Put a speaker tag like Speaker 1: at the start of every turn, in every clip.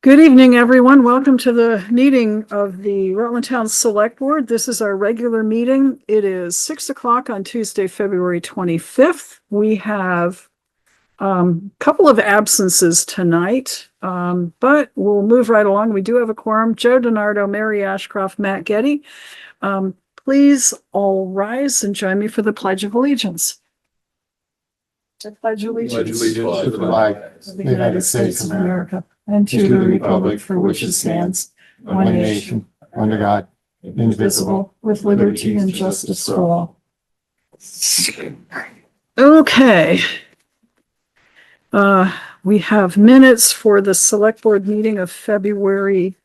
Speaker 1: Good evening, everyone. Welcome to the meeting of the Rutland Town Select Board. This is our regular meeting. It is 6 o'clock on Tuesday, February 25th. We have a couple of absences tonight, but we'll move right along. We do have a quorum. Joe Denardo, Mary Ashcroft, Matt Getty. Please all rise and join me for the Pledge of Allegiance. I pledge allegiance to the flag of the United States of America and to the republic for which it stands, one nation, under God, indivisible, with liberty and justice for all. Okay. We have minutes for the Select Board meeting of February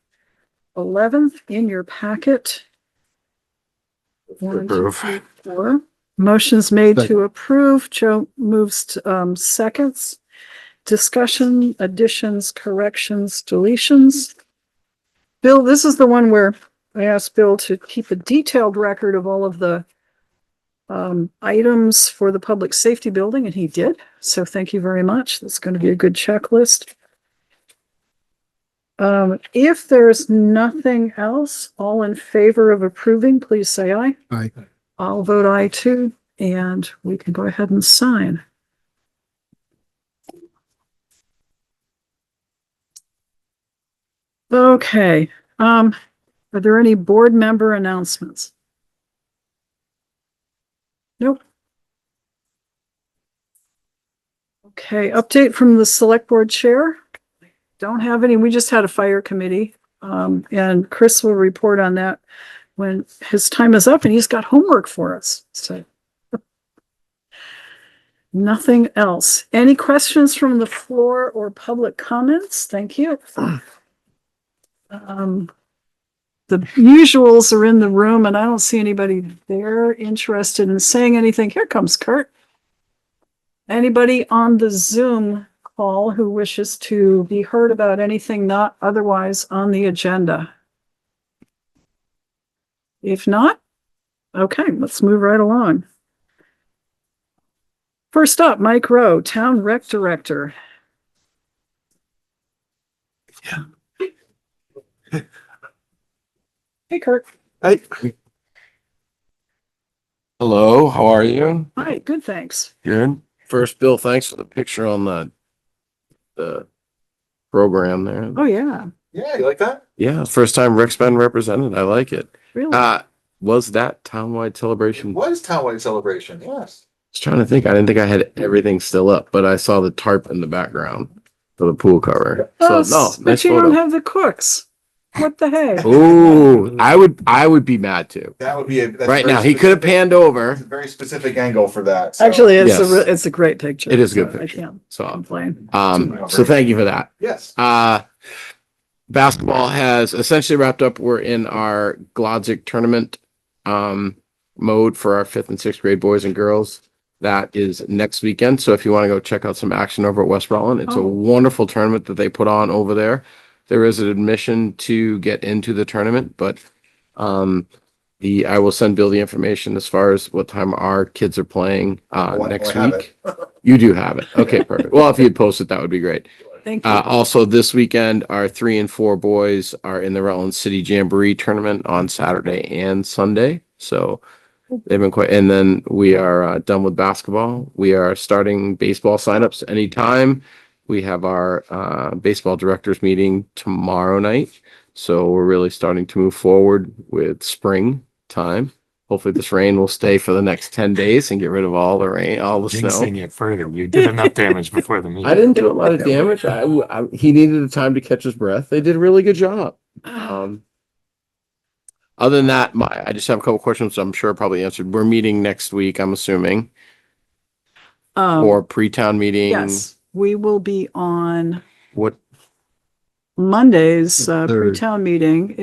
Speaker 1: 11th in your packet.
Speaker 2: Approve.
Speaker 1: 4. Motion's made to approve. Joe moves seconds. Discussion, additions, corrections, deletions. Bill, this is the one where I asked Bill to keep a detailed record of all of the items for the public safety building, and he did. So thank you very much. That's going to be a good checklist. If there's nothing else, all in favor of approving, please say aye.
Speaker 2: Aye.
Speaker 1: I'll vote aye too, and we can go ahead and sign. Okay. Are there any board member announcements? Nope. Okay, update from the Select Board Chair. Don't have any. We just had a fire committee, and Chris will report on that when his time is up, and he's got homework for us. So nothing else. Any questions from the floor or public comments? Thank you. The usuals are in the room, and I don't see anybody there interested in saying anything. Here comes Kurt. Anybody on the Zoom call who wishes to be heard about anything not otherwise on the agenda? If not, okay, let's move right along. First up, Mike Rowe, Town Rec Director.
Speaker 2: Yeah.
Speaker 1: Hey, Kurt.
Speaker 2: Hi. Hello, how are you?
Speaker 1: Hi, good, thanks.
Speaker 2: Good. First, Bill, thanks for the picture on the program there.
Speaker 1: Oh, yeah,
Speaker 3: Yeah, you like that?
Speaker 2: Yeah, first time Rick's been represented. I like it.
Speaker 1: really?
Speaker 2: Was that townwide celebration?
Speaker 3: It was townwide celebration, yes.
Speaker 2: I was trying to think. I didn't think I had everything still up, but I saw the tarp in the background for the pool cover.
Speaker 1: Oh,
Speaker 2: So no,
Speaker 1: but
Speaker 2: nice
Speaker 1: you don't
Speaker 2: photo.
Speaker 1: have the cooks. What the heck?
Speaker 2: Ooh, I would be mad too.
Speaker 3: That would be that's
Speaker 2: Right
Speaker 3: very
Speaker 2: now, he could have
Speaker 3: specific-
Speaker 2: panned over.
Speaker 3: It's a very specific angle for that. So.
Speaker 1: Actually, it's
Speaker 2: Yes.
Speaker 1: it's a great picture.
Speaker 2: It is a good
Speaker 1: so I
Speaker 2: picture.
Speaker 1: can't
Speaker 2: So,
Speaker 1: complain.
Speaker 2: so thank you for that.
Speaker 3: Yes.
Speaker 2: Basketball has essentially wrapped up. We're in our Glodzik tournament mode for our 5th and 6th grade boys and girls. That is next weekend. So if you want to go check out some action over at West Rutland, it's a wonderful tournament that they put on over there. There is an admission to get into the tournament, but I will send Bill the information as far as what time our kids are playing next week. You do have it. Okay, perfect. Well, if you'd post it, that would be great.
Speaker 1: Thank you.
Speaker 2: Also this weekend, our 3 and 4 boys are in the Rutland City Jamboree tournament on Saturday and Sunday. So they've been quite, and then we are done with basketball. We are starting baseball signups anytime. We have our baseball directors meeting tomorrow night. So we're really starting to move forward with spring time. Hopefully this rain will stay for the next 10 days and get rid of all the rain, all the snow.
Speaker 4: Jinxing it further. You did enough damage before the meeting.
Speaker 2: I didn't do a lot of damage. He needed the time to catch his breath. They did a really good job. Other than that, I just have a couple questions I'm sure probably answered. We're meeting next week, I'm assuming, or pre-town meeting.
Speaker 1: Yes, we will be on
Speaker 2: What?
Speaker 1: Monday's
Speaker 2: Third.
Speaker 1: pre-town meeting.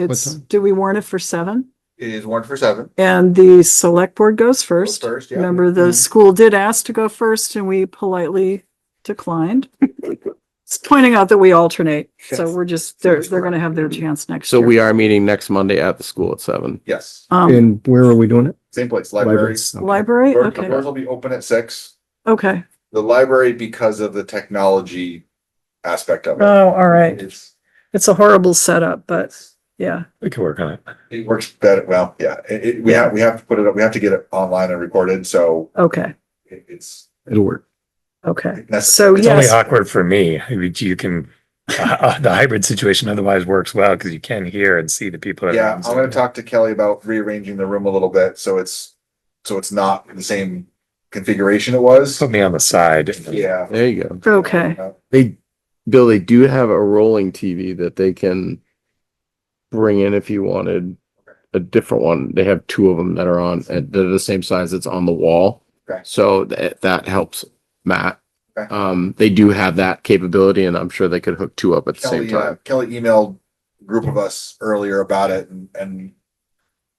Speaker 1: Do we warn it for 7?
Speaker 3: It is 1 for 7.
Speaker 1: And the select board goes first.
Speaker 3: Goes first, yeah.
Speaker 1: Remember, the school did ask to go first and we politely declined. It's pointing out that we alternate. So we're just, they're going to have their chance next
Speaker 2: So
Speaker 1: year.
Speaker 2: we are meeting next Monday at the school at 7.
Speaker 3: Yes.
Speaker 5: And where are we doing it?
Speaker 3: Same place, library.
Speaker 1: Library?
Speaker 3: The
Speaker 1: Okay.
Speaker 3: doors will be open at 6.
Speaker 1: Okay.
Speaker 3: The library, because of the technology aspect of it.
Speaker 1: Oh, all right.
Speaker 3: It's
Speaker 1: It's a horrible setup, but yeah.
Speaker 4: We can work on it.
Speaker 3: It works better. Well, yeah, we have to put it up. We have to get it online and recorded. So
Speaker 1: Okay.
Speaker 3: it's
Speaker 2: It'll work.
Speaker 1: Okay.
Speaker 3: That's-
Speaker 1: So
Speaker 4: It's only
Speaker 1: yes,
Speaker 4: awkward for me. I mean, you can, the hybrid situation otherwise works well because you can hear and see the people.
Speaker 3: yeah, I'm going to talk to Kelly about rearranging the room a little bit. So it's not the same configuration it was.
Speaker 4: Put me on the side.
Speaker 3: Yeah.
Speaker 2: There you go.
Speaker 1: okay.
Speaker 2: Bill, they do have a rolling TV that they can bring in if you wanted a different one. They have two of them that are on, and they're the same size that's on the wall.
Speaker 3: Okay.
Speaker 2: So that helps Matt.
Speaker 3: Okay.
Speaker 2: They do have that capability, and I'm sure they could hook two up at the same
Speaker 3: Kelly,
Speaker 2: time.
Speaker 3: Kelly emailed a group of us earlier about it, and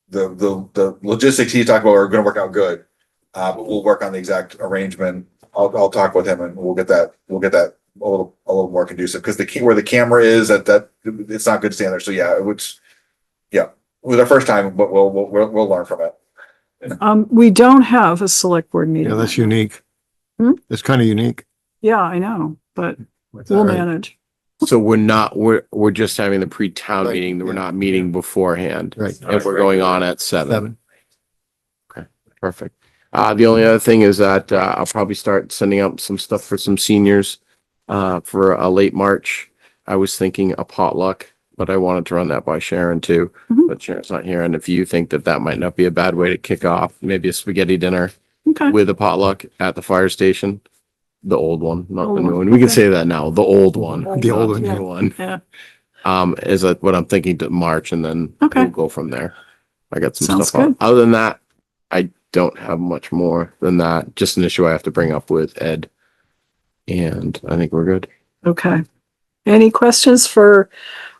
Speaker 3: the logistics he talked about are going to work out good. But we'll work on the exact arrangement. I'll talk with him and we'll get that a little more conducive, because where the camera is, that it's not good standard. So yeah, it was our first time, but we'll learn from it.
Speaker 1: We don't have a select board meeting.
Speaker 5: Yeah, that's unique.
Speaker 1: Hmm?
Speaker 5: It's kind of unique.
Speaker 1: Yeah, I know, but
Speaker 5: That's
Speaker 1: we'll
Speaker 5: all right.
Speaker 1: manage.
Speaker 2: So we're just having the pre-town
Speaker 5: Right,
Speaker 2: meeting. We're
Speaker 5: yeah.
Speaker 2: not meeting beforehand.
Speaker 5: Right.
Speaker 2: And we're going on at 7.
Speaker 5: 7.
Speaker 2: Perfect. The only other thing is that I'll probably start sending out some stuff for some seniors for a late March. I was thinking a potluck, but I wanted to run that by Sharon too.
Speaker 1: Mhm.
Speaker 2: But Sharon's not here, and if you think that might not be a bad way to kick off, maybe a spaghetti dinner
Speaker 1: Okay.
Speaker 2: with a potluck at the fire station, the old one, not the
Speaker 1: Old
Speaker 2: new
Speaker 1: one,
Speaker 2: one. We can
Speaker 1: okay.
Speaker 2: say that now, the old one,
Speaker 5: The old
Speaker 2: not
Speaker 5: one,
Speaker 2: the
Speaker 5: yeah.
Speaker 2: new one.
Speaker 1: Yeah.
Speaker 2: Is that what I'm thinking to March, and then
Speaker 1: Okay.
Speaker 2: we'll go from there. I got some
Speaker 1: Sounds
Speaker 2: stuff.
Speaker 1: good.
Speaker 2: Other than that, I don't have much more than that. Just an issue I have to bring up with Ed. And I think we're good.
Speaker 1: Okay. Any questions for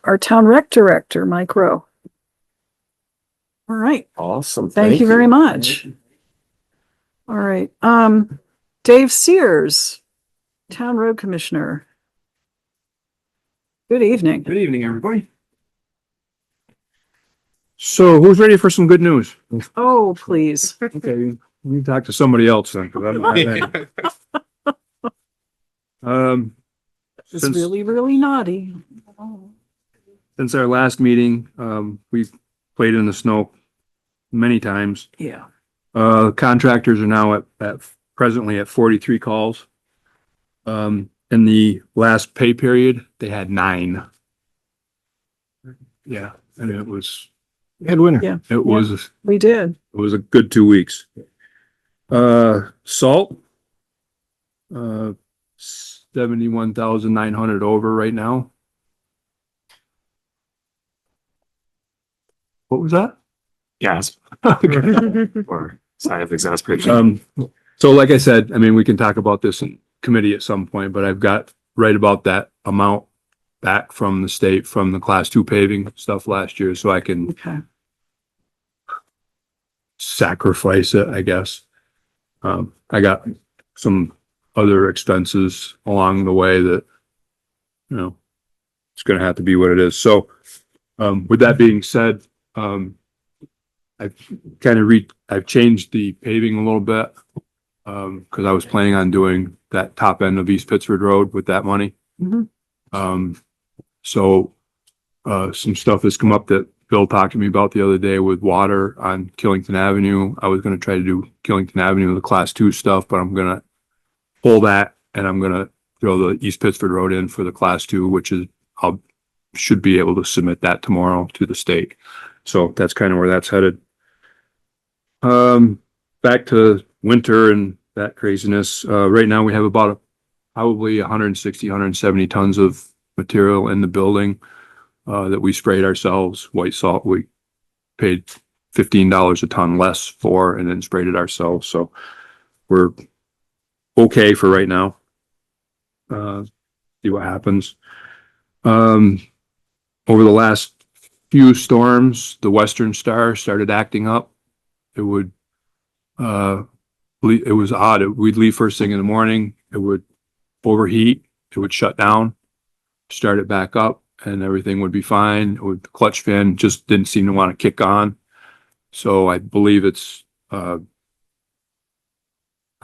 Speaker 1: our town rec director, Mike Rowe? All right.
Speaker 2: Awesome.
Speaker 1: Thank you very much. All right. Dave Sears, Town Road Commissioner. Good evening.
Speaker 6: Good evening, everybody. So who's ready for some good news?
Speaker 1: Oh, please.
Speaker 6: Okay, you talk to somebody else then, because I don't have any.
Speaker 1: It's
Speaker 6: Since-
Speaker 1: really, really naughty.
Speaker 6: Since our last meeting, we played in the snow many times.
Speaker 1: Yeah.
Speaker 6: Contractors are now at presently at 43 calls. In the last pay period, they had 9. Yeah, and it was,
Speaker 5: Good winner.
Speaker 1: Yeah.
Speaker 6: it was,
Speaker 1: We did.
Speaker 6: it was a good 2 weeks. Salt. 71,900 over right now. What was that?
Speaker 4: Yes. Or sign of exasperation.
Speaker 6: So like I said, I mean, we can talk about this in committee at some point, but I've got right about that amount back from the state, from the class 2 paving stuff last year, so I can
Speaker 1: Okay.
Speaker 6: sacrifice it, I guess. I got some other expenses along the way that, you know, it's gonna have to be what it is. So, with that being said, I've I've changed the paving a little bit. Cause I was planning on doing that top end of East Pittsford Road with that money.
Speaker 1: Mhm.
Speaker 6: So, some stuff has come up that Bill talked to me about the other day with water on Killington Avenue. I was gonna try to do Killington Avenue, the class 2 stuff, but I'm gonna pull that and I'm gonna throw the East Pittsford Road in for the class 2, which is, should be able to submit that tomorrow to the state. So that's kind of where that's headed. Back to winter and that craziness. Right now we have about probably 160, 170 tons of material in the building, that we sprayed ourselves. White salt, we paid $15 a ton less for and then sprayed it ourselves. So we're okay for right now. See what happens. Over the last few storms, the Western Star started acting up. It would, it was odd. We'd leave first thing in the morning. It would overheat. It would shut down, start it back up, and everything would be fine. The clutch fan just didn't seem to want to kick on. So I believe it's, I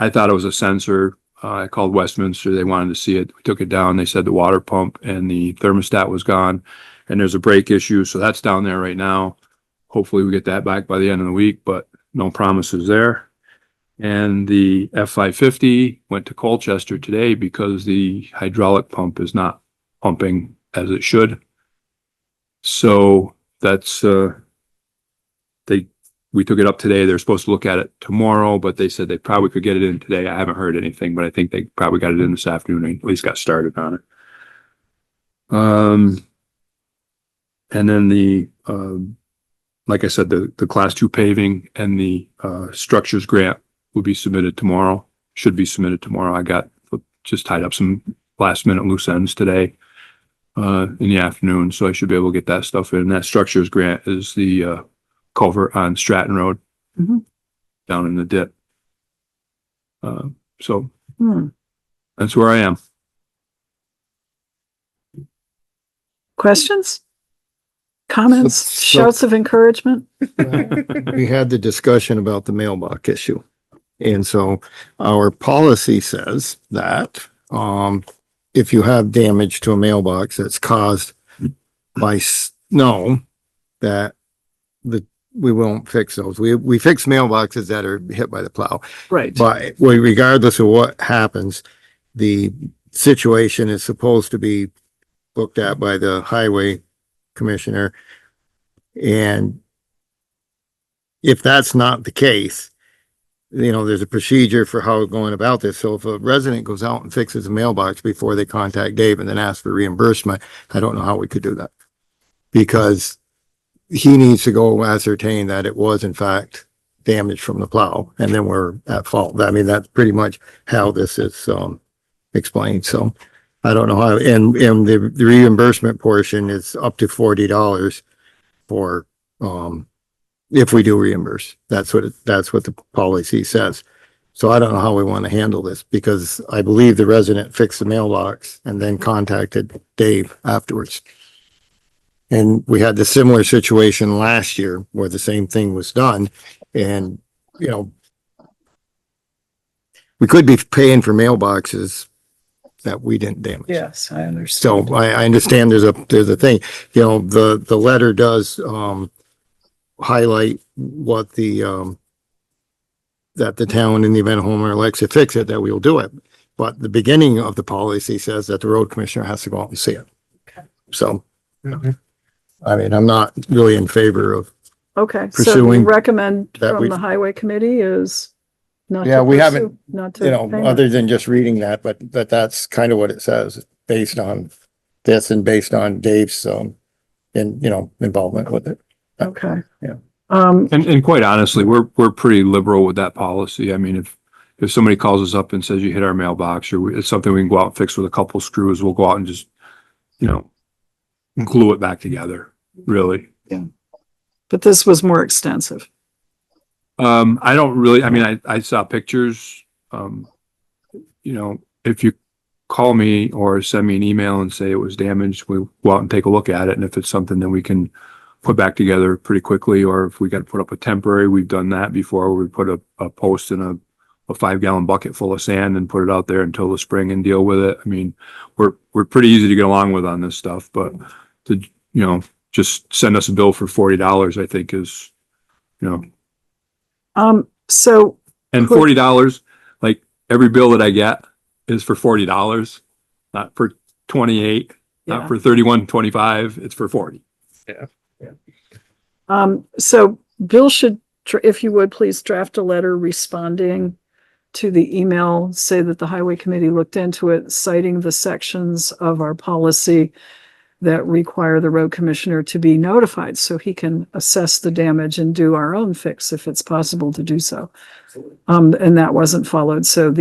Speaker 6: thought it was a sensor. I called Westminster. They wanted to see it. We took it down. They said the water pump and the thermostat was gone and there's a brake issue. So that's down there right now. Hopefully we get that back by the end of the week, but no promises there. And the F-550 went to Colchester today because the hydraulic pump is not pumping as it should. So that's, we took it up today. They're supposed to look at it tomorrow, but they said they probably could get it in today. I haven't heard anything, but I think they probably got it in this afternoon, and at least got started on it. And then like I said, the class 2 paving and the structures grant will be submitted tomorrow, should be submitted tomorrow. I just tied up some last minute loose ends today in the afternoon, so I should be able to get that stuff in. That structures grant is the culvert on Stratton Road down in the dip. So that's where I am.
Speaker 1: Questions? Comments?
Speaker 5: So-
Speaker 1: Shouts of encouragement?
Speaker 5: We had the discussion about the mailbox issue. And so our policy says that, if you have damage to a mailbox that's caused by snow, that we won't fix those. We fix mailboxes that are hit by the plow.
Speaker 1: Right.
Speaker 5: But regardless of what happens, the situation is supposed to be looked at by the highway commissioner. And if that's not the case, there's a procedure for how we're going about this. So if a resident goes out and fixes a mailbox before they contact Dave and then ask for reimbursement, I don't know how we could do that. Because he needs to go ascertain that it was in fact damage from the plow, and then we're at fault. I mean, that's pretty much how this is explained. So I don't know how, and the reimbursement portion is up to $40 for if we do reimburse. That's what the policy says. So I don't know how we want to handle this, because I believe the resident fixed the mailbox and then contacted Dave afterwards. And we had the similar situation last year where the same thing was done. And, we could be paying for mailboxes that we didn't damage.
Speaker 1: Yes, I understand.
Speaker 5: So I understand there's a thing, the letter does, highlight what that the town, in the event a homeowner elects to fix it, that we will do it. But the beginning of the policy says that the road commissioner has to go out and see it.
Speaker 1: Okay.
Speaker 5: So, I mean, I'm not really in favor of,
Speaker 1: Okay, so you
Speaker 5: pursuing
Speaker 1: recommend
Speaker 5: that
Speaker 1: from
Speaker 5: we-
Speaker 1: the highway committee is not
Speaker 5: Yeah,
Speaker 1: to
Speaker 5: we
Speaker 1: pursue,
Speaker 5: haven't,
Speaker 1: not to. pay it.
Speaker 5: other than just reading that, but that's kind of what it says, based on this and based on Dave's, involvement with it.
Speaker 1: Okay.
Speaker 5: Yeah.
Speaker 6: And quite honestly, we're pretty liberal with that policy. I mean, if somebody calls us up and says you hit our mailbox, or it's something we can go out and fix with a couple screws, we'll go out and just, glue it back together, really.
Speaker 1: But this was more extensive.
Speaker 6: I don't really, I mean, I saw pictures. If you call me or send me an email and say it was damaged, we'll go out and take a look at it. And if it's something that we can put back together pretty quickly, or if we got to put up a temporary, we've done that before. We put a post in a 5-gallon bucket full of sand and put it out there until the spring and deal with it. I mean, we're pretty easy to get along with on this stuff, but to, just send us a bill for $40, I think is,
Speaker 1: So,
Speaker 6: and
Speaker 1: Cool.
Speaker 6: $40, like every bill that I get is for $40, not for 28,
Speaker 1: yeah.
Speaker 6: not for 31.25. It's for 40.
Speaker 1: So Bill should, if you would, please draft a letter responding to the email, say that the highway committee looked into it, citing the sections of our policy that require the road commissioner to be notified so he can assess the damage and do our own fix if it's possible to do so. And that wasn't followed. So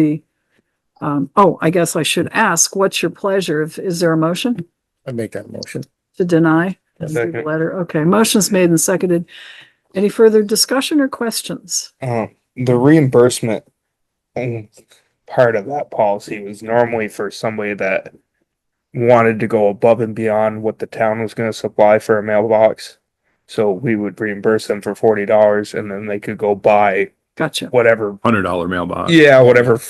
Speaker 1: I guess I should ask, what's your pleasure? Is there a motion
Speaker 5: I make that motion.
Speaker 1: to deny?
Speaker 4: Second.
Speaker 1: The letter. Okay, motion's made and seconded. Any further discussion or questions?
Speaker 7: The reimbursement part of that policy was normally for somebody that wanted to go above and beyond what the town was going to supply for a mailbox. So we would reimburse them for $40 and then they could go buy
Speaker 1: Gotcha.
Speaker 7: whatever.
Speaker 6: $100 mailbox.
Speaker 7: Yeah, whatever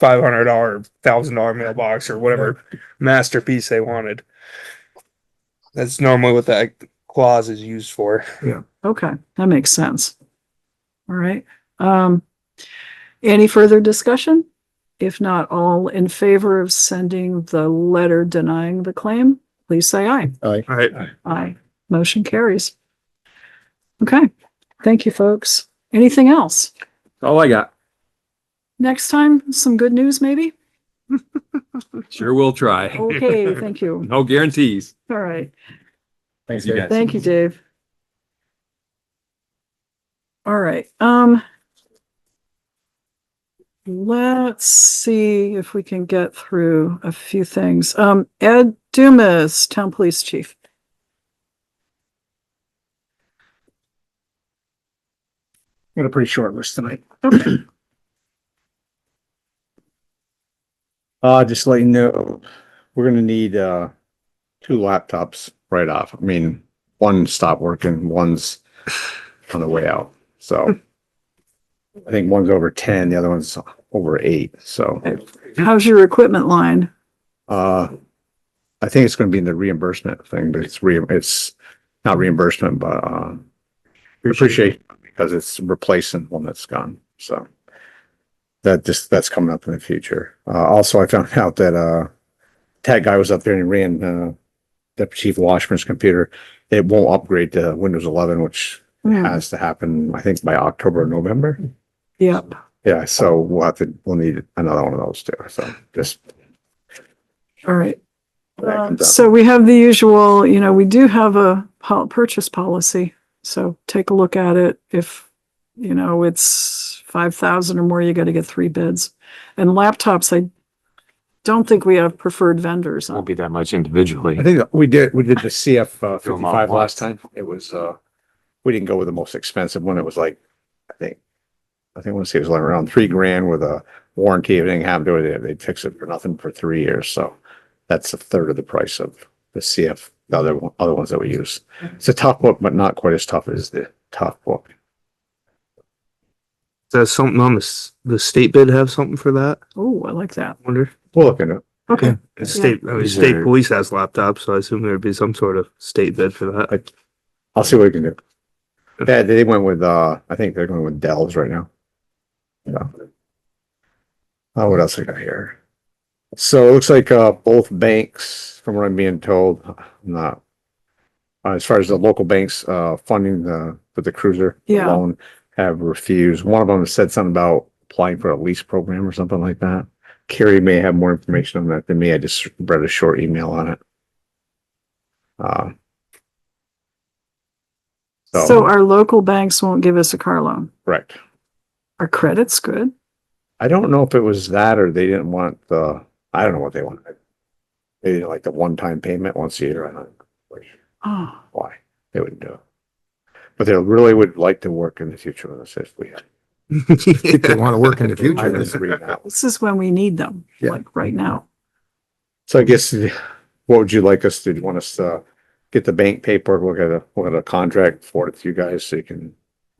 Speaker 7: $500, $1,000 mailbox or whatever masterpiece they wanted. That's normally what that clause is used for.
Speaker 1: Okay, that makes sense. All right. Any further discussion? If not, all in favor of sending the letter denying the claim, please say aye.
Speaker 5: Aye.
Speaker 7: All right.
Speaker 1: Aye. Motion carries. Okay, thank you, folks. Anything else?
Speaker 6: All I got.
Speaker 1: Next time, some good news, maybe?
Speaker 6: Sure will try.
Speaker 1: Okay, thank you.
Speaker 6: No guarantees.
Speaker 1: All right.
Speaker 5: Thanks,
Speaker 6: You
Speaker 5: Dave.
Speaker 6: guys.
Speaker 1: Thank you, Dave. All right, let's see if we can get through a few things. Ed Dumas, Town Police Chief.
Speaker 8: Got a pretty short list tonight.
Speaker 1: Okay.
Speaker 5: Just let you know, we're gonna need, two laptops right off. I mean, one stopped working, one's on the way out. So I think one's over 10, the other one's over 8. So,
Speaker 1: How's your equipment line?
Speaker 5: I think it's gonna be in the reimbursement thing, but it's not reimbursement, but, appreciate because it's replacing one that's gone. So that's coming up in the future. Also I found out that, tech guy was up there and he ran, Deputy Chief Washburn's computer. It won't upgrade to Windows 11, which has to happen, I think, by October or November.
Speaker 1: Yep.
Speaker 5: Yeah, so we'll need another one of those too. So just.
Speaker 1: All right.
Speaker 5: that comes up.
Speaker 1: So we have the usual, we do have a purchase policy. So take a look at it. If, it's 5,000 or more, you got to get 3 bids. And laptops, I don't think we have preferred vendors
Speaker 4: Won't
Speaker 1: on.
Speaker 4: be that much individually.
Speaker 5: I think we did the CF
Speaker 4: them all
Speaker 5: 55
Speaker 4: once.
Speaker 5: last time. It was, we didn't go with the most expensive one. It was like, I want to say it was like around $3,000 with a warranty. If anything happened to it, they'd fix it for nothing for 3 years. So that's a third of the price of the CF, the other ones that we use. It's a tough book, but not quite as tough as the tough book.
Speaker 7: Does something on the state bid have something for that?
Speaker 1: Oh, I like that.
Speaker 7: I wonder.
Speaker 5: We'll look into it.
Speaker 1: Okay.
Speaker 7: The state police has laptops, so I assume there'd be some sort of state bid for that.
Speaker 5: I'll see what we can do. Yeah, they went with, I think they're going with Dell's right now. Yeah. What else I got here? So it looks like, both banks, from what I'm being told, not, as far as the local banks, funding for the cruiser
Speaker 1: Yeah.
Speaker 5: loan have refused. One of them said something about applying for a lease program or something like that. Kari may have more information on that than me. I just read a short email on it.
Speaker 1: So our local banks won't give us a car loan.
Speaker 5: Correct.
Speaker 1: Our credit's good.
Speaker 5: I don't know if it was that or they didn't want I don't know what they wanted. They didn't like the one-time payment once a year. I don't know
Speaker 1: Oh,
Speaker 5: why they wouldn't do it. But they really would like to work in the future with us if we had.
Speaker 8: If they want to work in the
Speaker 5: I
Speaker 8: future.
Speaker 5: disagree now.
Speaker 1: this is when we need them,
Speaker 5: Yeah.
Speaker 1: like right now.
Speaker 5: So I guess, what would you like us to, do you want us to get the bank paperwork, look at a contract, forward it to you guys so you can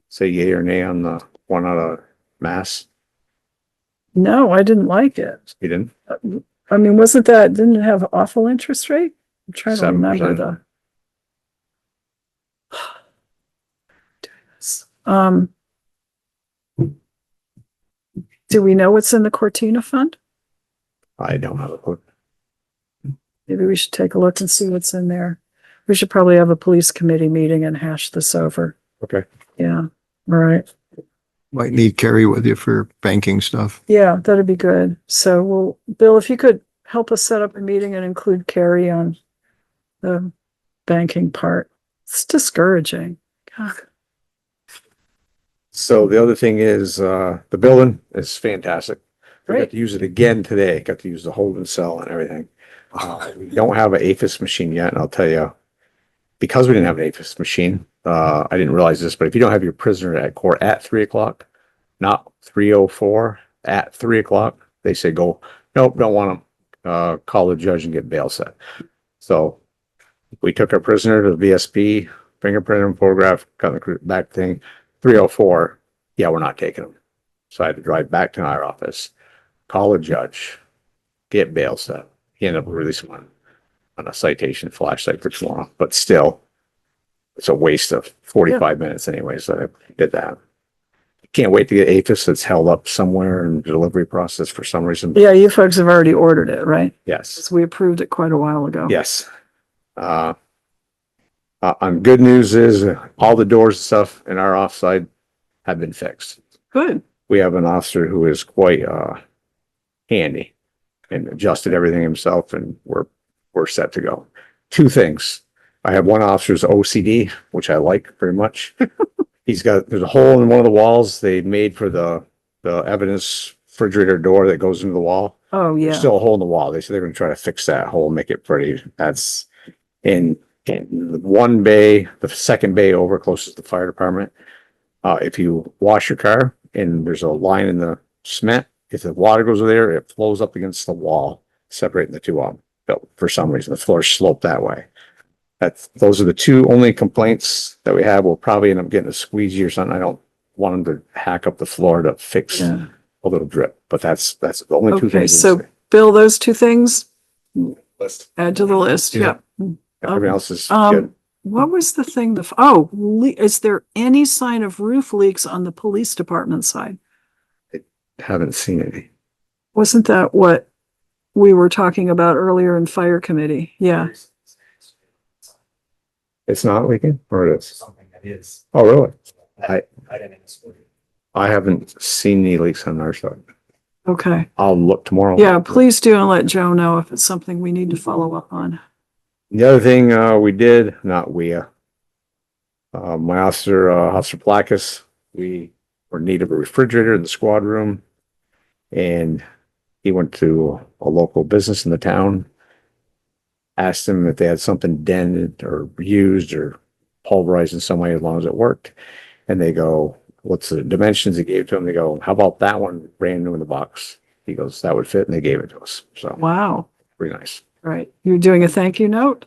Speaker 5: say yay or nay on the one out of Mass?
Speaker 1: No, I didn't like it.
Speaker 5: You didn't?
Speaker 1: I mean, didn't it have awful interest rate? I'm trying to remember
Speaker 5: 7%.
Speaker 1: Do we know what's in the Cortina fund?
Speaker 5: I don't have a clue.
Speaker 1: Maybe we should take a look and see what's in there. We should probably have a police committee meeting and hash this over.
Speaker 5: Okay.
Speaker 1: Yeah, all right.
Speaker 8: Might need Kari with you for banking stuff.
Speaker 1: Yeah, that'd be good. So Bill, if you could help us set up a meeting and include Kari on the banking part. It's discouraging. God.
Speaker 5: So the other thing is, the building is fantastic. We got
Speaker 1: Great.
Speaker 5: to use it again today. Got to use the holding cell and everything. We don't have an APHIS machine yet, and I'll tell you, because we didn't have an APHIS machine, I didn't realize this, but if you don't have your prisoner at court at 3:00, not 3:04, at 3:00, they say go, nope, don't want them. Call the judge and get bail set. So we took our prisoner to the VSP, fingerprint and photograph, got the back thing, 3:04. Yeah, we're not taking them. So I had to drive back to our office,
Speaker 9: call a judge, get bail set. He ended up releasing one on a citation flashlight for tomorrow, but still, it's a waste of 45 minutes anyway, so I did that. Can't wait to get APHIS that's held up somewhere in the delivery process for some reason.
Speaker 1: Yeah, you folks have already ordered it, right?
Speaker 9: Yes,
Speaker 1: 'Cause we approved it quite a while ago.
Speaker 9: yes. On good news is all the doors and stuff in our offside have been fixed.
Speaker 1: Good.
Speaker 9: We have an officer who is quite handy and adjusted everything himself, and we're set to go. Two things. I have one officer's OCD, which I like very much. There's a hole in one of the walls they made for the evidence refrigerator door that goes into the wall.
Speaker 1: Oh,
Speaker 9: There's
Speaker 1: yeah.
Speaker 9: still a hole in the wall. They said they're gonna try to fix that hole, make it pretty. That's in the one bay, the second bay over closest to the fire department. If you wash your car and there's a line in the cement, if the water goes there, it flows up against the wall, separating the two of them. But for some reason, the floor sloped that way. Those are the two only complaints that we have. We'll probably end up getting a squeegee or something. I don't want them to hack up the floor to fix
Speaker 1: Yeah.
Speaker 9: a little drip, but that's the only two
Speaker 1: Okay,
Speaker 9: things.
Speaker 1: so Bill, those two things,
Speaker 3: List.
Speaker 1: add to the list.
Speaker 9: Yeah.
Speaker 1: Yep.
Speaker 9: Everything else is good.
Speaker 1: What was the thing? Is there any sign of roof leaks on the police department side?
Speaker 9: Haven't seen any.
Speaker 1: Wasn't that what we were talking about earlier in fire committee? Yeah.
Speaker 9: It's not leaking, or it is?
Speaker 10: Something that is.
Speaker 9: Oh, really?
Speaker 10: I didn't exclude it.
Speaker 9: I haven't seen any leaks on our side.
Speaker 1: Okay.
Speaker 9: I'll look tomorrow.
Speaker 1: Yeah, please do and let Joe know if it's something we need to follow up on.
Speaker 9: The other thing, we did, not we, my officer, Officer Placus, we were in need of a refrigerator in the squad room. And he went to a local business in the town, asked them if they had something dented or used or pulverized in some way as long as it worked. And they go, what's the dimensions he gave to them? They go, how about that one brand new in the box? He goes, that would fit. And they gave it to us. So
Speaker 1: Wow.
Speaker 9: pretty nice.
Speaker 1: Right. You're doing a thank you note?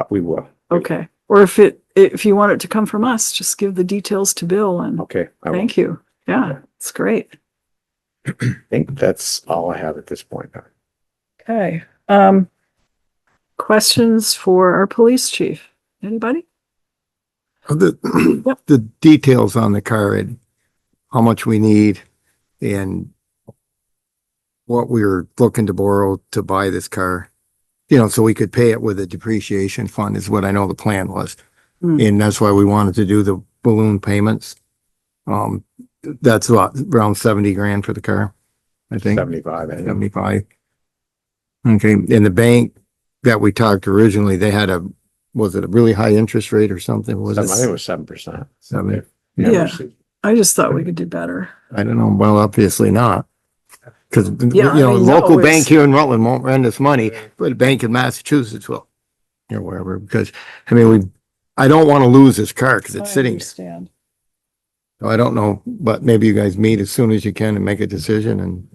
Speaker 9: We will.
Speaker 1: Okay. Or if you want it to come from us, just give the details to Bill and
Speaker 9: Okay. I will.
Speaker 1: thank you. Yeah, it's great.
Speaker 9: I think that's all I have at this point.
Speaker 1: Okay. Questions for our police chief? Anybody? Yep.
Speaker 5: The details on the car and how much we need and what we were looking to borrow to buy this car, so we could pay it with a depreciation fund is what I know the plan was.
Speaker 1: Hmm.
Speaker 5: And that's why we wanted to do the balloon payments. That's around 70 grand for the car, I think.
Speaker 9: 75. I think.
Speaker 5: 75. Okay, in the bank that we talked originally, they had was it a really high interest rate or something? Was
Speaker 9: I think
Speaker 5: it
Speaker 9: it was 7%.
Speaker 5: 7?
Speaker 1: Yeah. I just thought we could do better.
Speaker 5: I don't know. Well, obviously not. Because,
Speaker 1: Yeah, I mean, no,
Speaker 5: local
Speaker 1: it's-
Speaker 5: bank here in Rutland won't lend us money, but a bank in Massachusetts will. Or wherever, because, I don't want to lose this car because it's
Speaker 1: I
Speaker 5: sitting.
Speaker 1: understand.
Speaker 5: I don't know, but maybe you guys meet as soon as you can and make a decision and,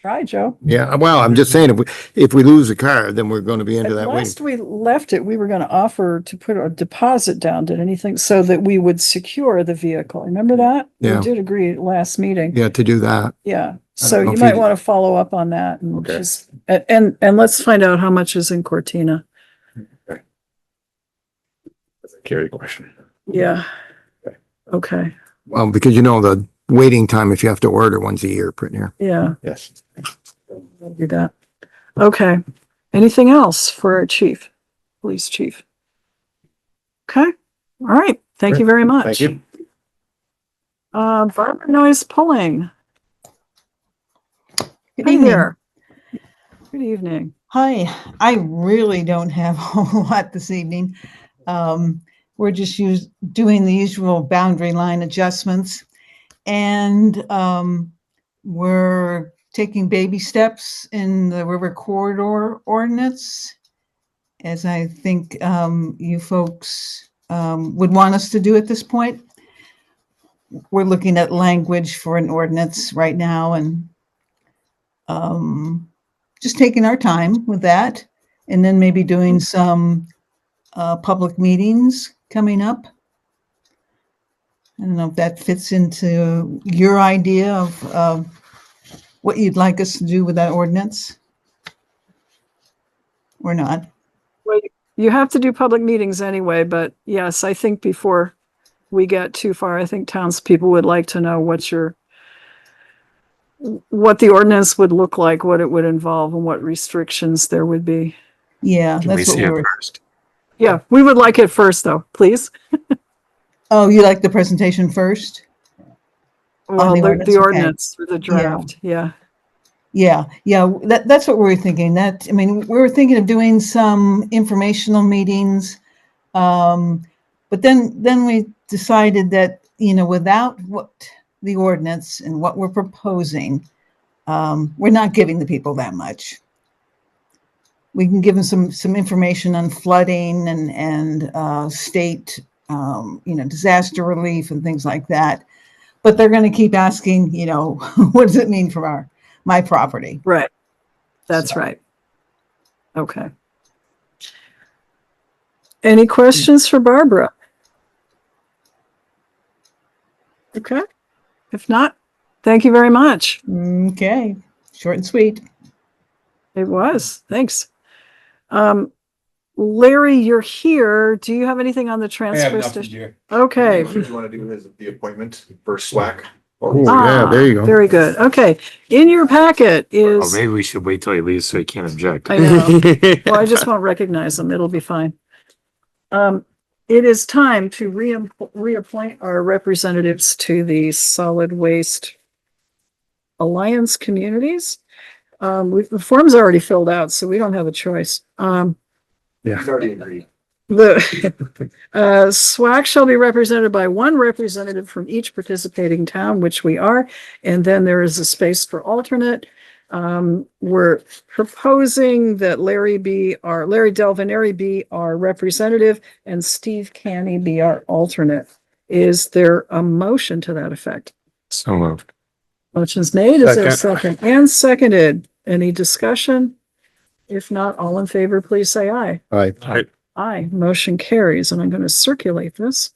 Speaker 1: Try, Joe.
Speaker 5: yeah, well, I'm just saying, if we lose the car, then we're going to be into that wing.
Speaker 1: Last we left it, we were going to offer to put a deposit down, did anything, so that we would secure the vehicle. Remember that?
Speaker 5: Yeah.
Speaker 1: We did agree at last meeting.
Speaker 5: Yeah, to do that.
Speaker 1: Yeah. So
Speaker 5: know
Speaker 1: you
Speaker 5: if
Speaker 1: might
Speaker 5: you-
Speaker 1: want to follow up on that and
Speaker 9: Okay.
Speaker 1: just, and let's find out how much is in Cortina.
Speaker 9: That's a Kari question.
Speaker 1: Yeah. Okay.
Speaker 5: Because the waiting time, if you have to order once a year, pretty near.
Speaker 1: Yeah,
Speaker 9: Yes.
Speaker 1: we'll do that. Okay. Anything else for our chief, police chief? Okay. All right. Thank you very much.
Speaker 9: Thank you.
Speaker 1: Barbara Noise Pulling.
Speaker 11: Good
Speaker 1: Hi
Speaker 11: evening.
Speaker 1: there. Good evening.
Speaker 11: Hi, I really don't have a whole lot this evening. We're just doing the usual boundary line adjustments. And we're taking baby steps in the river corridor ordinance, as I think you folks would want us to do at this point. We're looking at language for an ordinance right now and just taking our time with that, and then maybe doing some public meetings coming up. I don't know if that fits into your idea of what you'd like us to do with that ordinance? Or not?
Speaker 1: You have to do public meetings anyway, but yes, I think before we get too far, I think townspeople would like to know what the ordinance would look like, what it would involve, and what restrictions there would be.
Speaker 11: Yeah,
Speaker 4: Can we
Speaker 11: that's what
Speaker 4: see
Speaker 11: we
Speaker 4: it
Speaker 11: were.
Speaker 4: first?
Speaker 1: Yeah, we would like it first, though, please.
Speaker 11: Oh, you like the presentation first?
Speaker 1: Well,
Speaker 11: the
Speaker 1: the
Speaker 11: ordinance, okay.
Speaker 1: ordinance or the draft, yeah.
Speaker 11: Yeah, that's what we were thinking. That, I mean, we were thinking of doing some informational meetings. But then we decided that, without what the ordinance and what we're proposing, we're not giving the people that much. We can give them some information on flooding and state, disaster relief and things like that. But they're going to keep asking, what does it mean for my property?
Speaker 1: Right. That's right. Okay. Any questions for Barbara? Okay. If not, thank you very much.
Speaker 11: Okay, short and sweet.
Speaker 1: It was. Thanks. Larry, you're here. Do you have anything on the transfer station? Okay.
Speaker 3: What you want to do is the appointment for SWAC.
Speaker 5: Oh, yeah, there you go.
Speaker 1: Very good. Okay. In your packet
Speaker 4: Oh,
Speaker 1: is,
Speaker 4: maybe we should wait till he leaves so he can't object.
Speaker 1: I know. Well, I just won't recognize them. It'll be fine. It is time to reappoint our representatives to the Solid Waste Alliance Communities. The form's already filled out, so we don't have a choice.
Speaker 3: He's already agreed.
Speaker 1: The SWAC shall be represented by one representative from each participating town, which we are, and then there is a space for alternate. We're proposing that Larry Dell Veneri be our representative and Steve Canny be our alternate. Is there a motion to that effect?
Speaker 4: So moved.
Speaker 1: Motion's made. Is there a second? And seconded. Any discussion? If not, all in favor, please say aye.
Speaker 5: Aye.
Speaker 1: Aye. Motion carries, and I'm going to circulate this.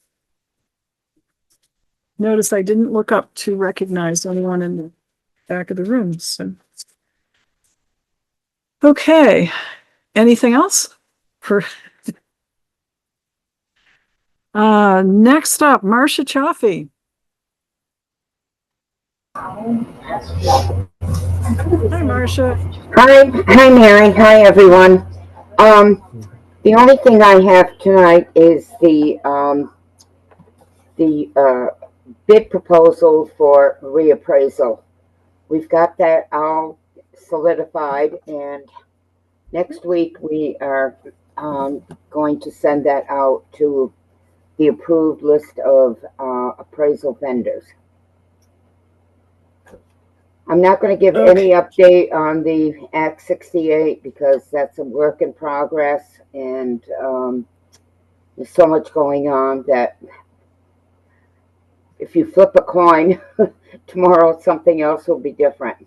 Speaker 1: Notice I didn't look up to recognize anyone in the back of the room, so. Okay, anything else? Next up, Marcia Chioffi. Hi, Marcia.
Speaker 12: Hi, Mary. Hi, everyone. The only thing I have tonight is the bid proposal for reappraisal. We've got that all solidified, and next week we are going to send that out to the approved list of appraisal vendors. I'm not going to give any update on the Act 68 because that's a work in progress, and there's so much going on that if you flip a coin, tomorrow something else will be different.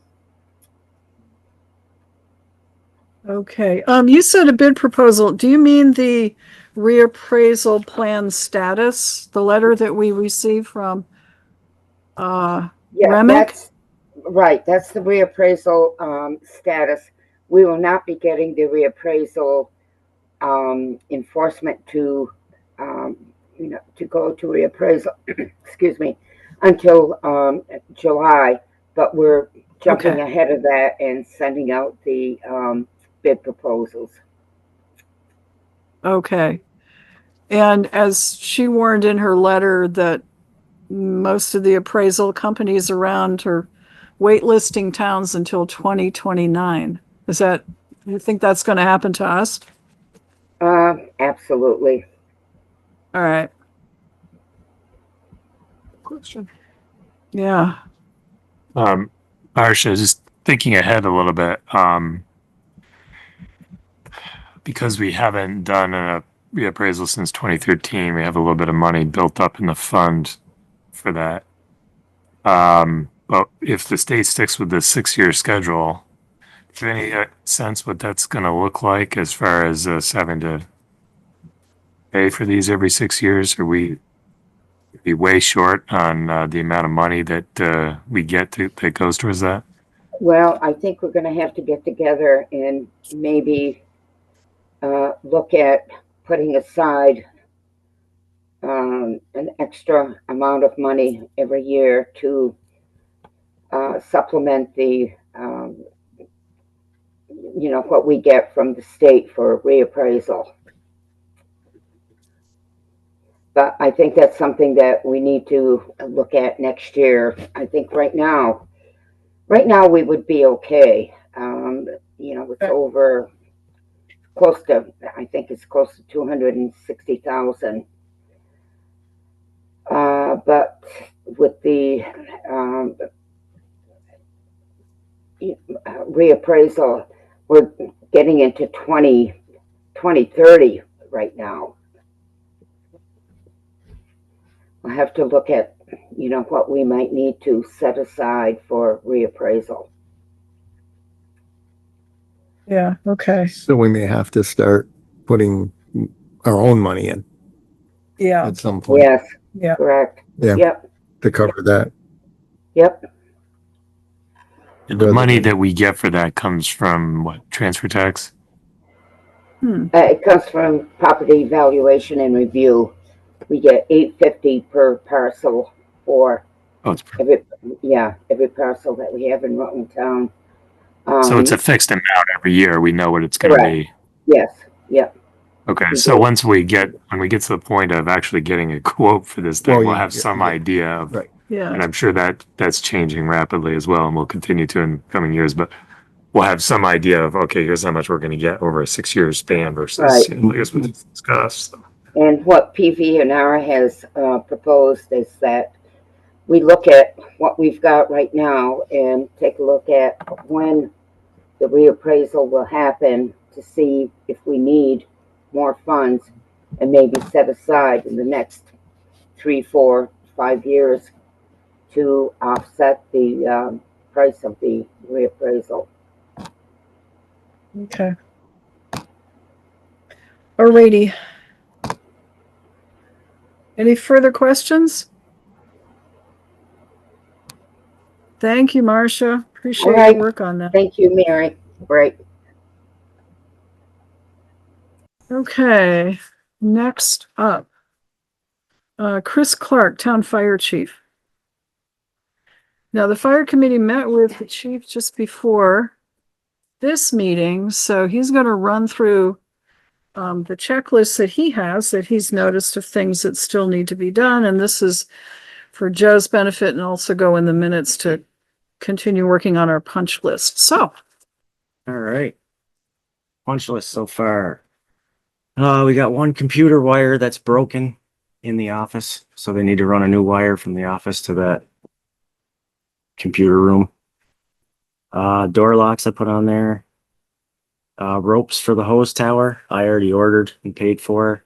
Speaker 1: Okay, you said a bid proposal. Do you mean the reappraisal plan status, the letter that we received from Remick?
Speaker 12: Right, that's the reappraisal status. We will not be getting the reappraisal enforcement to go to reappraisal, excuse me, until July, but we're jumping ahead of that and sending out the bid proposals.
Speaker 1: Okay. And as she warned in her letter that most of the appraisal companies around are waitlisting towns until 2029. You think that's going to happen to us?
Speaker 12: Absolutely.
Speaker 1: All right. Question. Yeah.
Speaker 4: Marcia, just thinking ahead a little bit, because we haven't done a reappraisal since 2013, we have a little bit of money built up in the fund for that. But if the state sticks with the 6-year schedule, do you have any sense what that's going to look like as far as us having to pay for these every 6 years? Are we be way short on the amount of money that we get that goes towards that?
Speaker 12: Well, I think we're gonna have to get together and maybe look at putting aside an extra amount of money every year to supplement the, what we get from the state for reappraisal. But I think that's something that we need to look at next year. I think right now we would be okay. It's over close to, I think it's close to 260,000. But with the reappraisal, we're getting into 2030 right now. We'll have to look at, what we might need to set aside for reappraisal.
Speaker 1: Yeah, okay.
Speaker 8: So we may have to start putting our own money in
Speaker 1: Yeah,
Speaker 8: at some point
Speaker 12: Yes,
Speaker 1: yeah.
Speaker 12: correct.
Speaker 8: Yeah.
Speaker 12: Yep,
Speaker 8: to cover that.
Speaker 12: yep.
Speaker 4: The money that we get for that comes from what, transfer tax?
Speaker 12: It comes from property valuation and review. We get $8.50 per parcel for
Speaker 4: Oh, it's,
Speaker 12: every parcel that we have in Rutland Town.
Speaker 4: so it's a fixed amount every year. We know what it's going to
Speaker 12: Correct.
Speaker 4: be.
Speaker 12: Yes, yep.
Speaker 4: Okay,
Speaker 12: We
Speaker 4: so
Speaker 12: do.
Speaker 4: when we get to the point of actually getting a quote for this thing,
Speaker 8: Well,
Speaker 4: we'll
Speaker 8: you-
Speaker 4: have some
Speaker 8: yeah.
Speaker 4: idea of,
Speaker 8: Right.
Speaker 1: Yeah,
Speaker 4: and I'm sure that's changing rapidly as well, and will continue to in coming years. But we'll have some idea of, okay, here's how much we're going to get over a 6-year span versus,
Speaker 12: Right.
Speaker 4: I guess, what it's discussed.
Speaker 12: And what PV&R has proposed is that we look at what we've got right now and take a look at when the reappraisal will happen to see if we need more funds and maybe set aside in the next 3, 4, 5 years to offset the price of the reappraisal.
Speaker 1: okay. Alrighty. Any further questions? Thank you, Marcia. Appreciate
Speaker 12: All right.
Speaker 1: your work on that.
Speaker 12: Thank you, Mary. Great.
Speaker 1: Okay, next up. Chris Clark, Town Fire Chief. Now, the fire committee met with the chief just before this meeting, so he's going to run through the checklist that he has, that he's noticed of things that still need to be done. And this is for Joe's benefit and also go in the minutes to continue working on our punch list. So,
Speaker 10: All right. Punch list so far. We got one computer wire that's broken in the office, so they need to run a new wire from the office to that computer room. Door locks I put on there. Ropes for the hose tower I already ordered and paid for.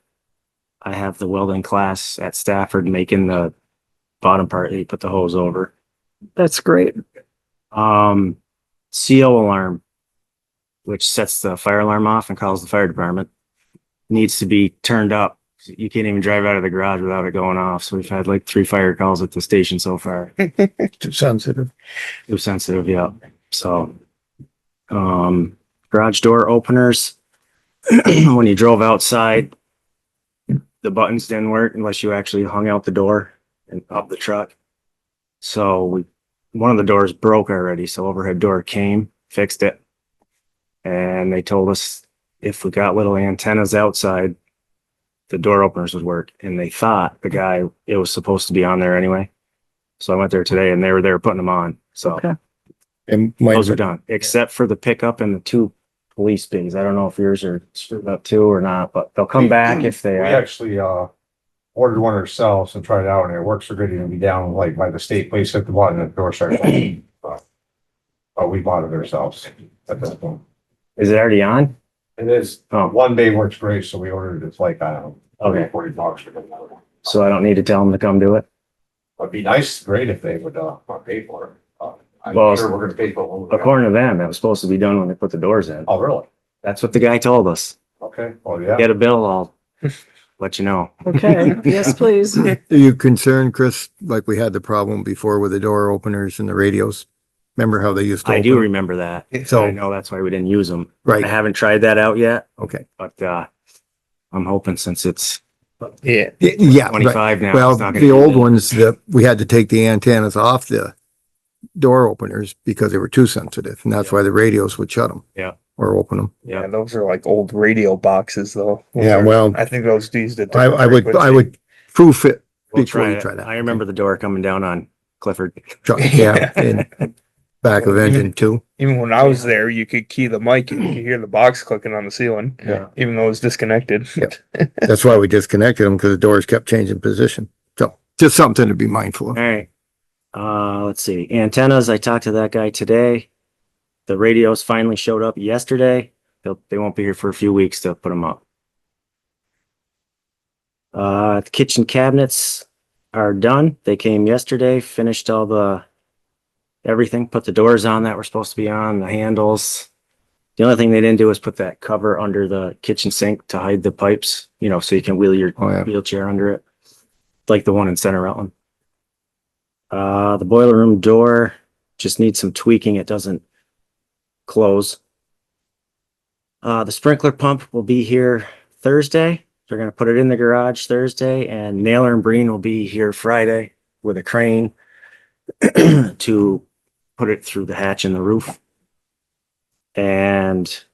Speaker 10: I have the welding class at Stafford making the bottom part that you put the hose over.
Speaker 1: that's great.
Speaker 10: CO alarm, which sets the fire alarm off and calls the fire department, needs to be turned up. You can't even drive out of the garage without it going off. So we've had like 3 fire calls at the station so far.
Speaker 8: Too sensitive.
Speaker 10: It was sensitive, yeah. So, garage door openers. When you drove outside, the buttons didn't work unless you actually hung out the door and up the truck. So one of the doors broke already. So overhead door came, fixed it. And they told us if we got little antennas outside, the door openers would work. And they thought it was supposed to be on there anyway. So I went there today and they were there putting them on. So
Speaker 1: Okay.
Speaker 8: And
Speaker 10: those are done, except for the pickup and the 2 police bins. I don't know if yours are screwed up too or not, but they'll come back if they
Speaker 13: We
Speaker 10: are.
Speaker 13: actually, ordered one ourselves and tried it out and it works so good. It'll be down like by the state place at the bottom of the door starts. But we bought it ourselves at this point.
Speaker 10: Is it already on?
Speaker 13: It is,
Speaker 10: Oh.
Speaker 13: one bay works great, so we ordered it. It's like, I don't know,
Speaker 10: Okay.
Speaker 13: $40 for it.
Speaker 10: So I don't need to tell them to come do it.
Speaker 13: It'd be nice, great if they would, pay for it. I'm
Speaker 10: Well,
Speaker 13: sure we're gonna pay for it. when we get it.
Speaker 10: According to them, it was supposed to be done when they put the doors in.
Speaker 13: Oh, really?
Speaker 10: That's what the guy told us.
Speaker 13: Okay, well, yeah.
Speaker 10: Get a bill, I'll let you know.
Speaker 1: Okay, yes, please.
Speaker 8: Are you concerned, Chris, like we had the problem before with the door openers and the radios?
Speaker 5: Remember how they used to
Speaker 10: I
Speaker 5: open
Speaker 10: do
Speaker 5: them?
Speaker 10: remember that.
Speaker 5: So-
Speaker 10: I know that's why we didn't use them.
Speaker 5: Right.
Speaker 10: I haven't tried that out yet,
Speaker 5: Okay.
Speaker 10: but, I'm hoping since it's
Speaker 7: Yeah.
Speaker 5: Yeah, right.
Speaker 10: 25 now.
Speaker 5: Well,
Speaker 10: it's not gonna
Speaker 5: the
Speaker 10: be
Speaker 5: old
Speaker 10: bad.
Speaker 5: ones that we had to take the antennas off the door openers because they were too sensitive, and that's why the radios would shut them.
Speaker 10: Yeah.
Speaker 5: Or open them.
Speaker 10: Yeah.
Speaker 7: Yeah, those are like old radio boxes though. Those
Speaker 5: Yeah,
Speaker 7: are-
Speaker 5: well,
Speaker 7: I think those used a
Speaker 5: I
Speaker 7: different
Speaker 5: would
Speaker 7: frequency.
Speaker 5: proof it
Speaker 10: We'll
Speaker 5: before
Speaker 10: try
Speaker 5: you
Speaker 10: it.
Speaker 5: try that.
Speaker 10: I remember the door coming down on Clifford.
Speaker 5: Yeah, and back of engine too.
Speaker 7: Even when I was there, you could key the mic and you could hear the box clicking on the ceiling,
Speaker 10: Yeah.
Speaker 7: even though it was disconnected.
Speaker 5: Yeah. That's why we disconnected them, because the doors kept changing position. So just something to be mindful of.
Speaker 10: All right. Let's see. Antennas. I talked to that guy today. The radios finally showed up yesterday. They won't be here for a few weeks to put them up. The kitchen cabinets are done. They came yesterday, finished all the everything, put the doors on that were supposed to be on, the handles. The only thing they didn't do is put that cover under the kitchen sink to hide the pipes, you know, so you can wheel your wheelchair under it, like the one in Center Rutland. The boiler room door just needs some tweaking. It doesn't close. The sprinkler pump will be here Thursday. They're going to put it in the garage Thursday, and Naylor and Breen will be here Friday with a crane to put it through the hatch in the roof. And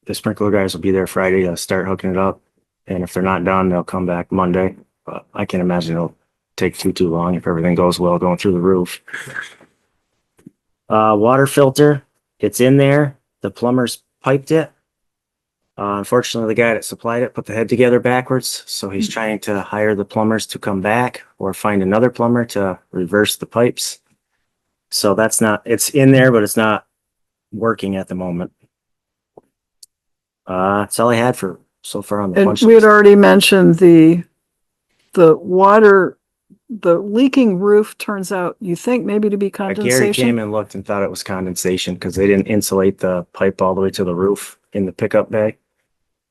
Speaker 10: the sprinkler guys will be there Friday to start hooking it up. And if they're not done, they'll come back Monday. But I can't imagine it'll take too long if everything goes well going through the roof. Water filter, it's in there. The plumber's piped it. Unfortunately, the guy that supplied it put the head together backwards. So he's trying to hire the plumbers to come back or find another plumber to reverse the pipes. So that's not, it's in there, but it's not working at the moment. That's all I had for so far on the
Speaker 1: And
Speaker 10: punch
Speaker 1: we had
Speaker 10: list.
Speaker 1: already mentioned the water, the leaking roof turns out, you think maybe to be
Speaker 10: Gary came
Speaker 1: condensation?
Speaker 10: and looked and thought it was condensation because they didn't insulate the pipe all the way to the roof in the pickup bay.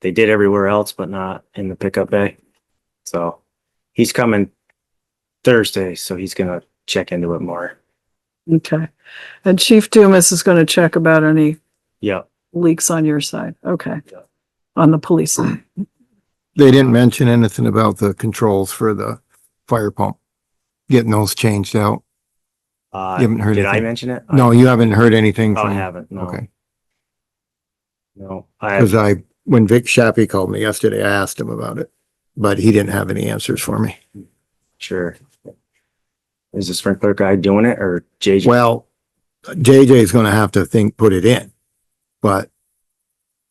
Speaker 10: They did everywhere else, but not in the pickup bay. So he's coming Thursday, so he's gonna check into it more.
Speaker 1: Okay. And Chief Dumas is going to check about any
Speaker 10: Yeah.
Speaker 1: leaks on your side. Okay. On the police side.
Speaker 5: They didn't mention anything about the controls for the fire pump, getting those changed out. You haven't heard
Speaker 10: Did I
Speaker 5: anything?
Speaker 10: mention it?
Speaker 5: No, you haven't heard anything
Speaker 10: Oh, I
Speaker 5: from,
Speaker 10: haven't. No.
Speaker 5: okay.
Speaker 10: No.
Speaker 5: Because when Vic Shappy called me yesterday, I asked him about it, but he didn't have any answers for me.
Speaker 10: Sure. Is the sprinkler guy doing it or JJ?
Speaker 5: Well, JJ is gonna have to put it in, but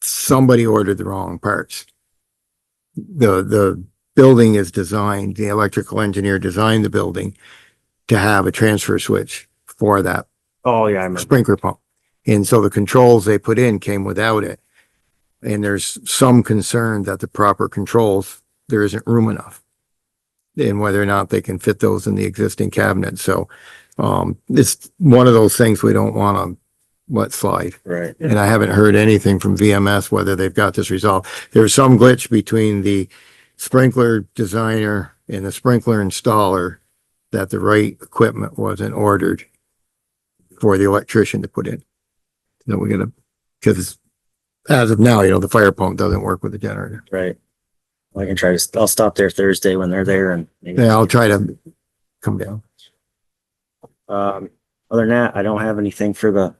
Speaker 5: somebody ordered the wrong parts. The building is designed, the electrical engineer designed the building to have a transfer switch for that
Speaker 10: Oh, yeah, I remember.
Speaker 5: sprinkler pump. And so the controls they put in came without it. And there's some concern that the proper controls, there isn't room enough. And whether or not they can fit those in the existing cabinet. So, it's one of those things we don't want to let slide.
Speaker 10: Right.
Speaker 5: And I haven't heard anything from VMS whether they've got this resolved. There's some glitch between the sprinkler designer and the sprinkler installer that the right equipment wasn't ordered for the electrician to put in. So we gotta, because as of now, the fire pump doesn't work with the generator.
Speaker 10: Right. I can try to, I'll stop there Thursday when they're there and maybe.
Speaker 5: Yeah, I'll try to come down.
Speaker 10: Other than that, I don't have anything for the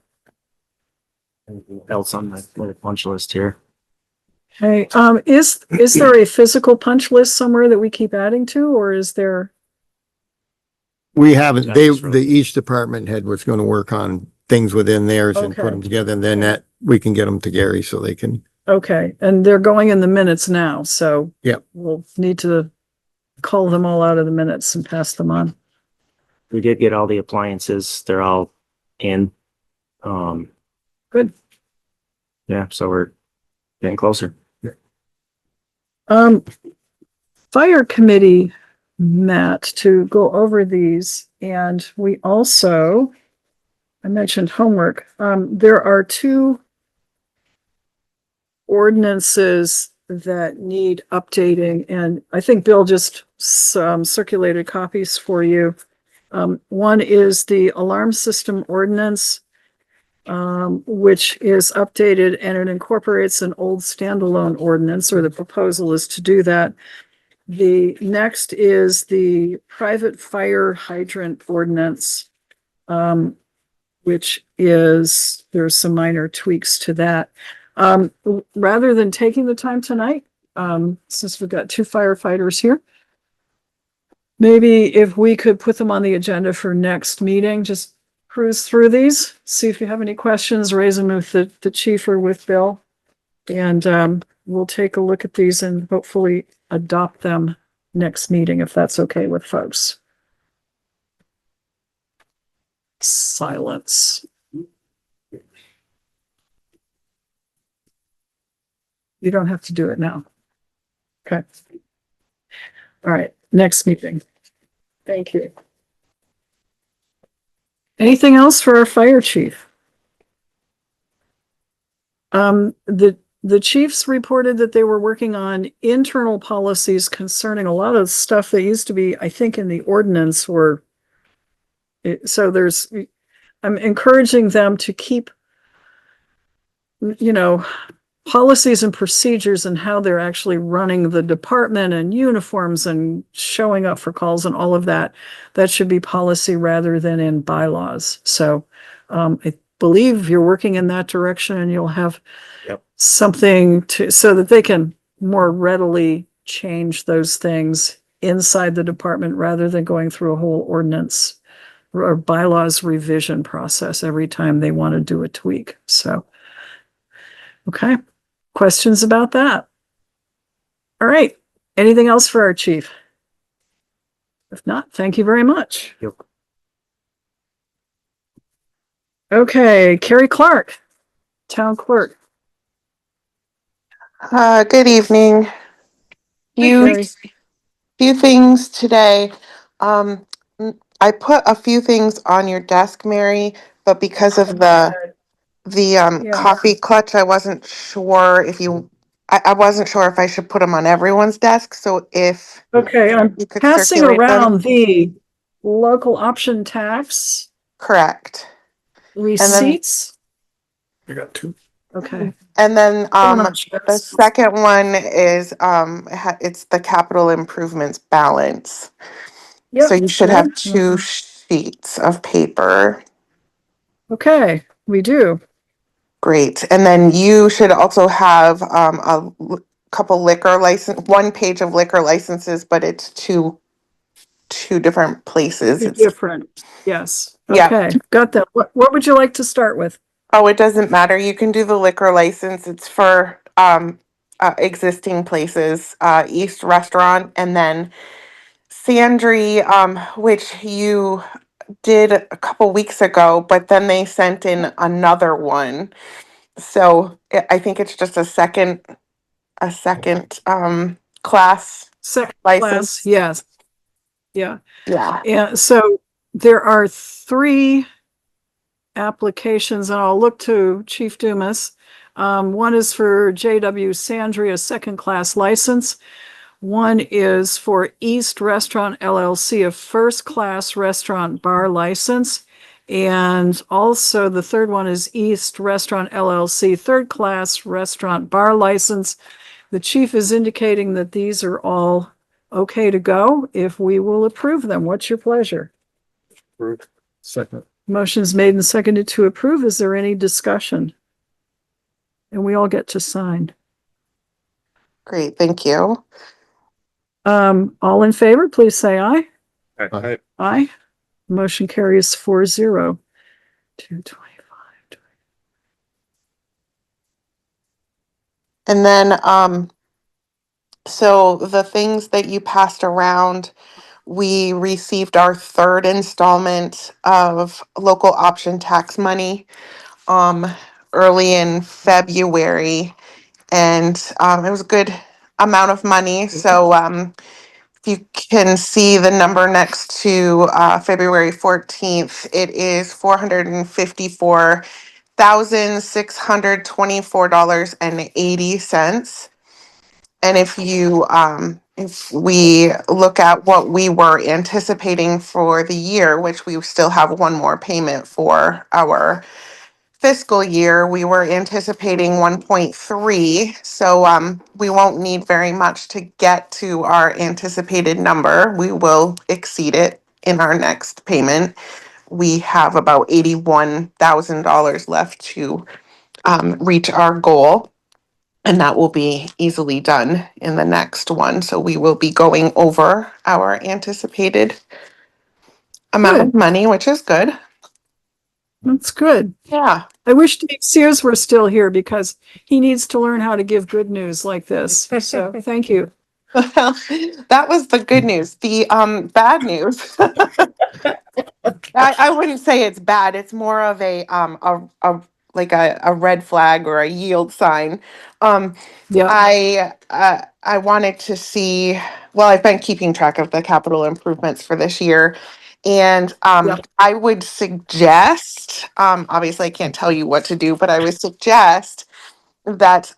Speaker 10: anything else on my little punch list here.
Speaker 1: Hey, is there a physical punch list somewhere that we keep adding to, or is there?
Speaker 5: We haven't,
Speaker 10: Justice Road.
Speaker 5: each department head was gonna work on things within theirs and put
Speaker 1: Okay.
Speaker 5: them together, and then that, we can get them to Gary so they can,
Speaker 1: Okay, and they're going in the minutes now, so.
Speaker 5: Yep.
Speaker 1: We'll need to call them all out of the minutes and pass them on.
Speaker 10: We did get all the appliances. They're all in.
Speaker 1: Good.
Speaker 10: Yeah, so we're getting closer.
Speaker 1: Fire committee met to go over these, and we also, I mentioned homework. There are two ordinances that need updating, and I think Bill just circulated copies for you. One is the alarm system ordinance, which is updated and it incorporates an old standalone ordinance, or the proposal is to do that. The next is the private fire hydrant ordinance, which is, there's some minor tweaks to that. Rather than taking the time tonight, since we've got two firefighters here, maybe if we could put them on the agenda for next meeting, just cruise through these, see if you have any questions, raise them with the chief or with Bill. And we'll take a look at these and hopefully adopt them next meeting, if that's okay with folks. Silence. You don't have to do it now. Okay. All right, next meeting. Thank you. Anything else for our fire chief? The chiefs reported that they were working on internal policies concerning a lot of stuff that used to be, I think, in the ordinance, or so I'm encouraging them to keep, policies and procedures and how they're actually running the department and uniforms and showing up for calls and all of that. That should be policy rather than in bylaws. So I believe you're working in that direction, and you'll have something so that they can more readily change those things inside the department rather than going through a whole ordinance or bylaws revision process every time they want to do a tweak. So, okay. Questions about that? All right. Anything else for our chief? If not, thank you very much.
Speaker 10: Yep.
Speaker 1: Okay, Kari Clark, town clerk.
Speaker 14: Good evening.
Speaker 1: Kari.
Speaker 14: Few things today. I put a few things on your desk, Mary, but because of the
Speaker 1: Yeah.
Speaker 14: coffee clutch, I wasn't sure if I wasn't sure if I should put them on everyone's desk. So if
Speaker 1: Okay, I'm
Speaker 14: you could
Speaker 1: passing
Speaker 14: circulate
Speaker 1: around
Speaker 14: them.
Speaker 1: the local option tax
Speaker 14: Correct.
Speaker 1: receipts.
Speaker 6: I got two.
Speaker 1: Okay.
Speaker 14: And then
Speaker 1: Going on,
Speaker 14: the second one is it's the capital improvements balance.
Speaker 1: Yep.
Speaker 14: So you should
Speaker 1: Yeah.
Speaker 14: have two sheets of paper.
Speaker 1: Okay, we do.
Speaker 14: Great. And then you should also have couple liquor license, one page of liquor licenses, but it's two different places. It's
Speaker 1: Different. Yes.
Speaker 14: Yeah.
Speaker 1: Okay, got that. What would you like to start with?
Speaker 14: Oh, it doesn't matter. You can do the liquor license. It's for existing places, East Restaurant, and then Sandry, which you did a couple weeks ago, but then they sent in another one. So I think it's just a second class
Speaker 1: Second
Speaker 14: license.
Speaker 1: class, yes. Yeah.
Speaker 14: Yeah.
Speaker 1: Yeah, so there are 3 applications, and I'll look to Chief Dumas. One is for JW Sandry, a second class license. One is for East Restaurant LLC, a first class restaurant bar license. And also the third one is East Restaurant LLC, third class restaurant bar license. The chief is indicating that these are all okay to go if we will approve them. What's your pleasure?
Speaker 6: Second.
Speaker 1: Motion's made and seconded to approve. Is there any discussion? And we all get to sign.
Speaker 14: Great, thank you.
Speaker 1: All in favor, please say aye.
Speaker 6: Aye.
Speaker 1: Aye. Motion carries 4-0. 225.
Speaker 14: And then so the things that you passed around, we received our third installment of local option tax money early in February, and it was a good amount of money. So if you can see the number next to February 14th, it is $454,624.80. And if we look at what we were anticipating for the year, which we still have one more payment for our fiscal year, we were anticipating 1.3. So we won't need very much to get to our anticipated number. We will exceed it in our next payment. We have about $81,000 left to reach our goal. And that will be easily done in the next one. So we will be going over our anticipated amount of
Speaker 1: Good.
Speaker 14: money, which is good.
Speaker 1: That's good.
Speaker 14: Yeah.
Speaker 1: I wish Dave Sears were still here because he needs to learn how to give good news like this. So thank you.
Speaker 14: Well, that was the good news. The bad news. I wouldn't say it's bad. It's more of like a red flag or a yield sign. Um,
Speaker 1: Yeah.
Speaker 14: I wanted to see. Well, I've been keeping track of the capital improvements for this year, and
Speaker 1: Yep.
Speaker 14: I would suggest. Obviously, I can't tell you what to do, but I would suggest that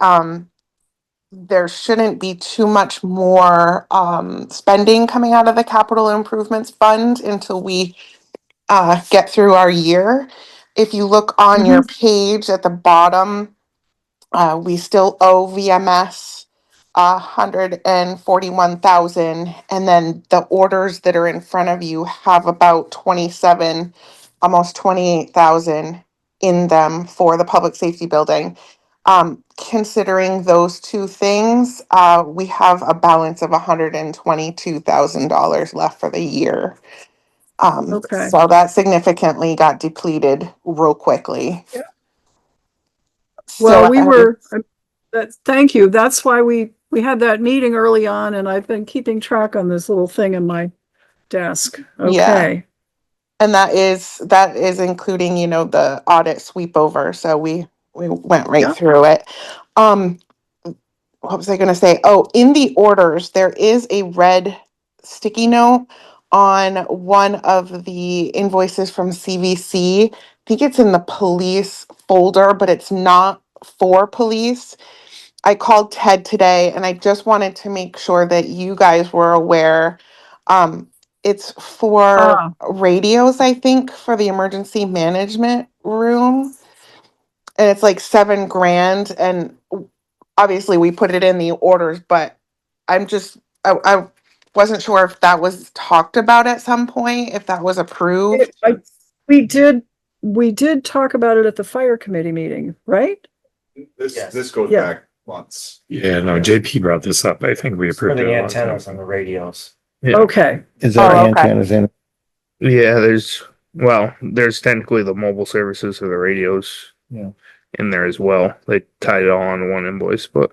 Speaker 14: there shouldn't be too much more spending coming out of the capital improvements fund until we get through our year. If you look on your page at the bottom, we still owe VMS 141,000, and then the orders that are in front of you have about 27, almost 28,000 in them for the public safety building. Considering those two things, we have a balance of $122,000 left for the year.
Speaker 1: Okay.
Speaker 14: So that significantly got depleted real quickly.
Speaker 1: Yeah.
Speaker 14: So
Speaker 1: Well, we were, thank you. That's why we had that meeting early on, and I've been keeping track on this little thing in my desk.
Speaker 14: Yeah.
Speaker 1: Okay.
Speaker 14: And that is including, the audit sweep over. So we went right
Speaker 1: Yeah.
Speaker 14: through it. What was I going to say? Oh, in the orders, there is a red sticky note on one of the invoices from CVC. I think it's in the police folder, but it's not for police. I called Ted today and I just wanted to make sure that you guys were aware. It's for radios, I think, for the emergency management room. And it's like $7,000. And obviously we put it in the orders, but I wasn't sure if that was talked about at some point, if that was approved.
Speaker 1: We did talk about it at the fire committee meeting, right?
Speaker 3: This goes
Speaker 1: Yeah.
Speaker 3: back months.
Speaker 4: Yeah, no, JP brought this up. I think we
Speaker 10: For
Speaker 4: approved it.
Speaker 10: the
Speaker 4: a long time
Speaker 10: antennas
Speaker 4: ago.
Speaker 10: on the radios.
Speaker 4: Yeah.
Speaker 1: Okay.
Speaker 5: Is there
Speaker 14: Oh, okay.
Speaker 5: antennas in it?
Speaker 7: Yeah, there's technically the mobile services of the radios in there as well. They tied it all on one invoice, but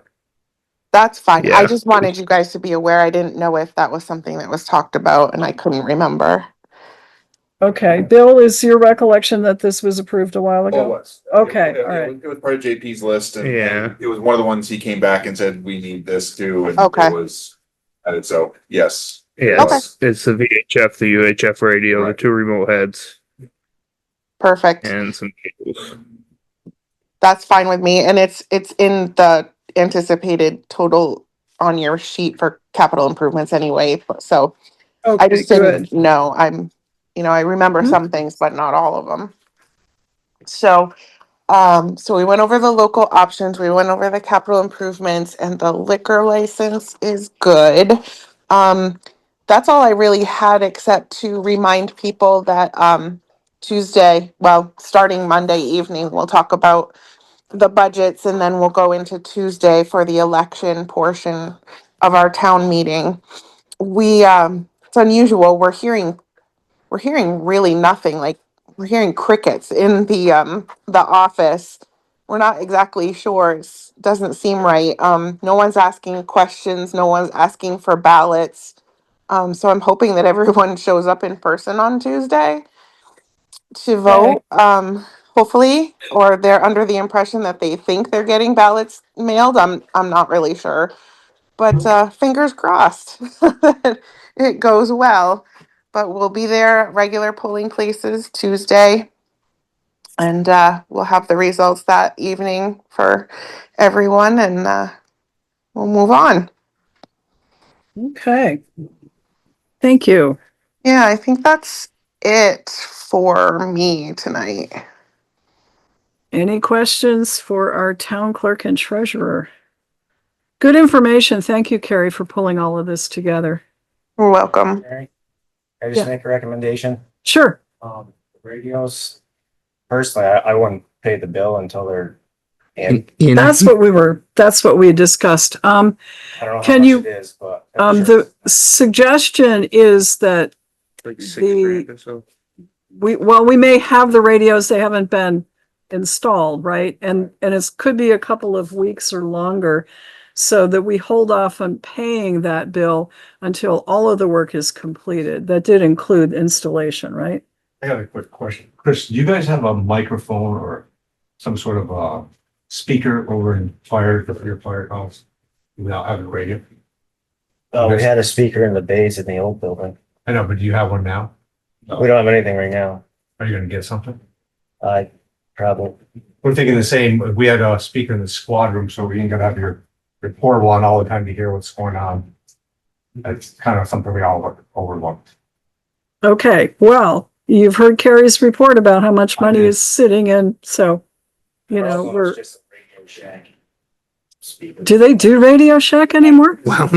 Speaker 14: That's fine.
Speaker 7: Yeah.
Speaker 14: I just wanted you guys to be aware. I didn't know if that was something that was talked about and I couldn't remember.
Speaker 1: Okay. Bill, is your recollection that this was approved a while
Speaker 3: Oh, it
Speaker 1: ago?
Speaker 3: was.
Speaker 1: Okay,
Speaker 3: It
Speaker 1: all right.
Speaker 3: was part of JP's list and
Speaker 7: Yeah.
Speaker 3: it was one of the ones he came back and said, we need this too. And
Speaker 14: Okay.
Speaker 3: it was, and so, yes.
Speaker 7: Yeah,
Speaker 14: Okay.
Speaker 7: it's the VHF, the UHF radio,
Speaker 3: Right.
Speaker 7: the 2 remote heads,
Speaker 14: Perfect.
Speaker 7: and some cables.
Speaker 14: That's fine with me. And it's in the anticipated total on your sheet for capital improvements anyway. So I
Speaker 1: Okay,
Speaker 14: just
Speaker 1: good.
Speaker 14: didn't know. I remember some things, but not all of them. So we went over the local options, we went over the capital improvements, and the liquor license is good. That's all I really had, except to remind people that Tuesday, well, starting Monday evening, we'll talk about the budgets, and then we'll go into Tuesday for the election portion of our town meeting. It's unusual. We're hearing really nothing. Like, we're hearing crickets in the office. We're not exactly sure. It doesn't seem right. No one's asking questions. No one's asking for ballots. So I'm hoping that everyone shows up in person on Tuesday to vote. Hopefully, or they're under the impression that they think they're getting ballots mailed. I'm not really sure, but fingers crossed it goes well. But we'll be there at regular polling places Tuesday, and we'll have the results that evening for everyone, and we'll move on.
Speaker 1: Okay. Thank you.
Speaker 14: Yeah, I think that's it for me tonight.
Speaker 1: Any questions for our town clerk and treasurer? Good information. Thank you, Kari, for pulling all of this together.
Speaker 14: You're welcome.
Speaker 10: Can I just
Speaker 1: Yeah.
Speaker 10: make a recommendation?
Speaker 1: Sure.
Speaker 10: Radios, personally, I wouldn't pay the bill until they're in.
Speaker 1: That's what we discussed.
Speaker 10: I don't know how
Speaker 1: Can
Speaker 10: much
Speaker 1: you-
Speaker 10: it is, but.
Speaker 1: The suggestion is that
Speaker 2: Like $6
Speaker 1: The-
Speaker 2: grand or so.
Speaker 1: we may have the radios, they haven't been installed, right? And it could be a couple of weeks or longer, so that we hold off on paying that bill until all of the work is completed. That did include installation, right?
Speaker 13: I got a quick question. Chris, do you guys have a microphone or some sort of a speaker over in your fire calls without having radio?
Speaker 10: We had a speaker in the bays in the old building.
Speaker 13: I know, but do you have one now?
Speaker 10: We don't have anything right now.
Speaker 13: Are you gonna get something?
Speaker 10: I probably.
Speaker 13: We're thinking the same. If we had a speaker in the squad room, so we ain't gonna have your portable on all the time to hear what's going on. That's kind of something we all overlooked.
Speaker 1: Okay, well, you've heard Kari's report about how much money is sitting in, so, we're,
Speaker 10: Just a Radio Shack speaker.
Speaker 1: do they do Radio Shack anymore?
Speaker 2: Well,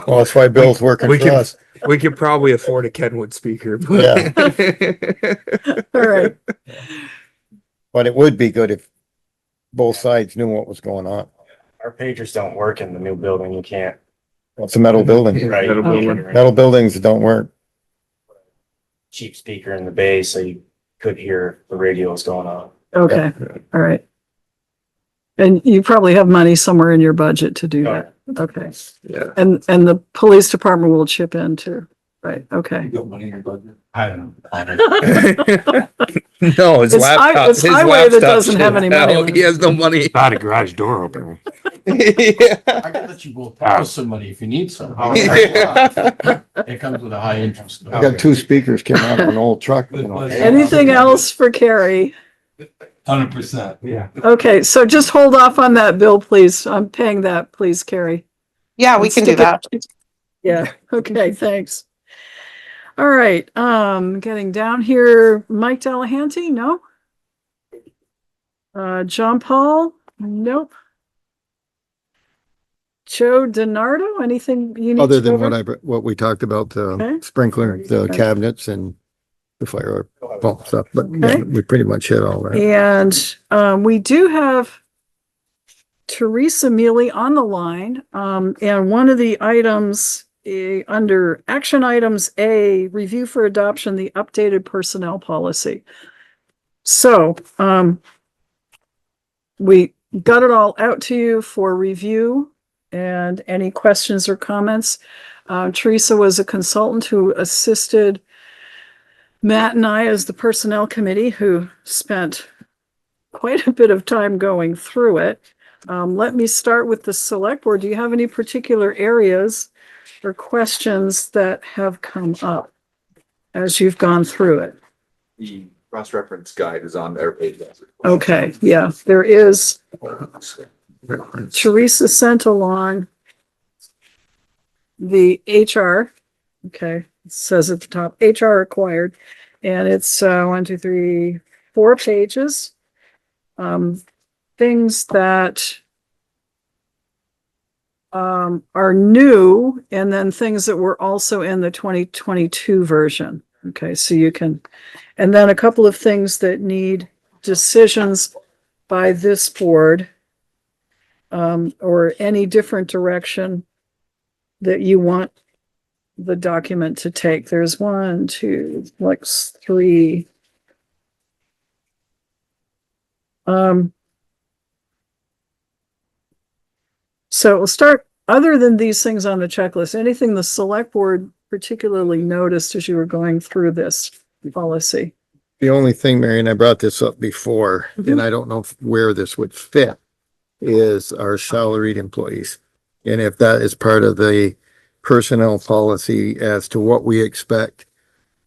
Speaker 5: Well, that's why Bill's working
Speaker 2: We
Speaker 5: for
Speaker 2: can-
Speaker 5: us.
Speaker 2: we could probably afford a Kenwood speaker.
Speaker 5: Yeah.
Speaker 1: All right.
Speaker 5: But it would be good if both sides knew what was going on.
Speaker 10: Our pagers don't work in the new building. You can't.
Speaker 5: It's a metal building.
Speaker 10: Right.
Speaker 2: Metal building.
Speaker 5: Metal buildings don't work.
Speaker 10: Cheap speaker in the bay, so you could hear the radios going on.
Speaker 1: Okay, all right. And you probably have money somewhere in your budget to do that. Okay.
Speaker 2: Yeah.
Speaker 1: And the police department will chip in too, right? Okay.
Speaker 13: got money in your budget? I don't know.
Speaker 2: No, his
Speaker 1: It's
Speaker 2: laptop.
Speaker 1: it's highway that doesn't have any money.
Speaker 2: No, he has no money.
Speaker 4: Not a garage door opener.
Speaker 2: Yeah.
Speaker 13: I can let you go borrow some money if you need some.
Speaker 2: Yeah.
Speaker 13: It comes with a high interest.
Speaker 5: I got two speakers came out of an old truck. You know.
Speaker 1: Anything else for Kari?
Speaker 13: 100%. Yeah.
Speaker 1: Okay, so just hold off on that bill, please. I'm paying that, please, Kari.
Speaker 14: Yeah, we can do that.
Speaker 1: Yeah, okay, thanks. All right, getting down here, Mike Delehanty, no? John Paul, nope. Joe Denardo, anything you need?
Speaker 5: Other
Speaker 1: to
Speaker 5: than
Speaker 1: cover?
Speaker 5: what we talked about,
Speaker 1: Okay.
Speaker 5: the sprinkler, the cabinets and the fire pump stuff, but yeah,
Speaker 1: Okay.
Speaker 5: we pretty much hit all that.
Speaker 1: And we do have Teresa Mealy on the line. And one of the items under action items A, review for adoption, the updated personnel policy. So we got it all out to you for review and any questions or comments. Teresa was a consultant who assisted Matt and I as the personnel committee who spent quite a bit of time going through it. Let me start with the select board. Do you have any particular areas or questions that have come up as you've gone through it?
Speaker 3: The cross-reference guide is on their page.
Speaker 1: Okay, yeah, there is. Teresa sent along the HR, okay, it says at the top, HR required, and it's 1, 2, 3, 4 pages. Things that are new, and then things that were also in the 2022 version. Okay, so you can, and then a couple of things that need decisions by this board, or any different direction that you want the document to take. There's 1, 2, like 3. So we'll start, other than these things on the checklist, anything the select board particularly noticed as you were going through this policy?
Speaker 5: The only thing, Mary, and I brought this up before,
Speaker 1: Mhm.
Speaker 5: and I don't know where this would fit, is our salaried employees. And if that is part of the personnel policy as to what we expect,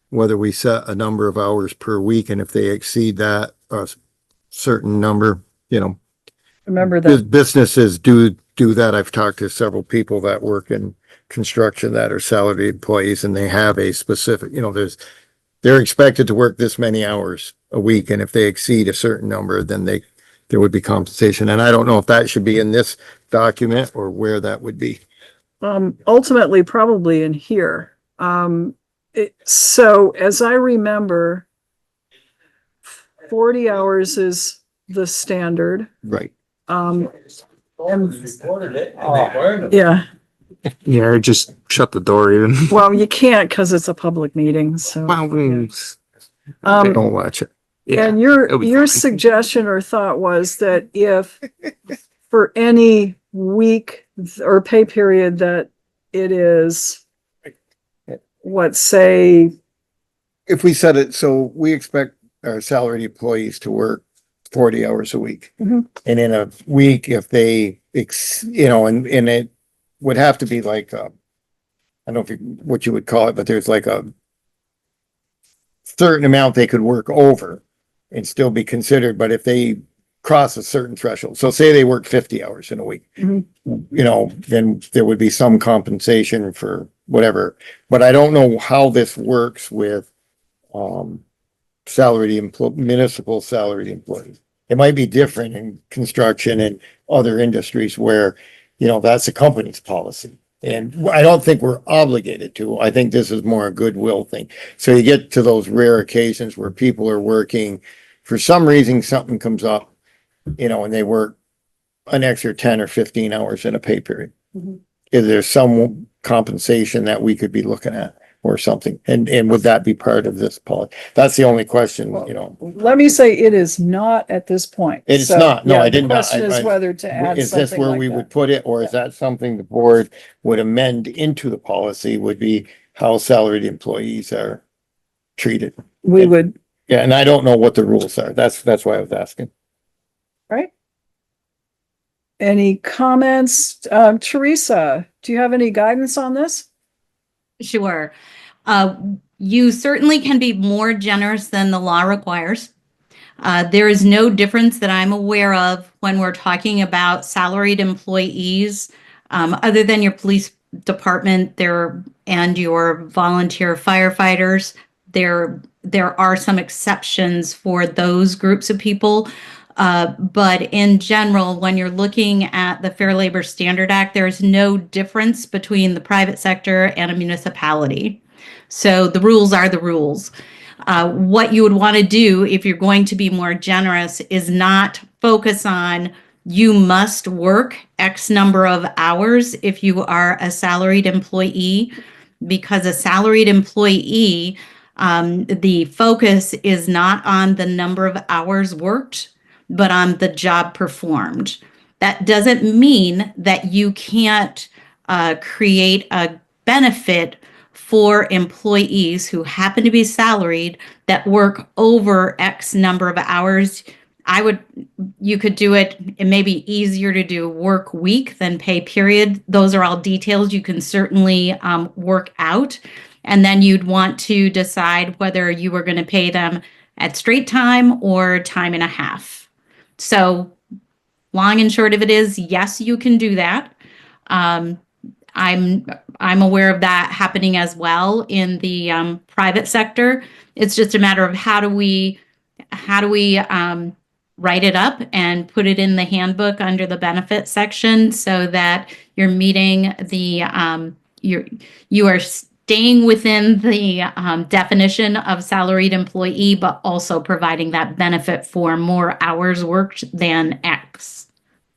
Speaker 5: whether we set a number of hours per week, and if they exceed that, a certain number, you know,
Speaker 1: Remember that,
Speaker 5: businesses do that. I've talked to several people that work in construction that are salaried employees and they have a specific, they're expected to work this many hours a week, and if they exceed a certain number, then there would be compensation. And I don't know if that should be in this document or where that would be.
Speaker 1: Ultimately, probably in here. So as I remember, 40 hours is the standard.
Speaker 5: Right.
Speaker 1: And
Speaker 13: Reported it and they burned them.
Speaker 1: yeah,
Speaker 7: Yeah, or just shut the door even.
Speaker 1: well, you can't because it's a public meeting, so.
Speaker 5: Don't watch it.
Speaker 1: And
Speaker 7: it'll be
Speaker 1: your
Speaker 7: fine.
Speaker 1: suggestion or thought was that if for any week or pay period that it is, say,
Speaker 5: If we set it, so we expect our salaried employees to work 40 hours a week.
Speaker 1: Mhm.
Speaker 5: And in a week, if they, and it would have to be like, I don't know what you would call it, but there's like a certain amount they could work over and still be considered, but if they cross a certain threshold, so say they work 50 hours in a week,
Speaker 1: Mhm.
Speaker 5: Then there would be some compensation for whatever. But I don't know how this works with, municipal salaried employees. It might be different in construction and other industries where, that's a company's policy. And I don't think we're obligated to. I think this is more a goodwill thing. So you get to those rare occasions where people are working, for some reason, something comes up, and they work an extra 10 or 15 hours in a pay period.
Speaker 1: Mhm.
Speaker 5: Is there some compensation that we could be looking at or something? And would that be part of this policy? That's the only question,
Speaker 1: let me say it is not at this point.
Speaker 5: It's
Speaker 1: So,
Speaker 5: not. No,
Speaker 1: yeah,
Speaker 5: I did not.
Speaker 1: The question is whether to add
Speaker 5: Is this
Speaker 1: something
Speaker 5: where
Speaker 1: like
Speaker 5: we
Speaker 1: that.
Speaker 5: would put it, or is that something the board would amend into the policy, would be how salaried employees are treated?
Speaker 1: We would,
Speaker 5: Yeah, and I don't know what the rules are. That's why I was asking.
Speaker 1: right? Any comments? Teresa, do you have any guidance on this?
Speaker 15: Sure. You certainly can be more generous than the law requires. There is no difference that I'm aware of when we're talking about salaried employees, other than your police department and your volunteer firefighters. There are some exceptions for those groups of people. But in general, when you're looking at the Fair Labor Standard Act, there's no difference between the private sector and a municipality. So the rules are the rules. What you would want to do if you're going to be more generous is not focus on you must work X number of hours if you are a salaried employee, because a salaried employee, the focus is not on the number of hours worked, but on the job performed. That doesn't mean that you can't create a benefit for employees who happen to be salaried that work over X number of hours. You could do it. It may be easier to do work week than pay period. Those are all details you can certainly work out. And then you'd want to decide whether you were going to pay them at straight time or time and a half. So long and short of it is, yes, you can do that. I'm aware of that happening as well in the private sector. It's just a matter of how do we write it up and put it in the handbook under the benefit section so that you're meeting the you are staying within the definition of salaried employee, but also providing that benefit for more hours worked than X.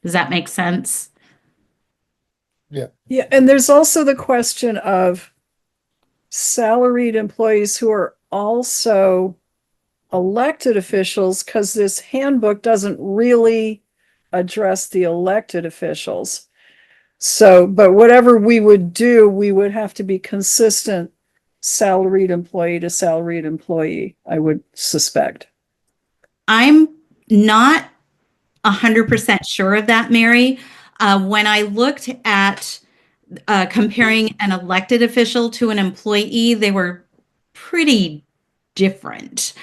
Speaker 15: Does that make sense?
Speaker 1: Yeah, and there's also the question of salaried employees who are also elected officials, because this handbook doesn't really address the elected officials. So, but whatever we would do, we would have to be consistent salaried employee to salaried employee, I would suspect.
Speaker 15: I'm not 100% sure of that, Mary. When I looked at comparing an elected official to an employee, they were pretty different.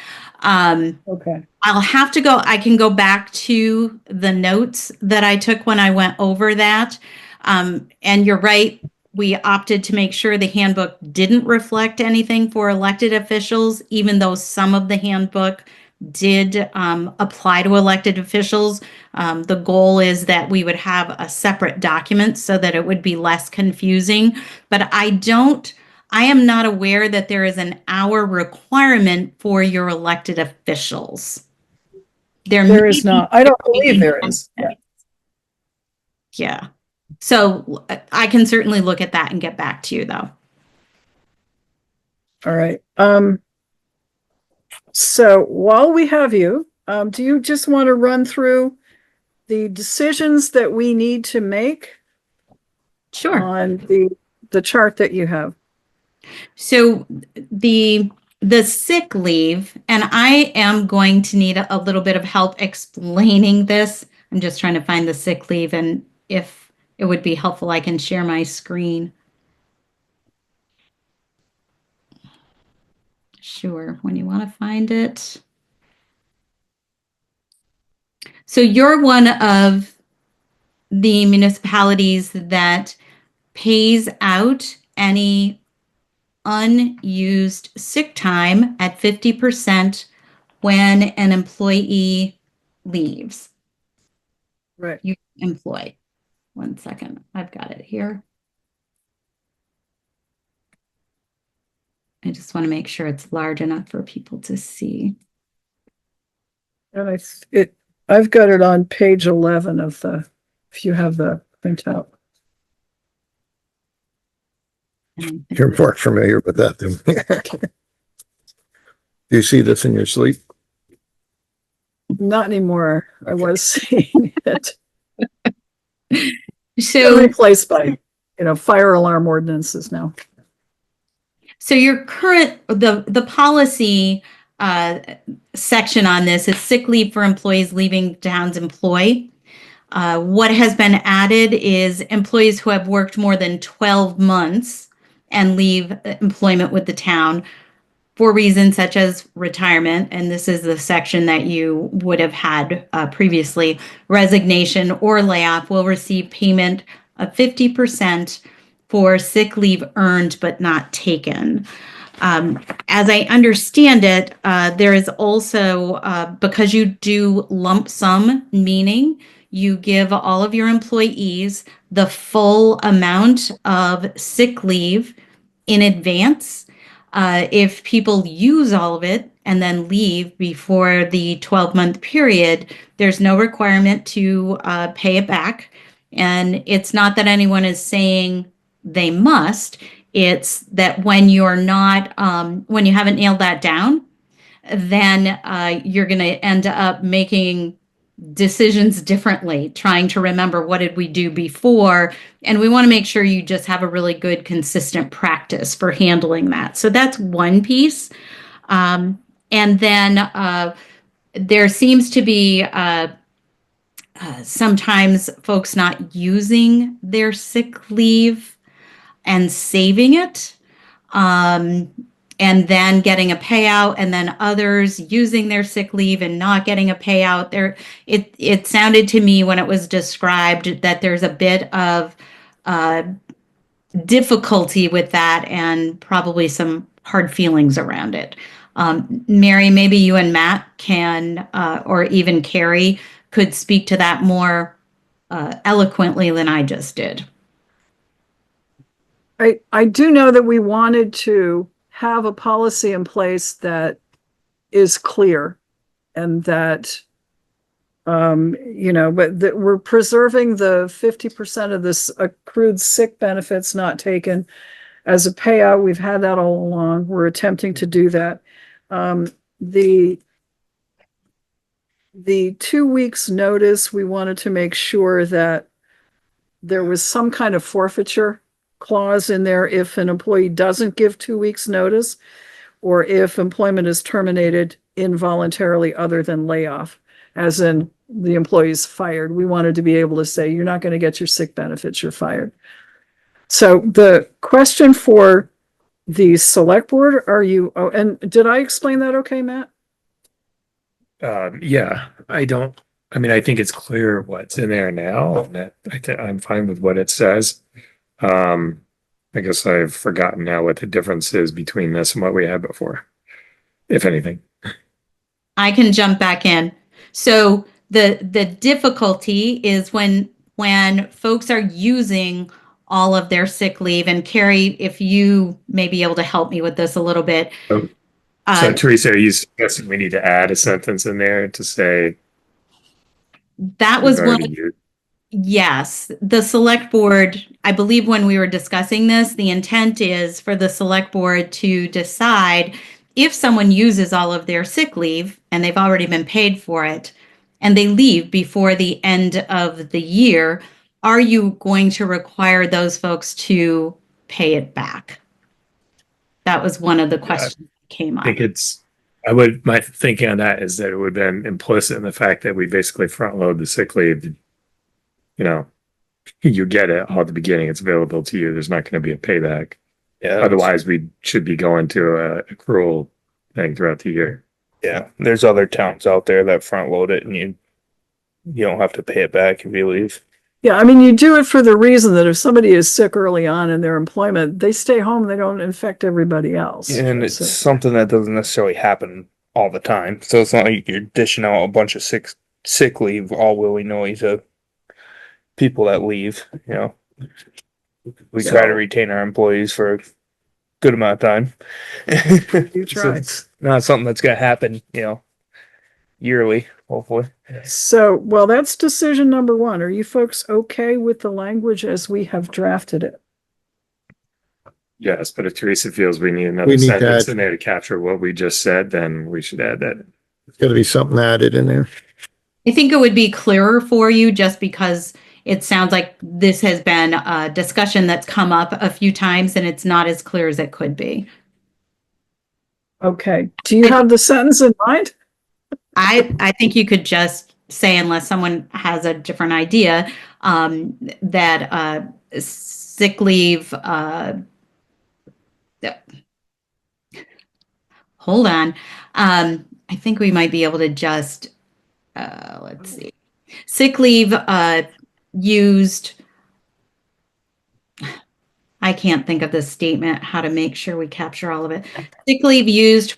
Speaker 1: Okay.
Speaker 15: I can go back to the notes that I took when I went over that. And you're right, we opted to make sure the handbook didn't reflect anything for elected officials, even though some of the handbook did apply to elected officials. The goal is that we would have a separate document so that it would be less confusing. But I am not aware that there is an hour requirement for your elected officials.
Speaker 1: There
Speaker 15: may
Speaker 1: is
Speaker 15: be-
Speaker 1: not. I don't believe there is. Yeah.
Speaker 15: Yeah. So I can certainly look at that and get back to you, though.
Speaker 1: All right. So while we have you, do you just want to run through the decisions that we need to make
Speaker 15: Sure.
Speaker 1: on the chart that you have?
Speaker 15: So the sick leave, and I am going to need a little bit of help explaining this. I'm just trying to find the sick leave, and if it would be helpful, I can share my screen. Sure, when you want to find it. So you're one of the municipalities that pays out any unused sick time at 50% when an employee leaves.
Speaker 1: Right.
Speaker 15: You employ. One second, I've got it here. I just want to make sure it's large enough for people to see.
Speaker 1: And I've got it on page 11 of if you have the printout.
Speaker 5: You're more familiar with that than me. Do you see this in your sleep?
Speaker 1: Not anymore. I was seeing it.
Speaker 15: So
Speaker 1: replaced by, fire alarm ordinances now.
Speaker 15: So your the policy section on this is sick leave for employees leaving town's employ. What has been added is employees who have worked more than 12 months and leave employment with the town for reasons such as retirement, and this is the section that you would have had previously, resignation or layoff, will receive payment of 50% for sick leave earned but not taken. As I understand it, there is also, because you do lump sum, meaning you give all of your employees the full amount of sick leave in advance. If people use all of it and then leave before the 12-month period, there's no requirement to pay it back. And it's not that anyone is saying they must. It's that when you're not, when you haven't nailed that down, then you're going to end up making decisions differently, trying to remember what did we do before. And we want to make sure you just have a really good, consistent practice for handling that. So that's one piece. And then there seems to be sometimes folks not using their sick leave and saving it. And then getting a payout, and then others using their sick leave and not getting a payout. It sounded to me when it was described that there's a bit of difficulty with that and probably some hard feelings around it. Mary, maybe you and Matt can, or even Kari, could speak to that more eloquently than I just did.
Speaker 1: I do know that we wanted to have a policy in place that is clear and that, but that we're preserving the 50% of this accrued sick benefits not taken as a payout. We've had that all along. We're attempting to do that. The 2 weeks notice, we wanted to make sure that there was some kind of forfeiture clause in there if an employee doesn't give 2 weeks notice, or if employment is terminated involuntarily other than layoff, as in the employee's fired. We wanted to be able to say, you're not going to get your sick benefits, you're fired. So the question for the select board, and did I explain that okay, Matt?
Speaker 4: Yeah, I think it's clear what's in there now, and that I'm fine with what it says. I guess I've forgotten now what the difference is between this and what we had before, if anything.
Speaker 15: I can jump back in. So the difficulty is when folks are using all of their sick leave, and Kari, if you may be able to help me with this a little bit.
Speaker 4: So Teresa, are you suggesting we need to add a sentence in there to say
Speaker 15: that was one?
Speaker 4: regarding you?
Speaker 15: Yes, the select board, I believe when we were discussing this, the intent is for the select board to decide if someone uses all of their sick leave and they've already been paid for it and they leave before the end of the year, are you going to require those folks to pay it back? That was one of the questions that came up.
Speaker 4: I think my thinking on that is that it would have been implicit in the fact that we basically front load the sick leave. You know, you get it all at the beginning. It's available to you. There's not going to be a payback.
Speaker 7: Yeah.
Speaker 4: Otherwise, we should be going to a accrual thing throughout the year.
Speaker 7: Yeah. There's other towns out there that front load it and you don't have to pay it back if you leave.
Speaker 1: Yeah, I mean, you do it for the reason that if somebody is sick early on in their employment, they stay home, they don't infect everybody else.
Speaker 7: And it's something that doesn't necessarily happen all the time. So it's not like you're dishing out a bunch of sick leave all willy-nilly to people that leave, you know. We try to retain our employees for a good amount of time.
Speaker 1: You try.
Speaker 7: So it's not something that's going to happen, you know, yearly, hopefully.
Speaker 1: So, well, that's decision number one. Are you folks okay with the language as we have drafted it?
Speaker 4: Yes, but if Teresa feels we need another
Speaker 5: We need to
Speaker 4: sentence
Speaker 5: add-
Speaker 4: in there to capture what we just said, then we should add that.
Speaker 5: There's gotta be something added in there.
Speaker 15: I think it would be clearer for you just because it sounds like this has been a discussion that's come up a few times and it's not as clear as it could be.
Speaker 1: Okay. Do you have the sentence in mind?
Speaker 15: I think you could just say, unless someone has a different idea, that sick leave. Hold on. I think we might be able to just let's see. Sick leave used. I can't think of this statement, how to make sure we capture all of it. Sick leave used,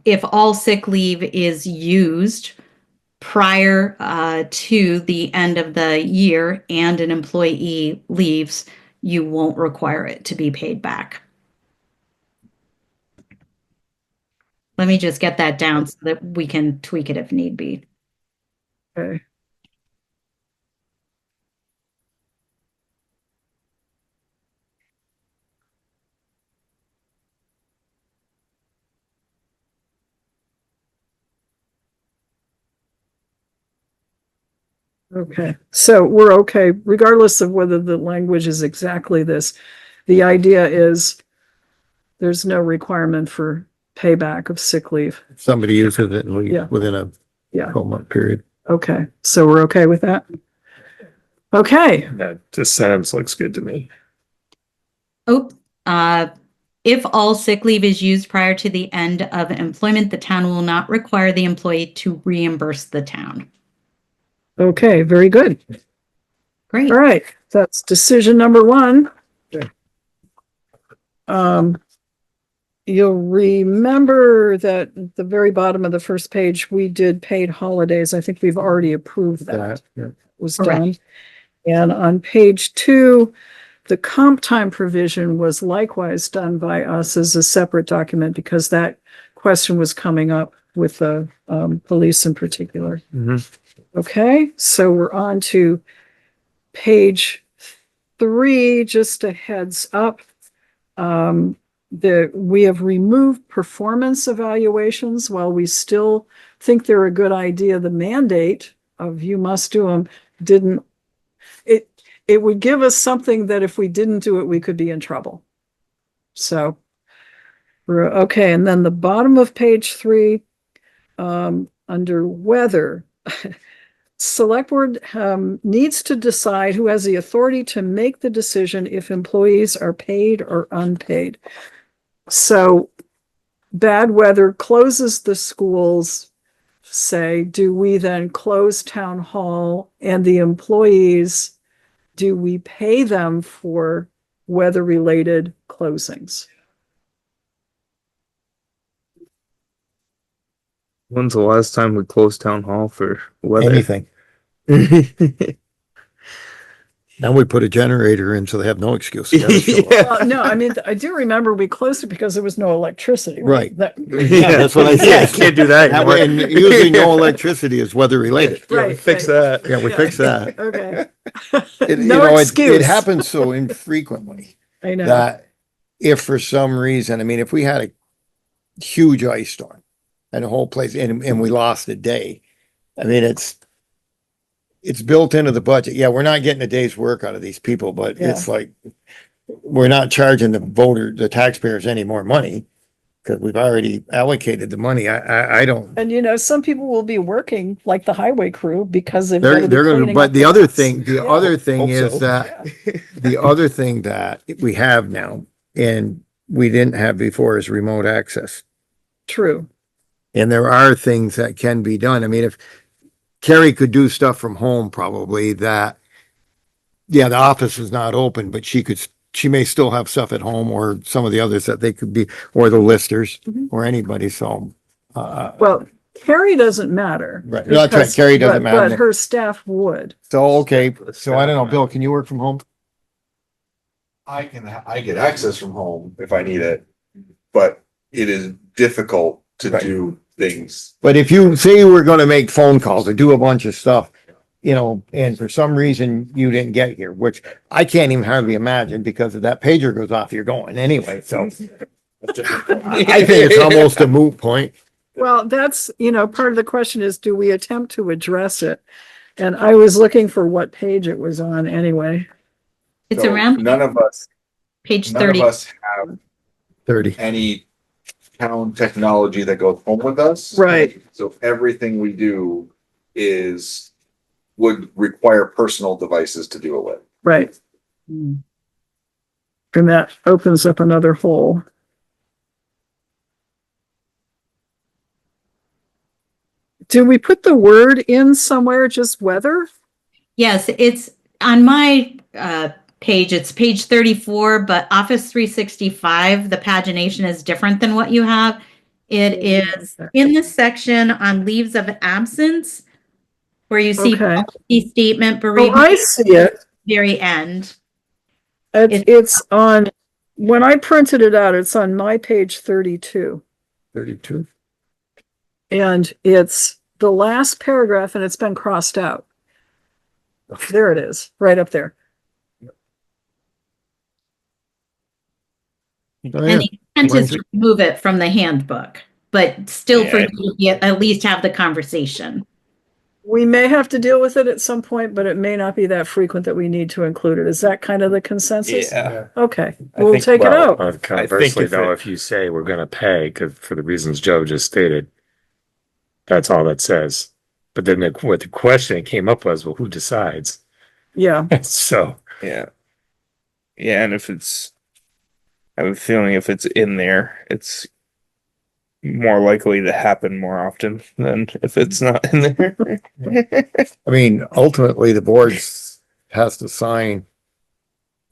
Speaker 15: if all sick leave is used prior to the end of the year and an employee leaves, you won't require it to be paid back. Let me just get that down so that we can tweak it if need be.
Speaker 1: Okay. Okay, so we're okay, regardless of whether the language is exactly this. The idea is there's no requirement for payback of sick leave.
Speaker 5: If somebody uses it and we,
Speaker 1: Yeah.
Speaker 5: within a
Speaker 1: Yeah,
Speaker 5: 12-month period.
Speaker 1: okay, so we're okay with that? Okay,
Speaker 4: That this sentence looks good to me.
Speaker 15: Oh, if all sick leave is used prior to the end of employment, the town will not require the employee to reimburse the town.
Speaker 1: okay, very good.
Speaker 15: Great.
Speaker 1: All right, that's decision number one.
Speaker 5: Okay.
Speaker 1: You'll remember that at the very bottom of the first page, we did paid holidays. I think we've already approved that.
Speaker 5: Yeah.
Speaker 1: Was
Speaker 15: Correct.
Speaker 1: done. And on page 2, the comp time provision was likewise done by us as a separate document because that question was coming up with the police in particular. Okay, so we're on to page 3, just a heads up. We have removed performance evaluations. While we still think they're a good idea, the mandate of you must do them it would give us something that if we didn't do it, we could be in trouble. So we're okay. And then the bottom of page 3, under weather, Select Board needs to decide who has the authority to make the decision if employees are paid or unpaid. So bad weather closes the schools, say, do we then close town hall and the employees, do we pay them for weather-related closings.
Speaker 7: When's the last time we closed town hall for weather?
Speaker 5: Anything. Now we put a generator in so they have no excuse. They gotta show up.
Speaker 1: Well, no, I mean, I do remember we closed it because there was no electricity.
Speaker 5: Right.
Speaker 1: Yeah,
Speaker 5: That's what I
Speaker 7: Yeah,
Speaker 5: said.
Speaker 7: can't do that
Speaker 5: That
Speaker 7: anymore.
Speaker 5: way, and usually no electricity is weather related.
Speaker 1: Right.
Speaker 7: Fix that.
Speaker 5: Yeah, we fixed that.
Speaker 1: Okay.
Speaker 5: No
Speaker 1: No
Speaker 5: it
Speaker 1: excuse.
Speaker 5: happens so infrequently
Speaker 1: I know.
Speaker 5: that if for some reason, I mean, if we had a huge ice storm and the whole place, and we lost a day, I mean, it's built into the budget. Yeah, we're not getting a day's work out of these people, but it's like, we're not charging the taxpayers any more money because we've already allocated the money. I don't.
Speaker 1: And you know, some people will be working like the highway crew because they've got to be
Speaker 5: They're gonna,
Speaker 1: cleaning
Speaker 5: but
Speaker 1: up
Speaker 5: the other
Speaker 1: mess.
Speaker 5: thing, the
Speaker 1: Yeah.
Speaker 5: other thing
Speaker 7: Hope
Speaker 5: is
Speaker 7: so.
Speaker 5: that, the other thing that we have now, and we didn't have before, is remote access.
Speaker 1: True.
Speaker 5: And there are things that can be done. I mean, if Kari could do stuff from home, probably that, yeah, the office is not open, but she may still have stuff at home, or some of the others that they could be, or the listers,
Speaker 1: Mhm.
Speaker 5: or anybody. So,
Speaker 1: Well, Kari doesn't matter.
Speaker 5: Right. No, that's right.
Speaker 1: because-
Speaker 5: Kari doesn't matter.
Speaker 1: But her staff would.
Speaker 5: so, okay. So I don't know, Bill, can you work from home?
Speaker 3: I get access from home if I need it, but it is difficult to
Speaker 5: Right.
Speaker 3: do things.
Speaker 5: But if you say you were gonna make phone calls or do a bunch of stuff, you know, and for some reason you didn't get here, which I can't even hardly imagine because if that pager goes off, you're going anyway, so. I think it's almost a moot point.
Speaker 1: Well, that's, you know, part of the question is, do we attempt to address it? And I was looking for what page it was on anyway.
Speaker 15: It's
Speaker 3: So
Speaker 15: around
Speaker 3: None of us
Speaker 15: page
Speaker 3: None
Speaker 15: 30.
Speaker 3: of us have
Speaker 5: 30.
Speaker 3: any town technology that goes home with us.
Speaker 1: Right.
Speaker 3: So everything we do would require personal devices to do it with.
Speaker 1: Right. And that opens up another hole. Do we put the word in somewhere, just weather?
Speaker 15: Yes, it's on my page, it's page 34, but Office 365, the pagination is different than what you have. It is in the section on leaves of absence where you see
Speaker 1: Okay.
Speaker 15: policy statement
Speaker 1: Oh,
Speaker 15: bereavement
Speaker 1: I see it.
Speaker 15: very end.
Speaker 1: It's on, when I printed it out, it's on my page 32.
Speaker 5: 32.
Speaker 1: And it's the last paragraph and it's been crossed out. There it is, right up there.
Speaker 5: Oh,
Speaker 15: And
Speaker 5: yeah.
Speaker 15: the intent is to remove it from the handbook, but still for you to at least have the conversation.
Speaker 1: We may have to deal with it at some point, but it may not be that frequent that we need to include it. Is that kind of the consensus?
Speaker 7: Yeah.
Speaker 1: Okay,
Speaker 7: I
Speaker 1: we'll
Speaker 7: think-
Speaker 1: take it
Speaker 4: Well,
Speaker 1: out.
Speaker 7: I think
Speaker 4: conversely,
Speaker 7: if
Speaker 4: though,
Speaker 7: it-
Speaker 4: if you say we're gonna pay, cause for the reasons Joe just stated, that's all that says. But then what the question came up was, well, who decides?
Speaker 1: Yeah,
Speaker 4: So,
Speaker 7: Yeah. Yeah, and if I have a feeling if it's in there, it's more likely to happen more often than if it's not in there.
Speaker 5: I mean, ultimately, the board has to sign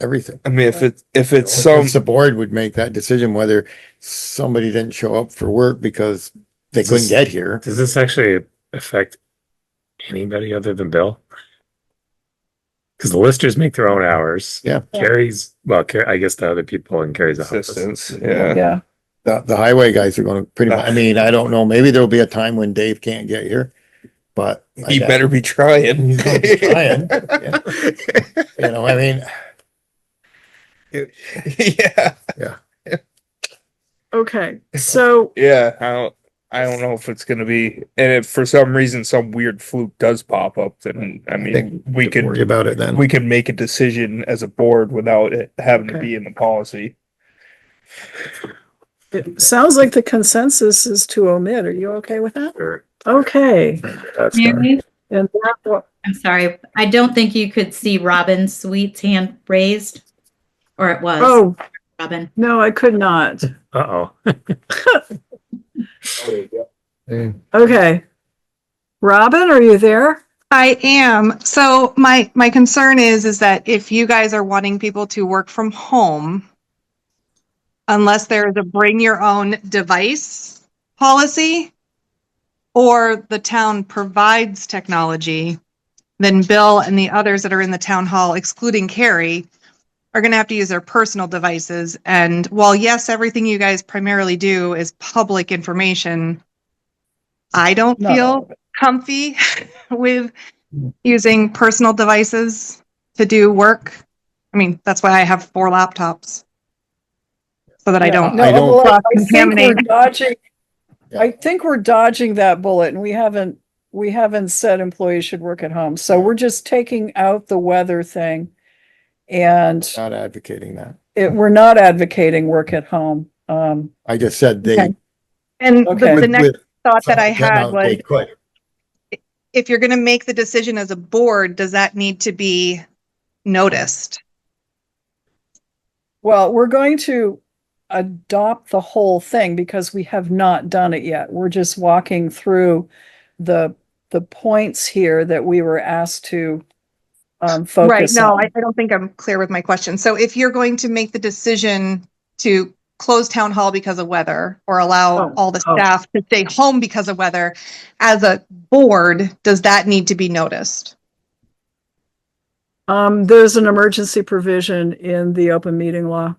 Speaker 5: everything.
Speaker 7: I mean, if it's
Speaker 5: Since the board would make that decision whether somebody didn't show up for work because they couldn't get here.
Speaker 4: does this actually affect anybody other than Bill? Because the listers make their own hours.
Speaker 5: Yeah.
Speaker 4: Carrie's, well, I guess the other people in Carrie's office.
Speaker 7: assistants, yeah.
Speaker 1: yeah.
Speaker 5: The highway guys are gonna pretty much, I mean, I don't know, maybe there'll be a time when Dave can't get here, but.
Speaker 7: He better be trying.
Speaker 5: He's gonna be trying. Yeah. You know, I mean,
Speaker 7: Yeah.
Speaker 1: Okay, so
Speaker 7: Yeah. I don't know if it's gonna be, and if for some reason some weird fluke does pop up, then I mean we could
Speaker 5: worry about it then.
Speaker 7: we can make a decision as a board without it having to
Speaker 1: Okay.
Speaker 7: be in the policy.
Speaker 1: it sounds like the consensus is to omit. Are you okay with that?
Speaker 4: Sure.
Speaker 1: Okay,
Speaker 4: That's fine.
Speaker 15: Mary,
Speaker 1: and that,
Speaker 15: I'm sorry, I don't think you could see Robin Sweet's hand raised. Or it was,
Speaker 1: oh,
Speaker 15: Robin.
Speaker 1: no, I could not.
Speaker 4: Uh-oh.
Speaker 1: Okay. Robin, are you there?
Speaker 16: I am. So my concern is that if you guys are wanting people to work from home, unless there is a bring your own device policy or the town provides technology, then Bill and the others that are in the town hall, excluding Kari, are going to have to use their personal devices. And while yes, everything you guys primarily do is public information, I don't
Speaker 1: Not all
Speaker 16: feel comfy with using personal devices to do work. I mean, that's why I have 4 laptops. So that I don't
Speaker 1: No, well, I think
Speaker 16: contaminate.
Speaker 1: we're dodging. I think we're dodging that bullet, and we haven't said employees should work at home. So we're just taking out the weather thing, and
Speaker 5: Not advocating that.
Speaker 1: we're not advocating work at home.
Speaker 5: I just said they.
Speaker 1: Okay.
Speaker 16: And
Speaker 1: Okay.
Speaker 16: the next thought that I
Speaker 5: Then
Speaker 16: had was,
Speaker 5: they could.
Speaker 16: if you're going to make the decision as a board, does that need to be noticed?
Speaker 1: Well, we're going to adopt the whole thing because we have not done it yet. We're just walking through the points here that we were asked to focus
Speaker 16: Right. No,
Speaker 1: on.
Speaker 16: I don't think I'm clear with my question. So if you're going to make the decision to close town hall because of weather or allow all the staff to stay home because of weather, as a board, does that need to be noticed?
Speaker 1: There's an emergency provision in the open meeting law.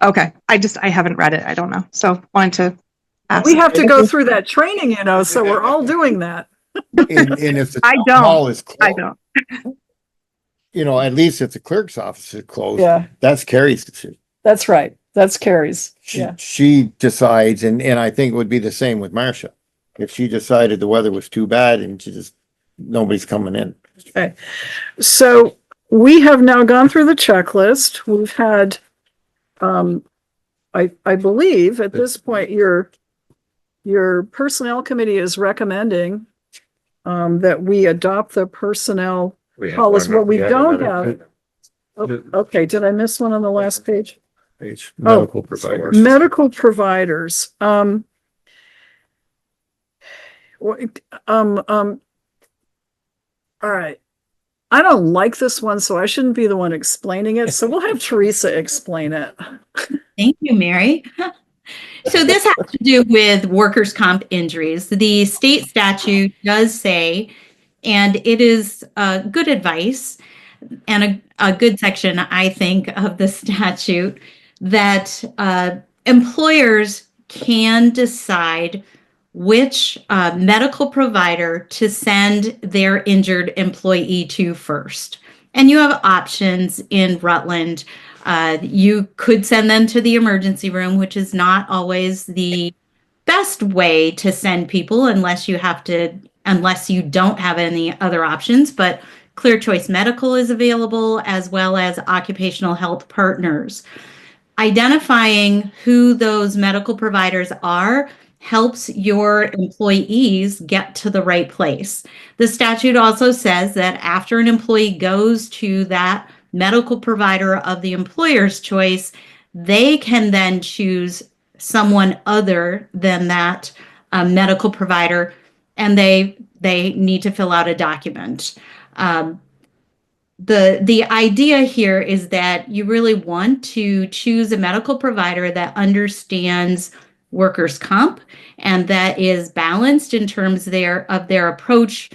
Speaker 16: Okay. I haven't read it. I don't know. So wanted to ask.
Speaker 1: We have to go through that training, so we're all doing that.
Speaker 5: And if the
Speaker 16: I
Speaker 5: town
Speaker 16: don't.
Speaker 5: hall is closed,
Speaker 16: I don't.
Speaker 5: at least if the clerk's office is closed,
Speaker 1: Yeah,
Speaker 5: that's Kari's decision.
Speaker 1: that's right. That's Kari's. Yeah.
Speaker 5: She decides, and I think it would be the same with Marcia. If she decided the weather was too bad and nobody's coming in.
Speaker 1: Okay. So we have now gone through the checklist. We've had, I believe at this point, your personnel committee is recommending that we adopt the personnel policy. What we don't have. Okay, did I miss one on the last page?
Speaker 6: Medical providers.
Speaker 1: Medical providers. All right. I don't like this one, so I shouldn't be the one explaining it. So we'll have Teresa explain it.
Speaker 15: Thank you, Mary. So this has to do with workers' comp injuries. The state statute does say, and it is good advice and a good section, I think, of the statute, that employers can decide which medical provider to send their injured employee to first. And you have options in Rutland. You could send them to the emergency room, which is not always the best way to send people unless you don't have any other options. But Clear Choice Medical is available, as well as occupational health partners. Identifying who those medical providers are helps your employees get to the right place. The statute also says that after an employee goes to that medical provider of the employer's choice, they can then choose someone other than that medical provider, and they need to fill out a document. The idea here is that you really want to choose a medical provider that understands workers' comp and that is balanced in terms of their approach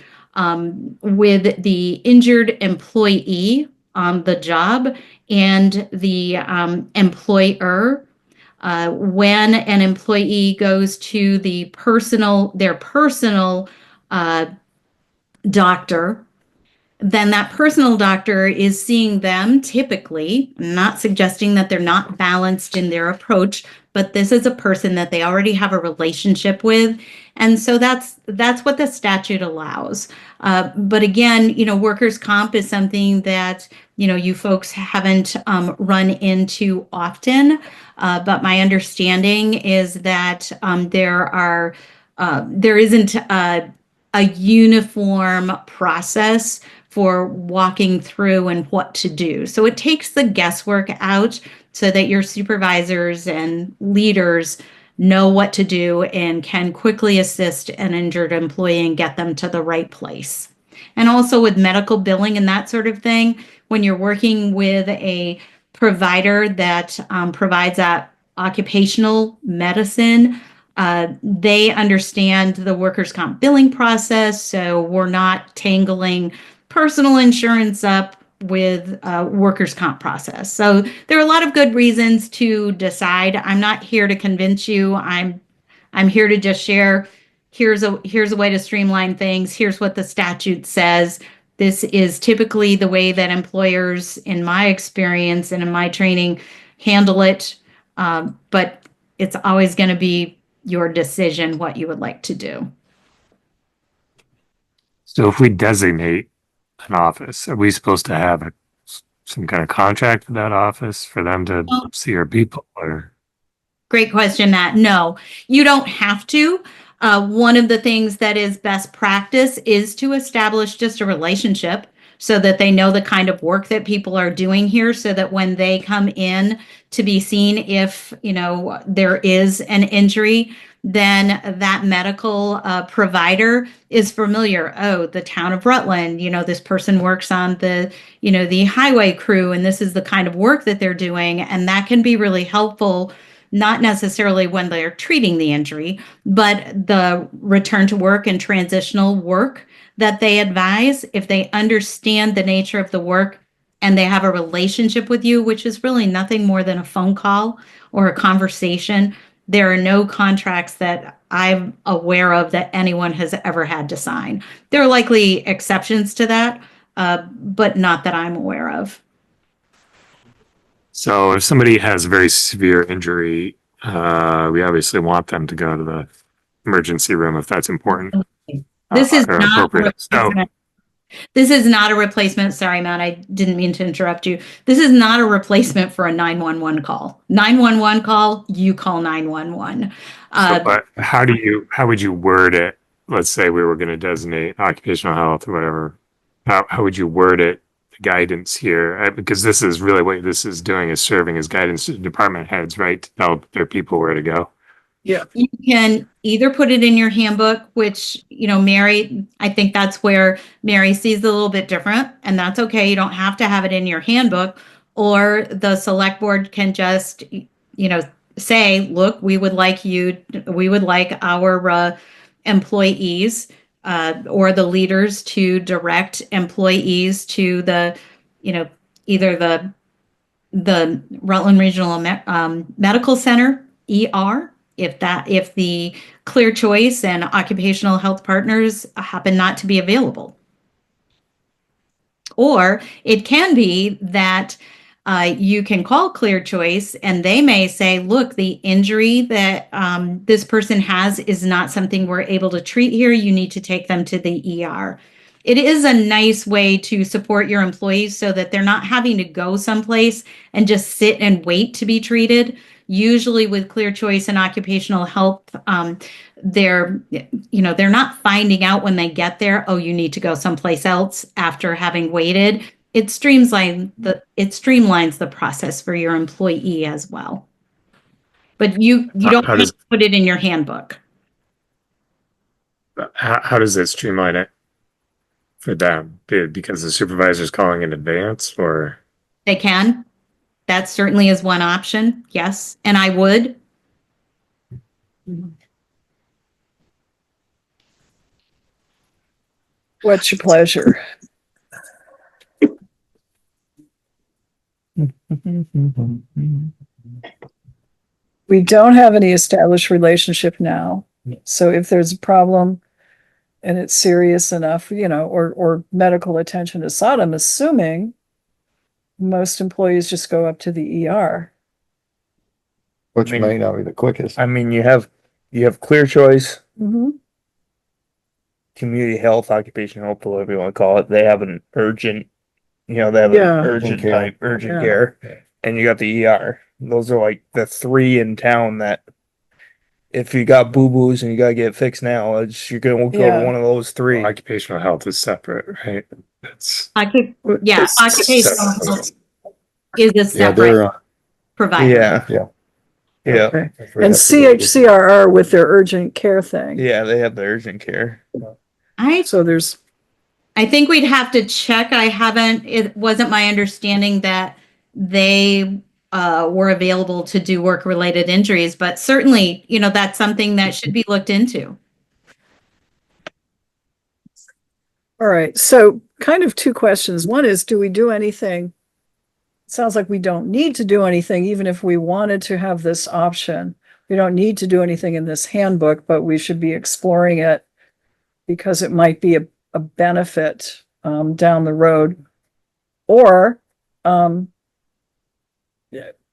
Speaker 15: with the injured employee on the job and the employer. When an employee goes to their personal doctor, then that personal doctor is seeing them typically, not suggesting that they're not balanced in their approach, but this is a person that they already have a relationship with. And so that's what the statute allows. But again, workers' comp is something that, you folks haven't run into often. But my understanding is that there isn't a uniform process for walking through and what to do. So it takes the guesswork out so that your supervisors and leaders know what to do and can quickly assist an injured employee and get them to the right place. And also with medical billing and that sort of thing, when you're working with a provider that provides that occupational medicine, they understand the workers' comp billing process. So we're not tangling personal insurance up with workers' comp process. So there are a lot of good reasons to decide. I'm not here to convince you. I'm here to just share. Here's a way to streamline things. Here's what the statute says. This is typically the way that employers, in my experience and in my training, handle it. But it's always going to be your decision what you would like to do.
Speaker 4: So if we designate an office, are we supposed to have some kind of contract with that office for them to see our people, or?
Speaker 15: Great question, Matt. No, you don't have to. One of the things that is best practice is to establish just a relationship so that they know the kind of work that people are doing here, so that when they come in to be seen, if there is an injury, then that medical provider is familiar. Oh, the town of Rutland, this person works on the highway crew, and this is the kind of work that they're doing. And that can be really helpful, not necessarily when they're treating the injury, but the return to work and transitional work that they advise. If they understand the nature of the work and they have a relationship with you, which is really nothing more than a phone call or a conversation, there are no contracts that I'm aware of that anyone has ever had to sign. There are likely exceptions to that, but not that I'm aware of.
Speaker 4: So if somebody has a very severe injury, we obviously want them to go to the emergency room if that's important.
Speaker 15: This is
Speaker 4: or
Speaker 15: not
Speaker 4: appropriate. So,
Speaker 15: This is not a replacement. Sorry, Matt, I didn't mean to interrupt you. This is not a replacement for a 911 call. 911 call, you call 911.
Speaker 4: but how would you word it? Let's say we were going to designate occupational health or whatever. How would you word it? The guidance here, because this is really what this is doing, is serving as guidance to department heads, right? To tell their people where to go.
Speaker 1: Yeah.
Speaker 15: You can either put it in your handbook, which, Mary, I think that's where Mary sees it a little bit different, and that's okay. You don't have to have it in your handbook, or the select board can just, say, look, we would like our employees or the leaders to direct employees to the, either the Rutland Regional Medical Center, ER, if the Clear Choice and occupational health partners happen not to be available. Or it can be that you can call Clear Choice and they may say, look, the injury that this person has is not something we're able to treat here. You need to take them to the ER. It is a nice way to support your employees so that they're not having to go someplace and just sit and wait to be treated. Usually with Clear Choice and occupational health, they're not finding out when they get there, oh, you need to go someplace else after having waited. It streamlines the process for your employee as well. But you don't have to put it in your handbook.
Speaker 4: How does it streamline it for them? Because the supervisor's calling in advance, or
Speaker 15: they can. That certainly is one option. Yes, and I would.
Speaker 1: What's your pleasure? We don't have any established relationship now. So if there's a problem and it's serious enough, or medical attention is sought, I'm assuming most employees just go up to the ER.
Speaker 5: Which may not be the quickest.
Speaker 7: I mean, you have Clear Choice,
Speaker 1: Mm-hmm.
Speaker 7: community health, occupational health, whatever you want to call it. They have an urgent, they have an urgent care, and you got the ER. Those are like the three in town that if you got boo-boos and you got to get fixed now, you're going to go to one of those three.
Speaker 4: Well, occupational health is separate, right?
Speaker 15: Occupational health is a separate provider.
Speaker 7: Yeah.
Speaker 1: Okay. And CHCRR with their urgent care thing.
Speaker 7: Yeah, they have the urgent care.
Speaker 1: So there's
Speaker 15: I think we'd have to check. It wasn't my understanding that they were available to do work-related injuries, but certainly, that's something that should be looked into.
Speaker 1: All right, so kind of two questions. One is, do we do anything? Sounds like we don't need to do anything, even if we wanted to have this option. We don't need to do anything in this handbook, but we should be exploring it because it might be a benefit down the road. Or, am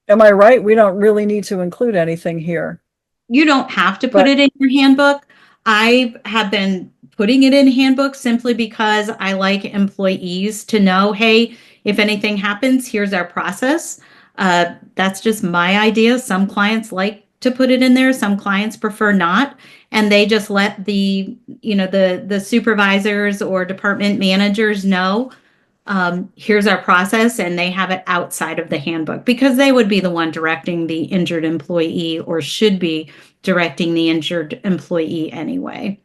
Speaker 1: I right? We don't really need to include anything here.
Speaker 15: You don't have to put it in your handbook. I have been putting it in handbook simply because I like employees to know, hey, if anything happens, here's our process. That's just my idea. Some clients like to put it in there. Some clients prefer not. And they just let the supervisors or department managers know, here's our process, and they have it outside of the handbook because they would be the one directing the injured employee, or should be directing the injured employee anyway.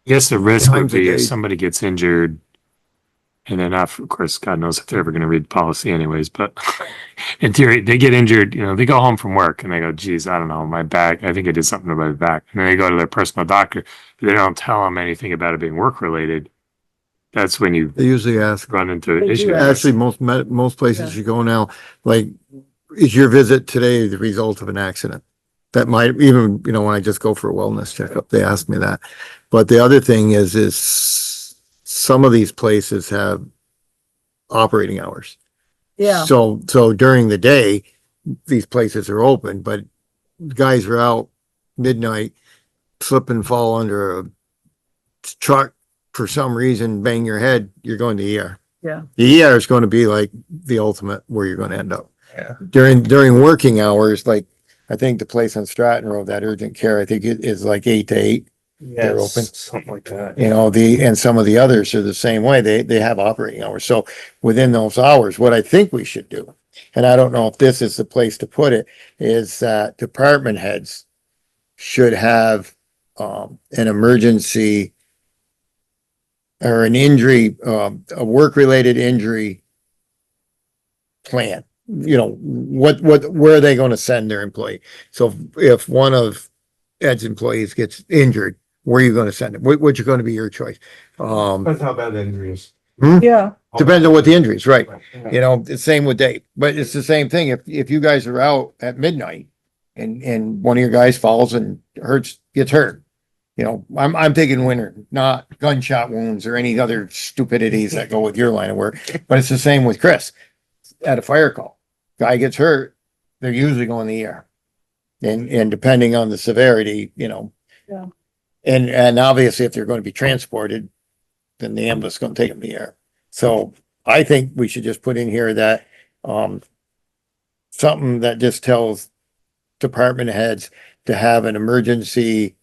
Speaker 4: I guess the risk would
Speaker 5: Times a
Speaker 4: be if
Speaker 5: day.
Speaker 4: somebody gets injured and they're not, of course, God knows if they're ever going to read policy anyways, but in theory, they get injured, they go home from work and they go, geez, I don't know, my back, I think I did something to my back. And then they go to their personal doctor, but they don't tell them anything about it being work related. That's when you
Speaker 5: They usually ask,
Speaker 4: run into
Speaker 1: They do
Speaker 4: issues.
Speaker 1: ask.
Speaker 5: actually, most places you go now, like, is your visit today the result of an accident? That might even, when I just go for a wellness checkup, they ask me that. But the other thing is some of these places have operating hours.
Speaker 1: Yeah,
Speaker 5: So during the day, these places are open, but guys are out midnight, slip and fall under a truck for some reason, bang your head, you're going to ER.
Speaker 1: yeah.
Speaker 5: The ER is going to be like the ultimate where you're going to end up.
Speaker 7: Yeah.
Speaker 5: During working hours, like I think the place on Stratton Road, that urgent care, I think it is like 8 to 8. They're
Speaker 7: Yes,
Speaker 5: open.
Speaker 7: something like that.
Speaker 5: And some of the others are the same way. They have operating hours. So within those hours, what I think we should do, and I don't know if this is the place to put it, is that department heads should have an emergency or an injury, a work-related injury plan. Where are they going to send their employee? So if one of Ed's employees gets injured, where are you going to send them? Which are going to be your choice?
Speaker 13: Depends how bad the injury is.
Speaker 1: Yeah,
Speaker 5: Depends on what the injury is, right?
Speaker 13: Yeah.
Speaker 5: The same with Dave, but it's the same thing. If you guys are out at midnight and one of your guys falls and gets hurt, I'm thinking winter, not gunshot wounds or any other stupidities that go with your line of work. But it's the same with Chris at a fire call. Guy gets hurt, they're usually going to the ER. And depending on the severity,
Speaker 1: Yeah.
Speaker 5: and obviously if they're going to be transported, then the ambulance is going to take them to the ER. So I think we should just put in here that, something that just tells department heads to have an emergency,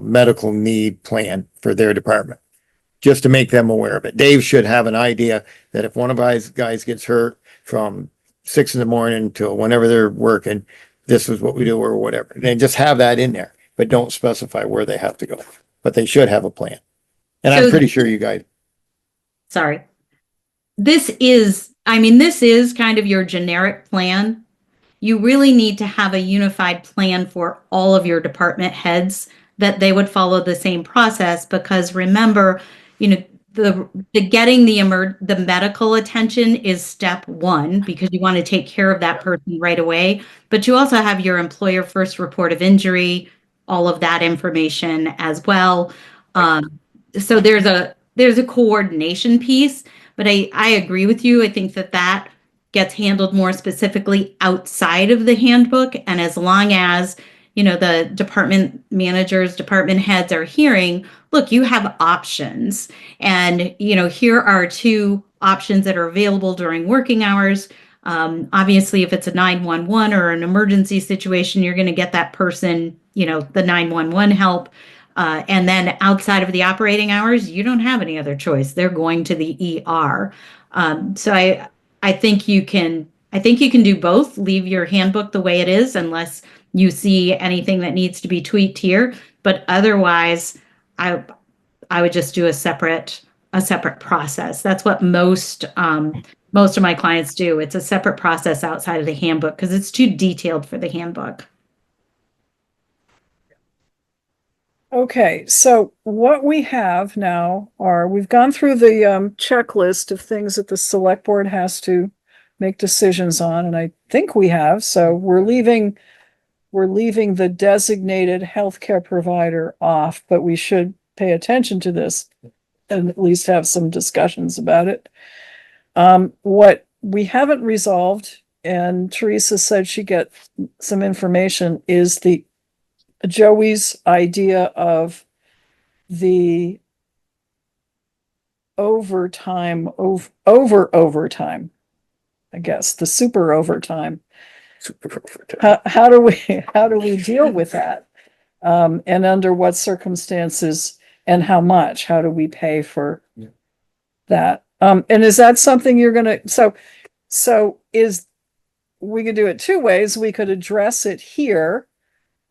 Speaker 5: medical need plan for their department, just to make them aware of it. Dave should have an idea that if one of his guys gets hurt from 6 a.m. till whenever they're working, this is what we do or whatever. And just have that in there, but don't specify where they have to go. But they should have a plan. And I'm
Speaker 15: So-
Speaker 5: pretty sure you guys,
Speaker 15: Sorry. This is kind of your generic plan. You really need to have a unified plan for all of your department heads that they would follow the same process, because remember, the getting the medical attention is step one, because you want to take care of that person right away. But you also have your employer first report of injury, all of that information as well. So there's a coordination piece, but I agree with you. I think that gets handled more specifically outside of the handbook. And as long as, the department managers, department heads are hearing, look, you have options. And, here are 2 options that are available during working hours. Obviously, if it's a 911 or an emergency situation, you're going to get that person, the 911 help. And then outside of the operating hours, you don't have any other choice. They're going to the ER. So I think you can do both. Leave your handbook the way it is, unless you see anything that needs to be tweaked here. But otherwise, I would just do a separate a separate process. That's what most of my clients do. It's a separate process outside of the handbook because it's too detailed for the handbook.
Speaker 1: Okay, so what we have now are, we've gone through the checklist of things that the select board has to make decisions on, and I think we have, so we're leaving the designated healthcare provider off, but we should pay attention to this and at least have some discussions about it. What we haven't resolved, and Teresa said she get some information, is the Joey's idea of the overtime, over overtime, I guess, the super overtime. How do we deal with that? And under what circumstances and how much? How do we pay for that? And is that something you're gonna, we could do it two ways. We could address it here,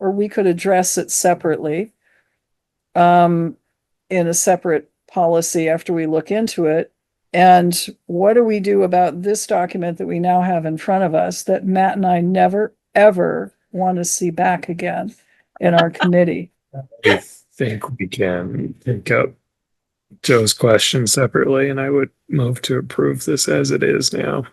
Speaker 1: or we could address it separately, in a separate policy after we look into it. And what do we do about this document that we now have in front of us that Matt and I never, ever want to see back again in our committee?
Speaker 4: I think we can take up Joe's question separately, and I would move to approve this as it is now.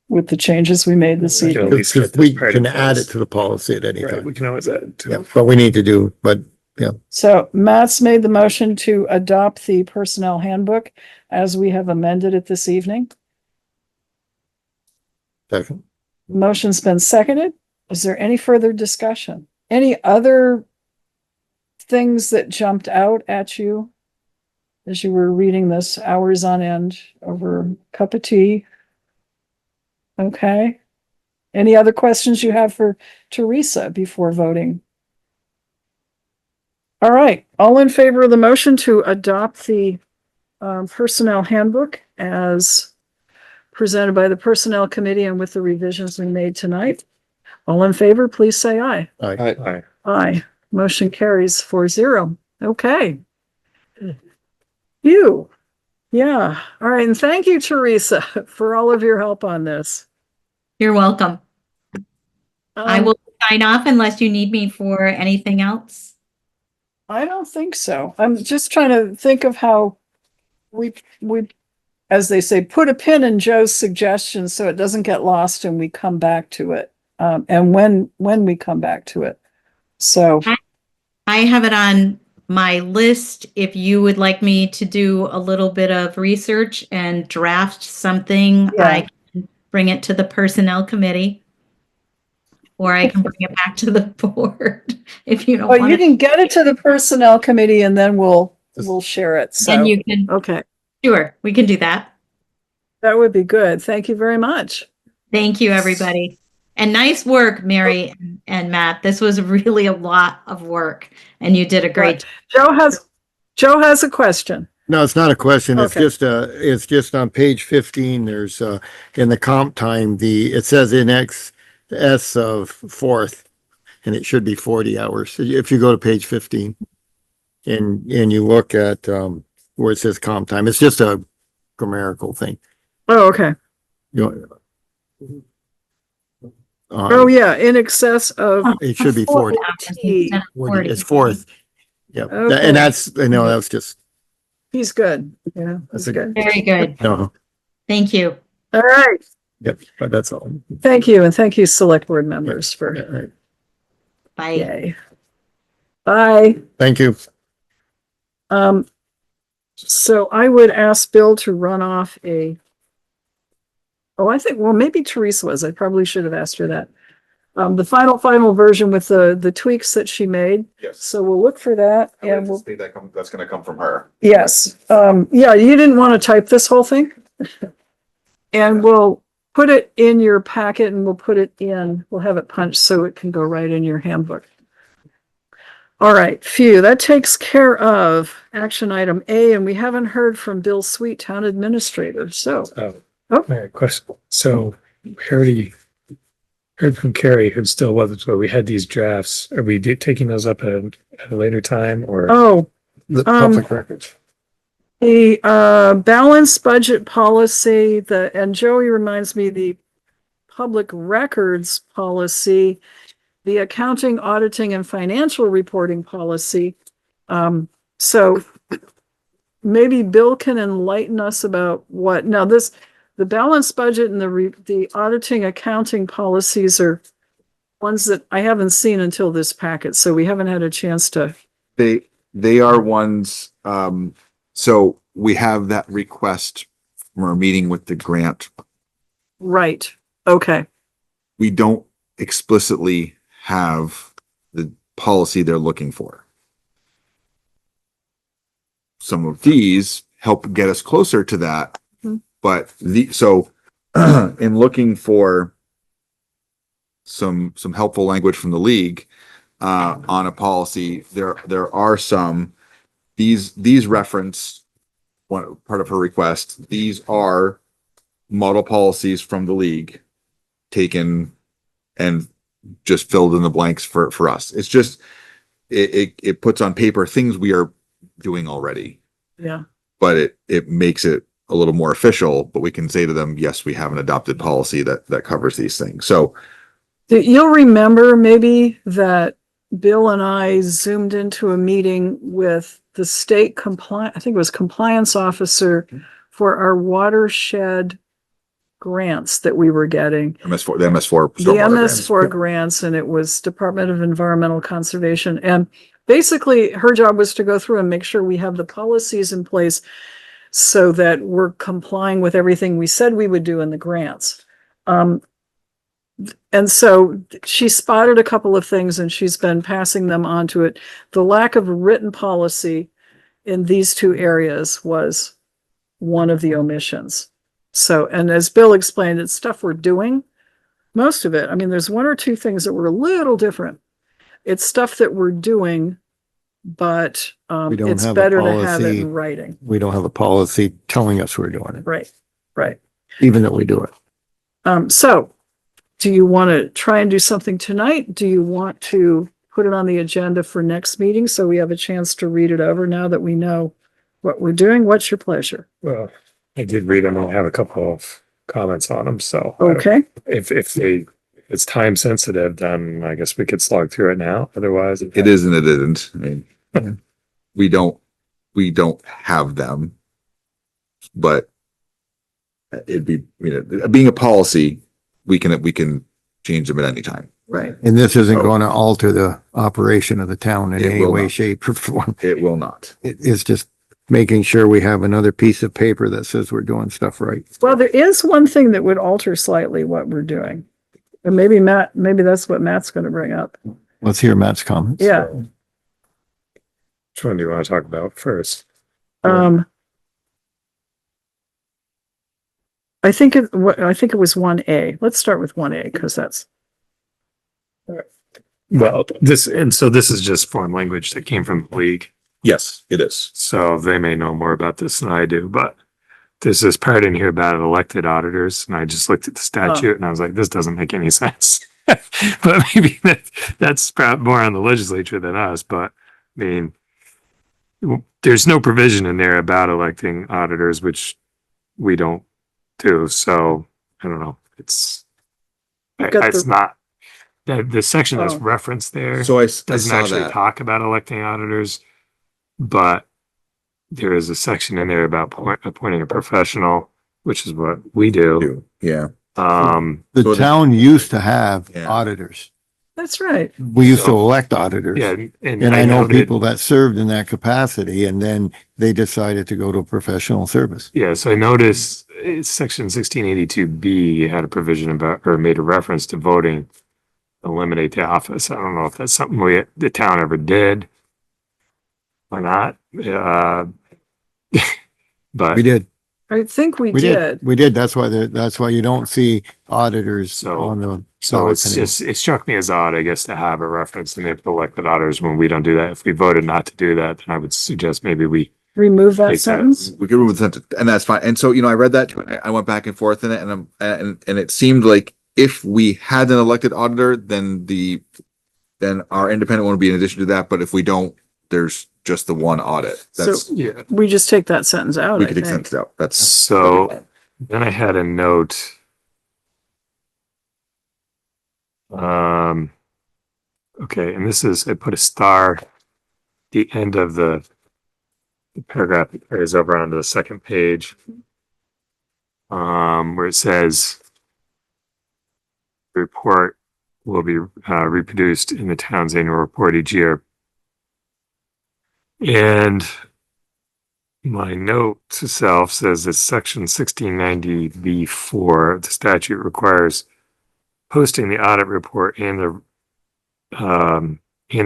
Speaker 1: With the changes we made this
Speaker 4: We can
Speaker 1: evening.
Speaker 4: at least get
Speaker 5: We
Speaker 4: this part
Speaker 5: can
Speaker 4: in
Speaker 5: add it
Speaker 4: place.
Speaker 5: to the policy at any
Speaker 4: Right,
Speaker 5: time.
Speaker 4: we can always add it to
Speaker 5: Yeah,
Speaker 4: it.
Speaker 5: but we need to do, but yeah,
Speaker 1: So Matt's made the motion to adopt the personnel handbook as we have amended it this evening.
Speaker 5: second.
Speaker 1: Motion's been seconded. Is there any further discussion? Any other things that jumped out at you as you were reading this hours on end over a cup of tea? Okay. Any other questions you have for Teresa before voting? All right, all in favor of the motion to adopt the personnel handbook as presented by the Personnel Committee and with the revisions we made tonight? All in favor, please say aye.
Speaker 4: Aye.
Speaker 1: Aye. Motion carries 4-0. Okay. You. Yeah. All right. And thank you, Teresa, for all of your help on this.
Speaker 15: You're welcome. I
Speaker 1: Um,
Speaker 15: will sign off unless you need me for anything else.
Speaker 1: I don't think so. I'm just trying to think of how we, as they say, put a pin in Joe's suggestion so it doesn't get lost and we come back to it. And when we come back to it. So,
Speaker 15: I have it on my list. If you would like me to do a little bit of research and draft something,
Speaker 1: Yeah.
Speaker 15: I can bring it to the Personnel Committee. Or I can bring it back to the board if you don't
Speaker 1: but
Speaker 15: want
Speaker 1: you
Speaker 15: to.
Speaker 1: can get it to the Personnel Committee and then we'll share it.
Speaker 15: Then
Speaker 1: So,
Speaker 15: you can,
Speaker 1: okay,
Speaker 15: sure, we can do that.
Speaker 1: that would be good. Thank you very much.
Speaker 15: Thank you, everybody. And nice work, Mary and Matt. This was really a lot of work and you did a great
Speaker 1: Joe has a question.
Speaker 5: No, it's not a question. It's
Speaker 1: Okay.
Speaker 5: it's just on page 15, there's, in the comp time, it says in excess of fourth, and it should be 40 hours. If you go to page 15 and you look at, where it says comp time, it's just a grammatical thing.
Speaker 1: Oh, okay.
Speaker 5: You know,
Speaker 1: Oh, yeah, in excess of.
Speaker 5: it should be 40.
Speaker 15: instead of 40.
Speaker 5: It's fourth. Yeah,
Speaker 1: Okay.
Speaker 5: and that's, I know, that's just,
Speaker 1: He's good. Yeah,
Speaker 5: That's
Speaker 1: he's
Speaker 5: a-
Speaker 1: good.
Speaker 15: Very good.
Speaker 5: no,
Speaker 15: Thank you.
Speaker 1: All right.
Speaker 5: yep, but that's all.
Speaker 1: Thank you. And thank you, select board members for,
Speaker 5: Yeah, right.
Speaker 15: Bye.
Speaker 1: yay. Bye.
Speaker 5: Thank you.
Speaker 1: So I would ask Bill to run off I think, well, maybe Teresa was. I probably should have asked her that. The final version with the tweaks that she made.
Speaker 3: Yes.
Speaker 1: So we'll look for that
Speaker 3: I would
Speaker 1: and we'll,
Speaker 3: anticipate that's gonna come from her.
Speaker 1: yes. Yeah, you didn't want to type this whole thing? And we'll put it in your packet and we'll have it punched so it can go right in your handbook. All right, phew, that takes care of action item A, and we haven't heard from Bill Sweet, Town Administrator, so. Oh.
Speaker 4: Question. So we already heard from Kari, who still wasn't, so we had these drafts. Are we taking those up at a later time or?
Speaker 1: Oh,
Speaker 5: The public records.
Speaker 1: The balanced budget policy, and Joey reminds me, the public records policy, the accounting, auditing, and financial reporting policy. So maybe Bill can enlighten us about the balanced budget and the auditing, accounting policies are ones that I haven't seen until this packet, so we haven't had a chance to.
Speaker 3: They are ones, so we have that request from our meeting with the grant.
Speaker 1: Right. Okay.
Speaker 3: We don't explicitly have the policy they're looking for. Some of these help get us closer to that, but in looking for some helpful language from the league on a policy, there are some, these reference one part of her request. These are model policies from the league taken and just filled in the blanks for us. It's just it puts on paper things we are doing already.
Speaker 1: Yeah.
Speaker 3: But it makes it a little more official, but we can say to them, yes, we have an adopted policy that covers these things. So
Speaker 1: you'll remember maybe that Bill and I zoomed into a meeting with the state I think it was compliance officer for our watershed grants that we were getting.
Speaker 3: the MS4
Speaker 1: The MS4 grants, and it was Department of Environmental Conservation. And basically her job was to go through and make sure we have the policies in place so that we're complying with everything we said we would do in the grants. And so she spotted a couple of things and she's been passing them on to it. The lack of written policy in these two areas was one of the omissions. So, and as Bill explained, it's stuff we're doing. Most of it, I mean, there's one or two things that were a little different. It's stuff that we're doing, but it's better to have it in writing.
Speaker 5: We don't have a policy telling us we're doing it.
Speaker 1: Right, right.
Speaker 5: Even though we do it.
Speaker 1: So do you want to try and do something tonight? Do you want to put it on the agenda for next meeting so we have a chance to read it over now that we know what we're doing? What's your pleasure?
Speaker 4: Well, I did read them. I have a couple of comments on them. So
Speaker 1: Okay.
Speaker 4: if it's time sensitive, then I guess we could slog through it now. Otherwise,
Speaker 3: it is and it isn't. I mean, we don't have them, but it'd be, being a policy, we can change them at any time.
Speaker 1: Right.
Speaker 5: And this isn't going to alter the operation of the town in
Speaker 3: It
Speaker 5: any
Speaker 3: will
Speaker 5: way,
Speaker 3: not.
Speaker 5: shape, or form.
Speaker 3: It will not.
Speaker 5: It's just making sure we have another piece of paper that says we're doing stuff right.
Speaker 1: Well, there is one thing that would alter slightly what we're doing. And maybe that's what Matt's going to bring up.
Speaker 5: Let's hear Matt's comments.
Speaker 1: Yeah.
Speaker 4: which one do you want to talk about first?
Speaker 1: I think it was 1A. Let's start with 1A because that's.
Speaker 4: Well, this is just foreign language that came from the league.
Speaker 3: Yes, it is.
Speaker 4: So they may know more about this than I do, but there's this part in here about elected auditors, and I just looked at the statute and I was like, this doesn't make any sense. But maybe that's more on the legislature than us. But I mean, there's no provision in there about electing auditors, which we don't do. So I don't know. It's not that the section that's referenced there.
Speaker 3: So I
Speaker 4: doesn't
Speaker 3: saw
Speaker 4: actually
Speaker 3: that.
Speaker 4: talk about electing auditors, but there is a section in there about appointing a professional, which is what we do.
Speaker 3: Yeah.
Speaker 5: The town used to have auditors.
Speaker 1: That's right.
Speaker 5: We used to elect auditors.
Speaker 4: Yeah.
Speaker 5: And I know people that served in that capacity, and then they decided to go to professional service.
Speaker 4: Yeah, so I noticed section 1682B had a provision about, or made a reference to voting, eliminate the office. I don't know if that's something the town ever did or not. But
Speaker 5: We did.
Speaker 1: I think we did.
Speaker 5: We did. That's why you don't see auditors on the.
Speaker 4: So it struck me as odd, I guess, to have a reference to the elected auditors when we don't do that. If we voted not to do that, then I would suggest maybe we
Speaker 1: remove that sentence.
Speaker 3: We could remove the sentence, and that's fine. And so, I read that too, and I went back and forth in it, and it seemed like if we had an elected auditor, then our independent one would be in addition to that. But if we don't, there's just the one audit. That's,
Speaker 1: So
Speaker 4: Yeah.
Speaker 1: we just take that sentence out,
Speaker 3: we
Speaker 1: I
Speaker 3: could extend
Speaker 1: think.
Speaker 3: it out. That's.
Speaker 4: So then I had a note. Okay, and this is, I put a star at the end of the paragraph that carries over onto the second page. Where it says the report will be reproduced in the town's annual report each year. And my note to self says that section 1690B4 of the statute requires posting the audit report and the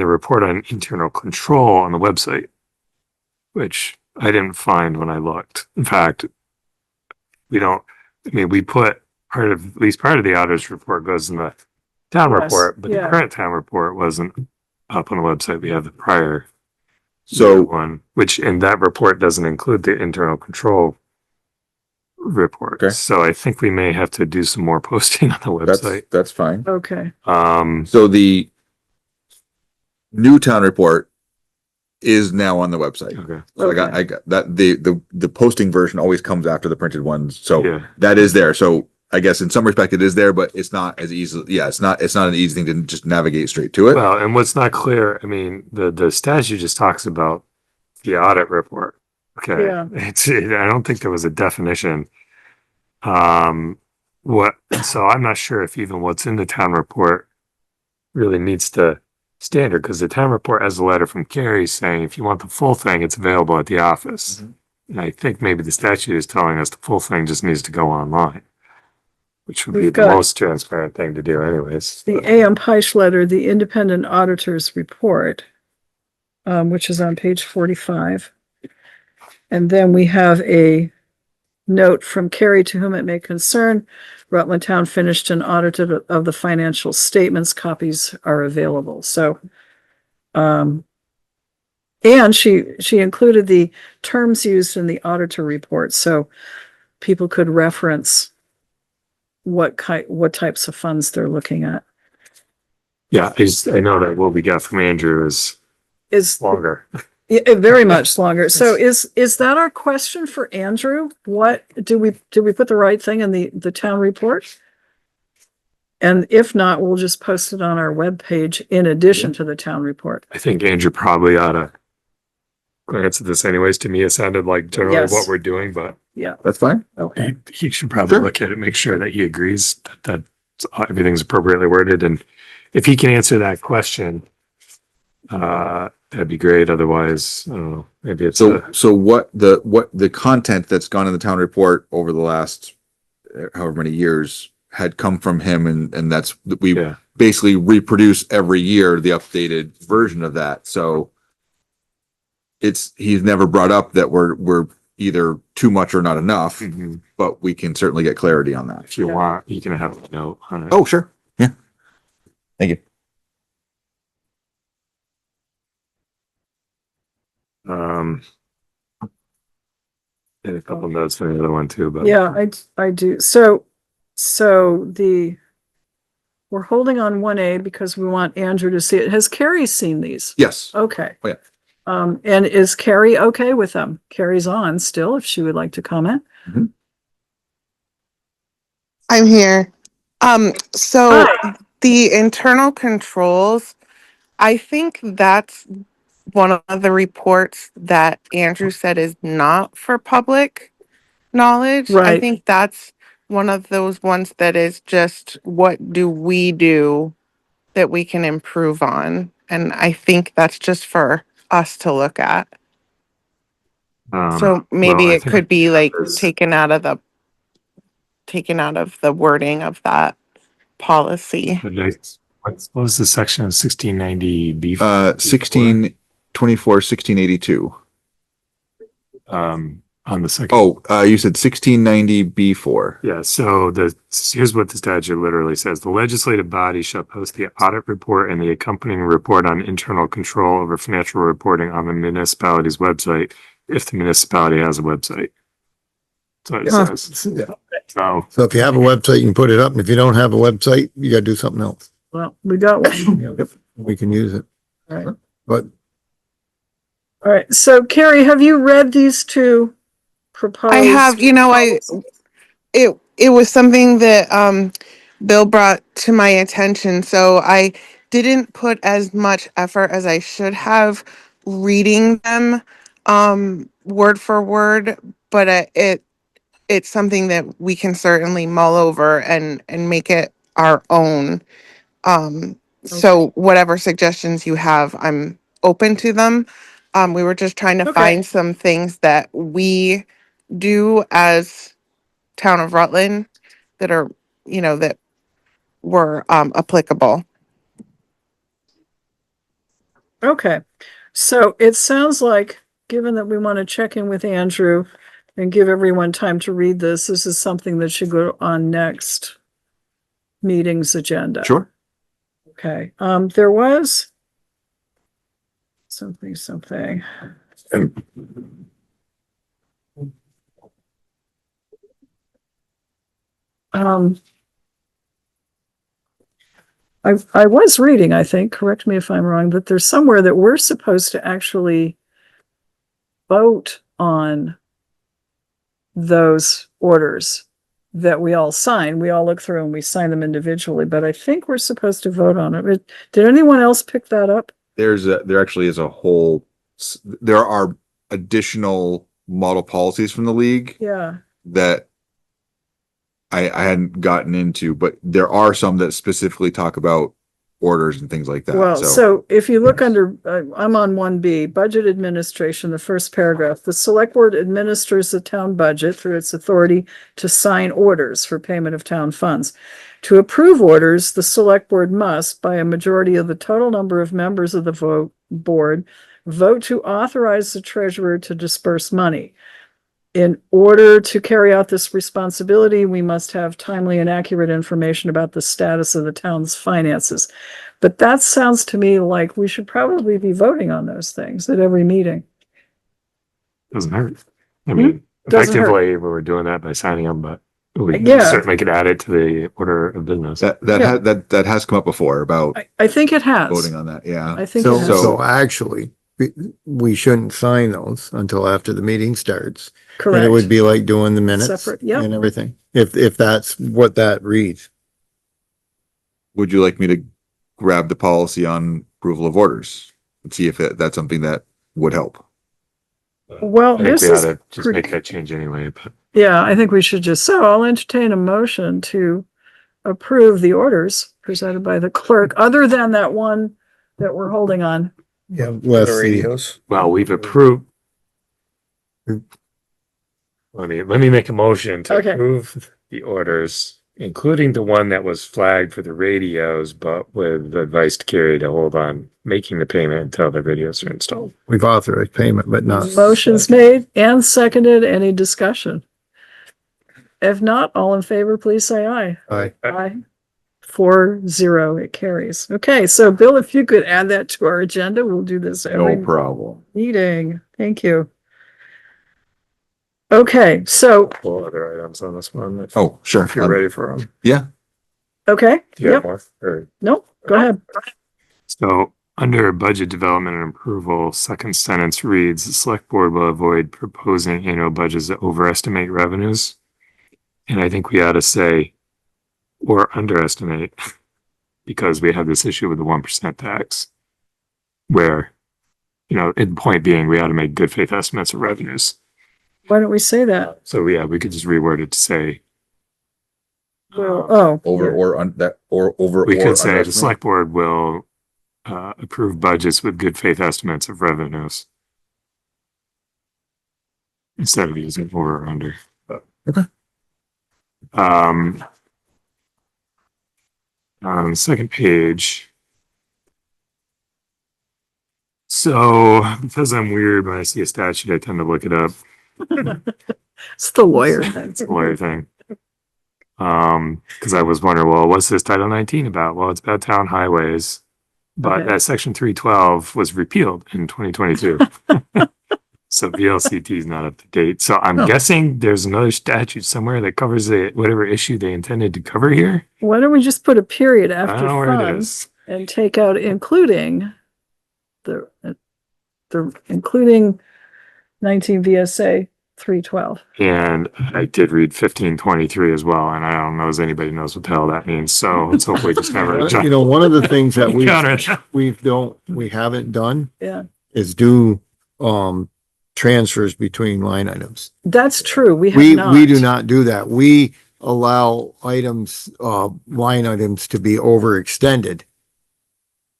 Speaker 4: report on internal control on the website, which I didn't find when I looked. In fact, we put at least part of the auditor's report goes in the town
Speaker 1: Yes,
Speaker 4: report, but
Speaker 1: yeah.
Speaker 4: the current town report wasn't up on the website. We have the prior
Speaker 3: So
Speaker 4: one, and that report doesn't include the internal control report.
Speaker 3: Okay.
Speaker 4: So I think we may have to do some more posting on the website.
Speaker 3: that's fine.
Speaker 1: Okay.
Speaker 3: So the new town report is now on the website.
Speaker 4: Okay.
Speaker 3: So
Speaker 1: Okay.
Speaker 3: I got that the posting version always comes after the printed ones. So
Speaker 4: Yeah.
Speaker 3: that is there. So I guess in some respect it is there, but it's not as easy. Yeah, it's not an easy thing to just navigate straight to it.
Speaker 4: Well, and what's not clear, I mean, the statute just talks about the audit report. Okay.
Speaker 1: Yeah.
Speaker 4: I don't think there was a definition. So I'm not sure if even what's in the town report really meets the standard, because the town report has a letter from Kari saying if you want the full thing, it's available at the office.
Speaker 3: Mhm.
Speaker 4: And I think maybe the statute is telling us the full thing just needs to go online, which would be
Speaker 1: We've
Speaker 4: the
Speaker 1: got-
Speaker 4: most transparent thing to do anyways.
Speaker 1: The A.M. Peisch letter, the independent auditor's report, which is on page 45. And then we have a note from Kari, to whom it may concern. Rutland Town finished an audit of the financial statements. Copies are available. So, and she included the terms used in the auditor report, so people could reference what types of funds they're looking at.
Speaker 4: Yeah, I know that what we got from Andrew is longer.
Speaker 1: Yeah, very much longer. So is that our question for Andrew? What do we put the right thing in the town report? And if not, we'll just post it on our webpage in addition to the town report.
Speaker 4: I think Andrew probably ought to glance at this anyways. To me, it sounded like generally
Speaker 1: Yes.
Speaker 4: what we're doing, but
Speaker 1: Yeah.
Speaker 3: That's fine.
Speaker 1: Okay.
Speaker 4: he should probably
Speaker 3: Sure.
Speaker 4: look at it, make sure that he agrees that everything's appropriately worded. And if he can answer that question, that'd be great. Otherwise, I don't know, maybe it's
Speaker 3: So what the content that's gone in the town report over the last however many years had come from him, and that's we
Speaker 4: yeah.
Speaker 3: basically reproduce every year the updated version of that. So he's never brought up that we're either too much or not enough,
Speaker 4: Mhm.
Speaker 3: but we can certainly get clarity on that.
Speaker 4: If you want, you can have a note on it.
Speaker 3: Oh, sure. Yeah. Thank you.
Speaker 4: And a couple notes for the other one too, but
Speaker 1: Yeah, I do. So we're holding on 1A because we want Andrew to see it. Has Kari seen these?
Speaker 3: Yes.
Speaker 1: Okay.
Speaker 3: Oh, yeah.
Speaker 1: And is Kari okay with them? Kari's on still, if she would like to comment.
Speaker 14: I'm here. So
Speaker 1: Hi.
Speaker 14: the internal controls, I think that's one of the reports that Andrew said is not for public knowledge. I
Speaker 1: Right.
Speaker 14: think that's one of those ones that is just, what do we do that we can improve on? And I think that's just for us to look at. So maybe
Speaker 4: well, I
Speaker 14: it
Speaker 4: think
Speaker 14: could be like
Speaker 4: there's-
Speaker 14: taken out of the wording of that policy.
Speaker 4: what was the section of 1690 B?
Speaker 3: 1682.
Speaker 4: On the second.
Speaker 3: Oh, you said 1690B4.
Speaker 4: Yeah, so here's what the statute literally says. The legislative body shall post the audit report and the accompanying report on internal control over financial reporting on the municipality's website, if the municipality has a website. So it
Speaker 5: Huh.
Speaker 4: says. So
Speaker 5: So if you have a website, you can put it up, and if you don't have a website, you gotta do something else.
Speaker 1: Well, we got one.
Speaker 5: We can use it.
Speaker 1: Right.
Speaker 5: But
Speaker 1: All right, so Kari, have you read these two proposed?
Speaker 14: I have, it was something that Bill brought to my attention, so I didn't put as much effort as I should have reading them word for word, but it's something that we can certainly mull over and make it our own. So whatever suggestions you have, I'm open to them. We were just trying to
Speaker 1: Okay.
Speaker 14: find some things that we do as town of Rutland that are, that were applicable.
Speaker 1: Okay, so it sounds like, given that we want to check in with Andrew and give everyone time to read this, this is something that should go on next meeting's agenda.
Speaker 3: Sure.
Speaker 1: Okay, there was something. I was reading, I think, correct me if I'm wrong, that there's somewhere that we're supposed to actually vote on those orders that we all sign. We all look through and we sign them individually, but I think we're supposed to vote on it. Did anyone else pick that up?
Speaker 3: There actually is a whole, there are additional model policies from the league
Speaker 1: Yeah.
Speaker 3: that I hadn't gotten into, but there are some that specifically talk about orders and things like that.
Speaker 1: Well, so if you look under, I'm on 1B, budget administration, the first paragraph, the select board administers the town budget through its authority to sign orders for payment of town funds. To approve orders, the select board must, by a majority of the total number of members of the board, vote to authorize the treasurer to disperse money. In order to carry out this responsibility, we must have timely and accurate information about the status of the town's finances. But that sounds to me like we should probably be voting on those things at every meeting.
Speaker 4: Doesn't hurt. I mean,
Speaker 1: Doesn't hurt.
Speaker 4: effectively, we were doing that by signing them, but we
Speaker 1: Yeah.
Speaker 4: certainly could add it to the order of business.
Speaker 3: That has come up before about
Speaker 1: I think it has.
Speaker 3: voting on that. Yeah.
Speaker 1: I think it has.
Speaker 5: So actually, we shouldn't sign those until after the meeting starts. And
Speaker 1: Correct.
Speaker 5: it would be like doing the minutes
Speaker 1: Separate, yep.
Speaker 5: and everything, if that's what that reads.
Speaker 3: Would you like me to grab the policy on approval of orders and see if that's something that would help?
Speaker 1: Well,
Speaker 4: I think
Speaker 1: this
Speaker 4: we ought
Speaker 1: is,
Speaker 4: to just make that change anyway, but
Speaker 1: yeah, I think we should just, so I'll entertain a motion to approve the orders presented by the clerk, other than that one that we're holding on.
Speaker 5: Yeah.
Speaker 7: The
Speaker 5: Let's see.
Speaker 7: radios.
Speaker 4: well, we've approved. Let me make a motion to
Speaker 1: Okay.
Speaker 4: approve the orders, including the one that was flagged for the radios, but with advice to Kari to hold on making the payment until the radios are installed.
Speaker 5: We've authorized payment, but not.
Speaker 1: Motion's made and seconded. Any discussion? If not, all in favor, please say aye.
Speaker 5: Aye.
Speaker 1: Aye. 4-0, it carries. Okay, so Bill, if you could add that to our agenda, we'll do this every
Speaker 3: problem.
Speaker 1: meeting. Thank you. Okay, so,
Speaker 4: Couple other items on this one.
Speaker 3: Oh, sure.
Speaker 4: If you're ready for them.
Speaker 3: Yeah.
Speaker 1: okay,
Speaker 4: Do you
Speaker 1: yep,
Speaker 4: have more? Or-
Speaker 1: nope, go ahead.
Speaker 4: So under budget development and approval, second sentence reads, the select board will avoid proposing annual budgets that overestimate revenues. And I think we ought to say, or underestimate, because we have this issue with the 1% tax. Where, the point being, we ought to make good faith estimates of revenues.
Speaker 1: Why don't we say that?
Speaker 4: So yeah, we could just reword it to say,
Speaker 1: Well,
Speaker 3: Over or on that or over.
Speaker 4: we
Speaker 3: or
Speaker 4: could say the
Speaker 3: underestimate?
Speaker 4: select board will approve budgets with good faith estimates of revenues. Instead of using over or under. But,
Speaker 3: Okay.
Speaker 4: On the second page. So because I'm weird when I see a statute, I tend to look it up.
Speaker 1: it's the lawyer.
Speaker 4: It's a lawyer thing. Because I was wondering, well, what's this Title 19 about? Well, it's about town highways. But
Speaker 1: Okay.
Speaker 4: that section 312 was repealed in 2022. So VLCT is not up to date. So I'm guessing there's another statute somewhere that covers whatever issue they intended to cover here.
Speaker 1: Why don't we just put a period
Speaker 4: I don't
Speaker 1: after
Speaker 4: know where it
Speaker 1: funds
Speaker 4: is.
Speaker 1: and take out including the including 19 VSA 312.
Speaker 4: And I did read 1523 as well, and I don't know if anybody knows what the hell that means, so let's hopefully just never.
Speaker 5: You know, one of the things that
Speaker 4: Counter.
Speaker 5: we haven't done
Speaker 1: Yeah,
Speaker 5: is do, transfers between line items.
Speaker 1: that's true. We have
Speaker 5: We
Speaker 1: not.
Speaker 5: do not do that. We allow items, line items to be overextended.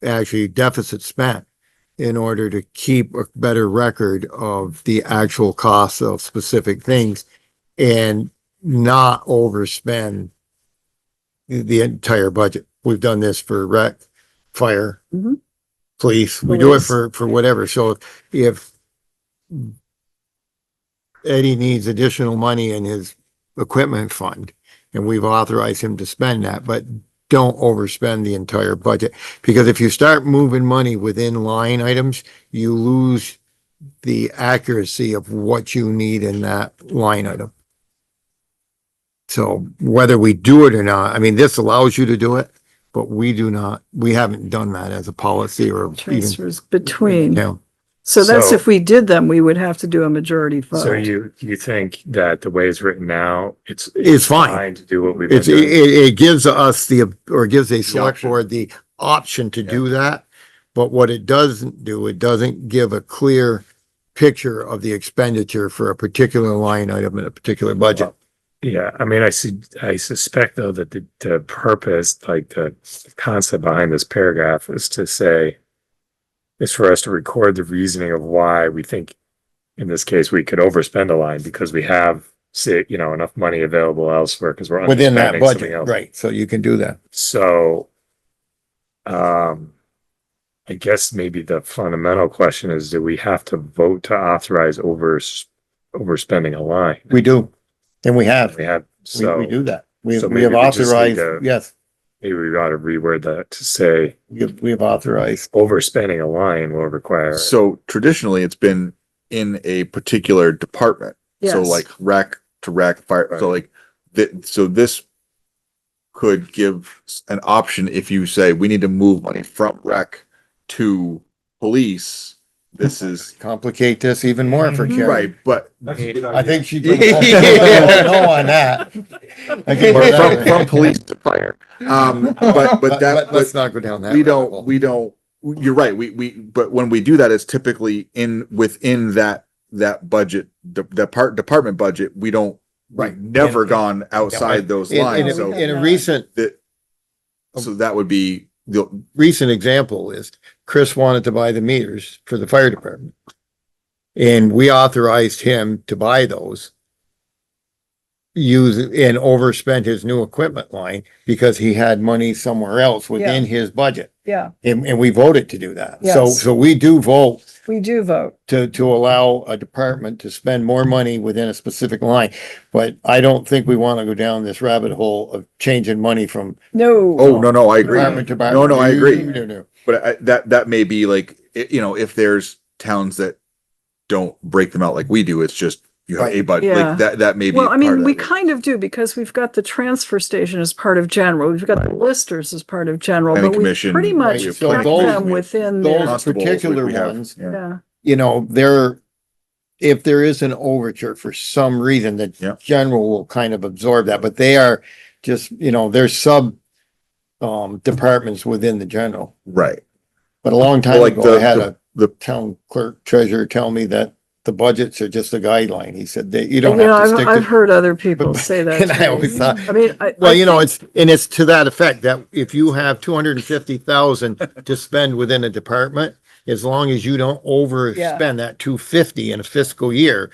Speaker 5: Actually deficit spent in order to keep a better record of the actual costs of specific things and not overspend the entire budget. We've done this for rec, fire,
Speaker 1: Mhm.
Speaker 5: police. We do it
Speaker 1: Police.
Speaker 5: for whatever. So if Eddie needs additional money in his equipment fund, and we've authorized him to spend that, but don't overspend the entire budget. Because if you start moving money within line items, you lose the accuracy of what you need in that line item. So whether we do it or not, I mean, this allows you to do it, but we haven't done that as a policy or even,
Speaker 1: Transfers between.
Speaker 5: yeah.
Speaker 1: So that's
Speaker 4: So-
Speaker 1: if we did them, we would have to do a majority vote.
Speaker 4: So you think that the way it's written now, it's
Speaker 5: fine.
Speaker 4: to do what we've been
Speaker 5: It
Speaker 4: doing?
Speaker 5: gives us gives a select
Speaker 3: option.
Speaker 5: board the option to do that. But what it doesn't do, it doesn't give a clear picture of the expenditure for a particular line item in a particular budget.
Speaker 4: Yeah, I mean, I suspect though that the purpose, like the concept behind this paragraph is for us to record the reasoning of why we think, in this case, we could overspend a line because we have, say, enough money available elsewhere because we're
Speaker 5: Within that
Speaker 4: underspending something
Speaker 5: budget,
Speaker 4: else.
Speaker 5: right, so you can do that.
Speaker 4: So, I guess maybe the fundamental question is, do we have to vote to authorize overspending a line?
Speaker 5: We do, and we have,
Speaker 4: We have,
Speaker 5: we do that. We
Speaker 4: so
Speaker 5: we have
Speaker 4: maybe we just need
Speaker 5: authorized,
Speaker 4: to-
Speaker 5: yes,
Speaker 4: maybe we ought to reword that to say
Speaker 5: we have authorized.
Speaker 4: overspending a line will require.
Speaker 3: So traditionally, it's been in a particular department. So
Speaker 1: Yes.
Speaker 3: like rec to rec, fire, so like, so this could give an option if you say, we need to move money from rec to police. This is,
Speaker 5: Complicate this even more for Karen.
Speaker 3: right, but
Speaker 5: I think she.
Speaker 3: Yeah.
Speaker 5: No on that. I can
Speaker 3: or
Speaker 5: go that
Speaker 3: from
Speaker 5: way.
Speaker 3: police to fire. But
Speaker 5: Let's not go down that.
Speaker 3: we
Speaker 5: rabbit hole.
Speaker 3: don't, you're right. But when we do that, it's typically within that budget, department budget. We don't,
Speaker 5: Right.
Speaker 3: never gone outside those lines. So
Speaker 5: In a recent,
Speaker 3: that would be the,
Speaker 5: recent example is Chris wanted to buy the meters for the fire department. And we authorized him to buy those. Use and overspent his new equipment line because he had money somewhere else within his budget.
Speaker 1: Yeah,
Speaker 5: And we voted to do that.
Speaker 1: Yes.
Speaker 5: So we do vote
Speaker 1: we do vote.
Speaker 5: to allow a department to spend more money within a specific line. But I don't think we want to go down this rabbit hole of changing money from
Speaker 1: No.
Speaker 3: oh, no, I agree.
Speaker 5: department to department.
Speaker 3: No, I agree.
Speaker 5: No.
Speaker 3: But that may be like, if there's towns that don't break them out like we do, it's just, you have a budget,
Speaker 1: Yeah.
Speaker 3: like that may be.
Speaker 1: Well, I
Speaker 3: part
Speaker 1: mean,
Speaker 3: of
Speaker 1: we
Speaker 3: it.
Speaker 1: kind of do because we've got the transfer station as part of general. We've got the listers as part of general,
Speaker 3: Planning
Speaker 1: but we
Speaker 3: commission,
Speaker 1: pretty much
Speaker 5: right, so
Speaker 1: kept
Speaker 5: those-
Speaker 1: them within
Speaker 5: those
Speaker 1: their,
Speaker 3: Constables,
Speaker 5: particular
Speaker 3: we have,
Speaker 5: ones,
Speaker 1: yeah.
Speaker 5: you know, if there is an overture for some reason, that
Speaker 3: Yeah.
Speaker 5: general will kind of absorb that, but they are just, they're sub departments within the general.
Speaker 3: Right.
Speaker 5: But a long time
Speaker 3: Well, like
Speaker 5: ago, I had
Speaker 3: the
Speaker 5: a town clerk treasurer tell me that the budgets are just a guideline. He said that you
Speaker 1: You
Speaker 5: don't
Speaker 1: know,
Speaker 5: have to
Speaker 1: I've,
Speaker 5: stick
Speaker 1: I've
Speaker 5: to.
Speaker 1: heard other people say that.
Speaker 5: And I
Speaker 1: too.
Speaker 5: always thought,
Speaker 1: I mean,
Speaker 5: well, it's to that effect that if you have 250,000 to spend within a department, as long as you don't overspend that 250 in a fiscal year,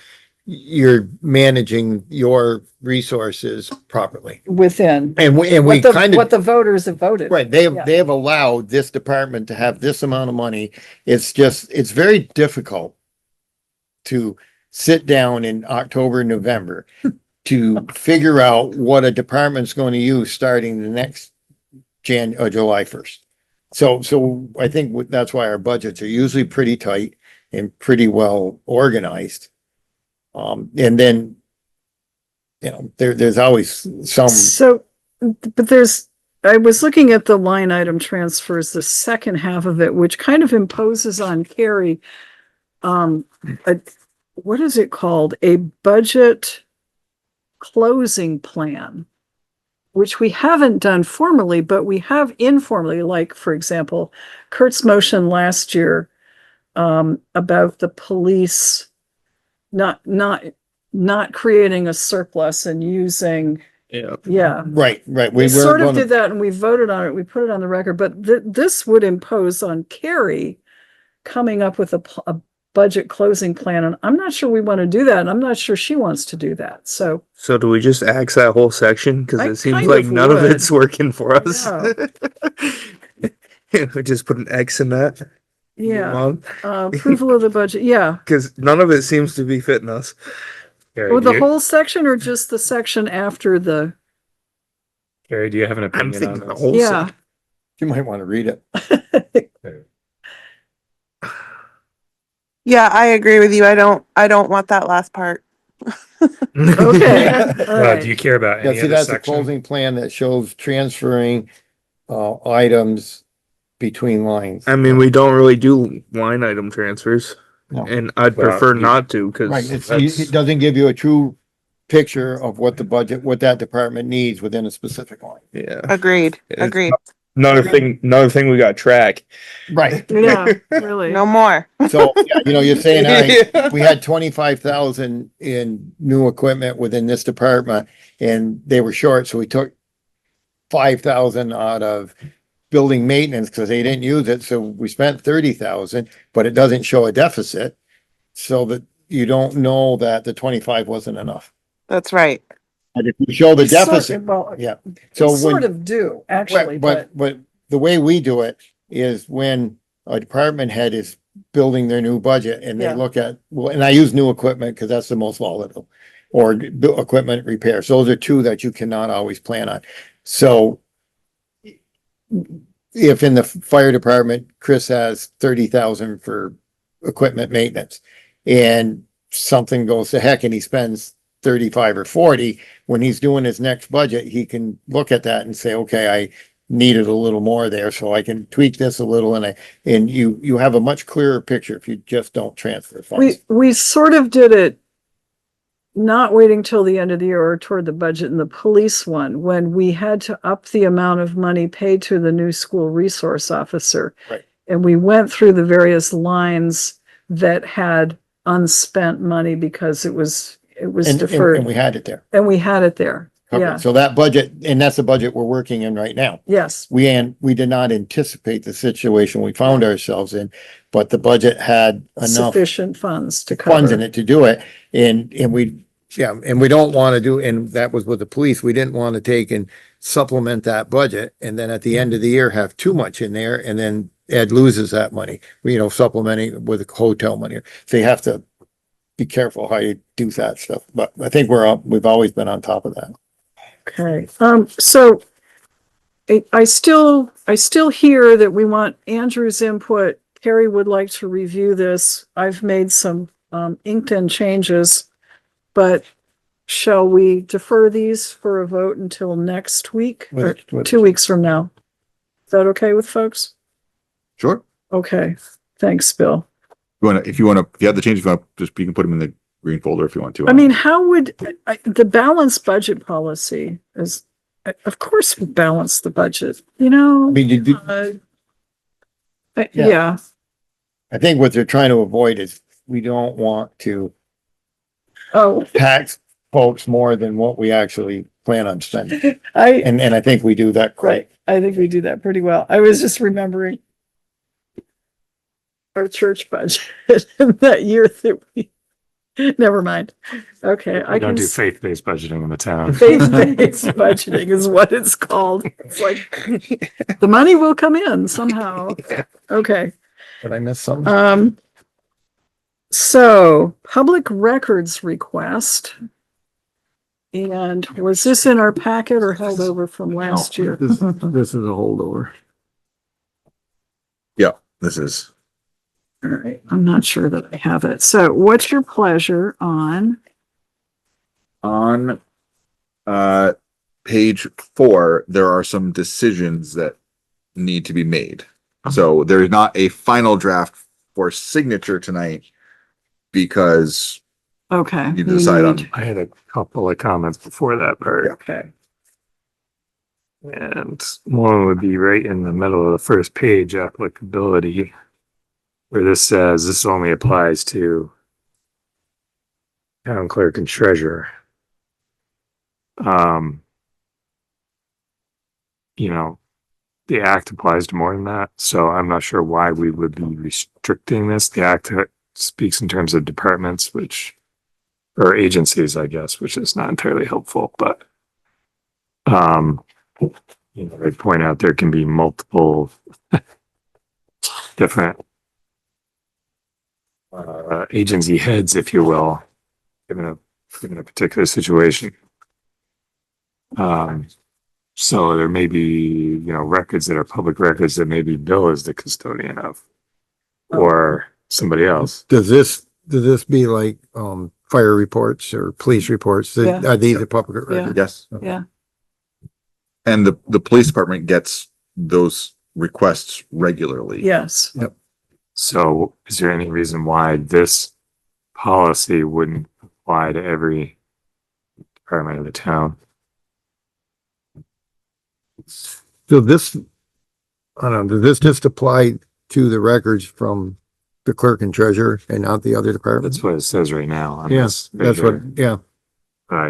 Speaker 5: you're managing your resources properly.
Speaker 1: within
Speaker 5: And we
Speaker 1: what the,
Speaker 5: kind
Speaker 1: what
Speaker 5: of,
Speaker 1: the voters have voted.
Speaker 5: right, they have allowed this department to have this amount of money. It's very difficult to sit down in October, November to figure out what a department's going to use starting the next July 1st. So I think that's why our budgets are usually pretty tight and pretty well organized. And then, there's always some,
Speaker 1: So, but I was looking at the line item transfers, the second half of it, which kind of imposes on Kari a, what is it called? A budget closing plan, which we haven't done formally, but we have informally, like, for example, Kurt's motion last year about the police not creating a surplus and using, yeah.
Speaker 5: Right.
Speaker 1: We
Speaker 5: were
Speaker 1: sort of
Speaker 5: gonna-
Speaker 1: did that and we voted on it. We put it on the record, but this would impose on Kari coming up with a budget closing plan. And I'm not sure we want to do that. And I'm not sure she wants to do that. So
Speaker 7: So do we just axe that whole section? Because
Speaker 1: I
Speaker 7: it seems
Speaker 1: kind
Speaker 7: like
Speaker 1: of
Speaker 7: none of
Speaker 1: would.
Speaker 7: it's working for us.
Speaker 1: Yeah.
Speaker 7: We just put an X in that.
Speaker 1: yeah, approval of the budget. Yeah.
Speaker 7: Because none of it seems to be fitting us.
Speaker 4: Kari,
Speaker 1: Or
Speaker 4: do
Speaker 1: the
Speaker 4: you-
Speaker 1: whole section or just the section after the,
Speaker 4: Kari, do you have an
Speaker 7: I'm
Speaker 4: opinion on
Speaker 7: thinking the
Speaker 4: this?
Speaker 7: whole
Speaker 1: yeah.
Speaker 7: section.
Speaker 5: You might want to read it.
Speaker 14: Yeah, I agree with you. I don't want that last part.
Speaker 1: Okay. All
Speaker 4: Do
Speaker 1: right.
Speaker 4: you care about
Speaker 5: Yeah,
Speaker 4: any
Speaker 5: see,
Speaker 4: other
Speaker 5: that's a
Speaker 4: section?
Speaker 5: closing plan that shows transferring items between lines.
Speaker 7: I mean, we don't really do line item transfers.
Speaker 5: No.
Speaker 7: And I'd
Speaker 4: Well,
Speaker 7: prefer
Speaker 4: you-
Speaker 7: not to
Speaker 5: Right,
Speaker 7: because
Speaker 5: it doesn't give you a true picture of what the budget, what that department needs within a specific line.
Speaker 7: yeah.
Speaker 14: Agreed.
Speaker 7: It's-
Speaker 14: Agreed.
Speaker 7: Another thing we got track.
Speaker 5: Right.
Speaker 1: Yeah, really.
Speaker 14: No more.
Speaker 5: So, yeah, you're saying, all right,
Speaker 7: Yeah.
Speaker 5: we had 25,000 in new equipment within this department and they were short, so we took 5,000 out of building maintenance because they didn't use it, so we spent 30,000, but it doesn't show a deficit. So that you don't know that the 25 wasn't enough.
Speaker 14: That's right.
Speaker 5: And if you show the
Speaker 1: We sort-
Speaker 5: deficit,
Speaker 1: Well,
Speaker 5: yeah.
Speaker 1: we
Speaker 5: So
Speaker 1: sort
Speaker 5: when,
Speaker 1: of do, actually, but
Speaker 5: but the way we do it is when a department head is building their new budget and they
Speaker 1: Yeah.
Speaker 5: look at, well, and I use new equipment because that's the most volatile. Or equipment repairs. Those are two that you cannot always plan on. So if in the fire department, Chris has 30,000 for equipment maintenance and something goes to heck and he spends 35 or 40, when he's doing his next budget, he can look at that and say, okay, I needed a little more there, so I can tweak this a little and you have a much clearer picture if you just don't transfer funds.
Speaker 1: we sort of did it not waiting till the end of the year or toward the budget in the police one, when we had to up the amount of money paid to the new school resource officer.
Speaker 5: Right.
Speaker 1: And we went through the various lines that had unspent money because it was deferred.
Speaker 5: And we had it there.
Speaker 1: And we had it there.
Speaker 5: Okay,
Speaker 1: Yeah,
Speaker 5: so that budget, and that's the budget we're working in right now.
Speaker 1: yes,
Speaker 5: We did not anticipate the situation we found ourselves in, but the budget had enough
Speaker 1: sufficient funds to
Speaker 5: funds in
Speaker 1: cover.
Speaker 5: it to do it. And we don't want to do, and that was with the police, we didn't want to take and supplement that budget. And then at the end of the year, have too much in there and then Ed loses that money, supplementing with hotel money. So you have to be careful how you do that stuff. But I think we've always been on top of that.
Speaker 1: Okay, so I still hear that we want Andrew's input. Kari would like to review this. I've made some inked in changes, but shall we defer these for a vote until next week or
Speaker 5: With-
Speaker 1: 2 weeks from now? Is that okay with folks?
Speaker 3: Sure.
Speaker 1: Okay, thanks, Bill.
Speaker 3: If you have the changes, you can put them in the green folder if you want to.
Speaker 1: I mean, how would the balanced budget policy is, of course, we balance the budget,
Speaker 5: I mean,
Speaker 1: yeah.
Speaker 5: I think what they're trying to avoid is we don't want to
Speaker 1: Oh,
Speaker 5: tax folks more than what we actually plan on spending.
Speaker 1: I,
Speaker 5: And I think we do that
Speaker 1: right,
Speaker 5: quite.
Speaker 1: I think we do that pretty well. I was just remembering our church budget in that year that we, never mind. Okay,
Speaker 4: We don't do faith-based budgeting in the town.
Speaker 1: faith-based budgeting is what it's called. It's like, the money will come in somehow. Okay.
Speaker 5: Did I miss something?
Speaker 1: So public records request. And was this in our packet or held over from last year?
Speaker 5: This is a holdover.
Speaker 3: Yeah, this is.
Speaker 1: All right, I'm not sure that I have it. So what's your pleasure on?
Speaker 3: On page 4, there are some decisions that need to be made. So there's not a final draft for signature tonight, because
Speaker 1: Okay.
Speaker 3: you decide on,
Speaker 4: I had a couple of comments before that part.
Speaker 1: Okay.
Speaker 4: And one would be right in the middle of the first page, applicability, where this says this only applies to town clerk and treasurer. You know, the act applies to more than that, so I'm not sure why we would be restricting this. The act speaks in terms of departments, or agencies, I guess, which is not entirely helpful, but you know, I point out there can be multiple different agency heads, if you will, given a particular situation. So there may be, you know, records that are public records that maybe Bill is the custodian of, or somebody else.
Speaker 5: Does this be like, fire reports or police reports?
Speaker 1: Yeah.
Speaker 5: Are these a public record?
Speaker 3: yes.
Speaker 1: Yeah.
Speaker 3: And the police department gets those requests regularly.
Speaker 1: Yes.
Speaker 4: So is there any reason why this policy wouldn't apply to every department of the town?
Speaker 5: So this, I don't know, does this just apply to the records from the clerk and treasurer and not the other departments?
Speaker 4: That's what it says right now. on
Speaker 5: Yes,
Speaker 4: this
Speaker 5: that's what,
Speaker 4: figure.
Speaker 5: yeah.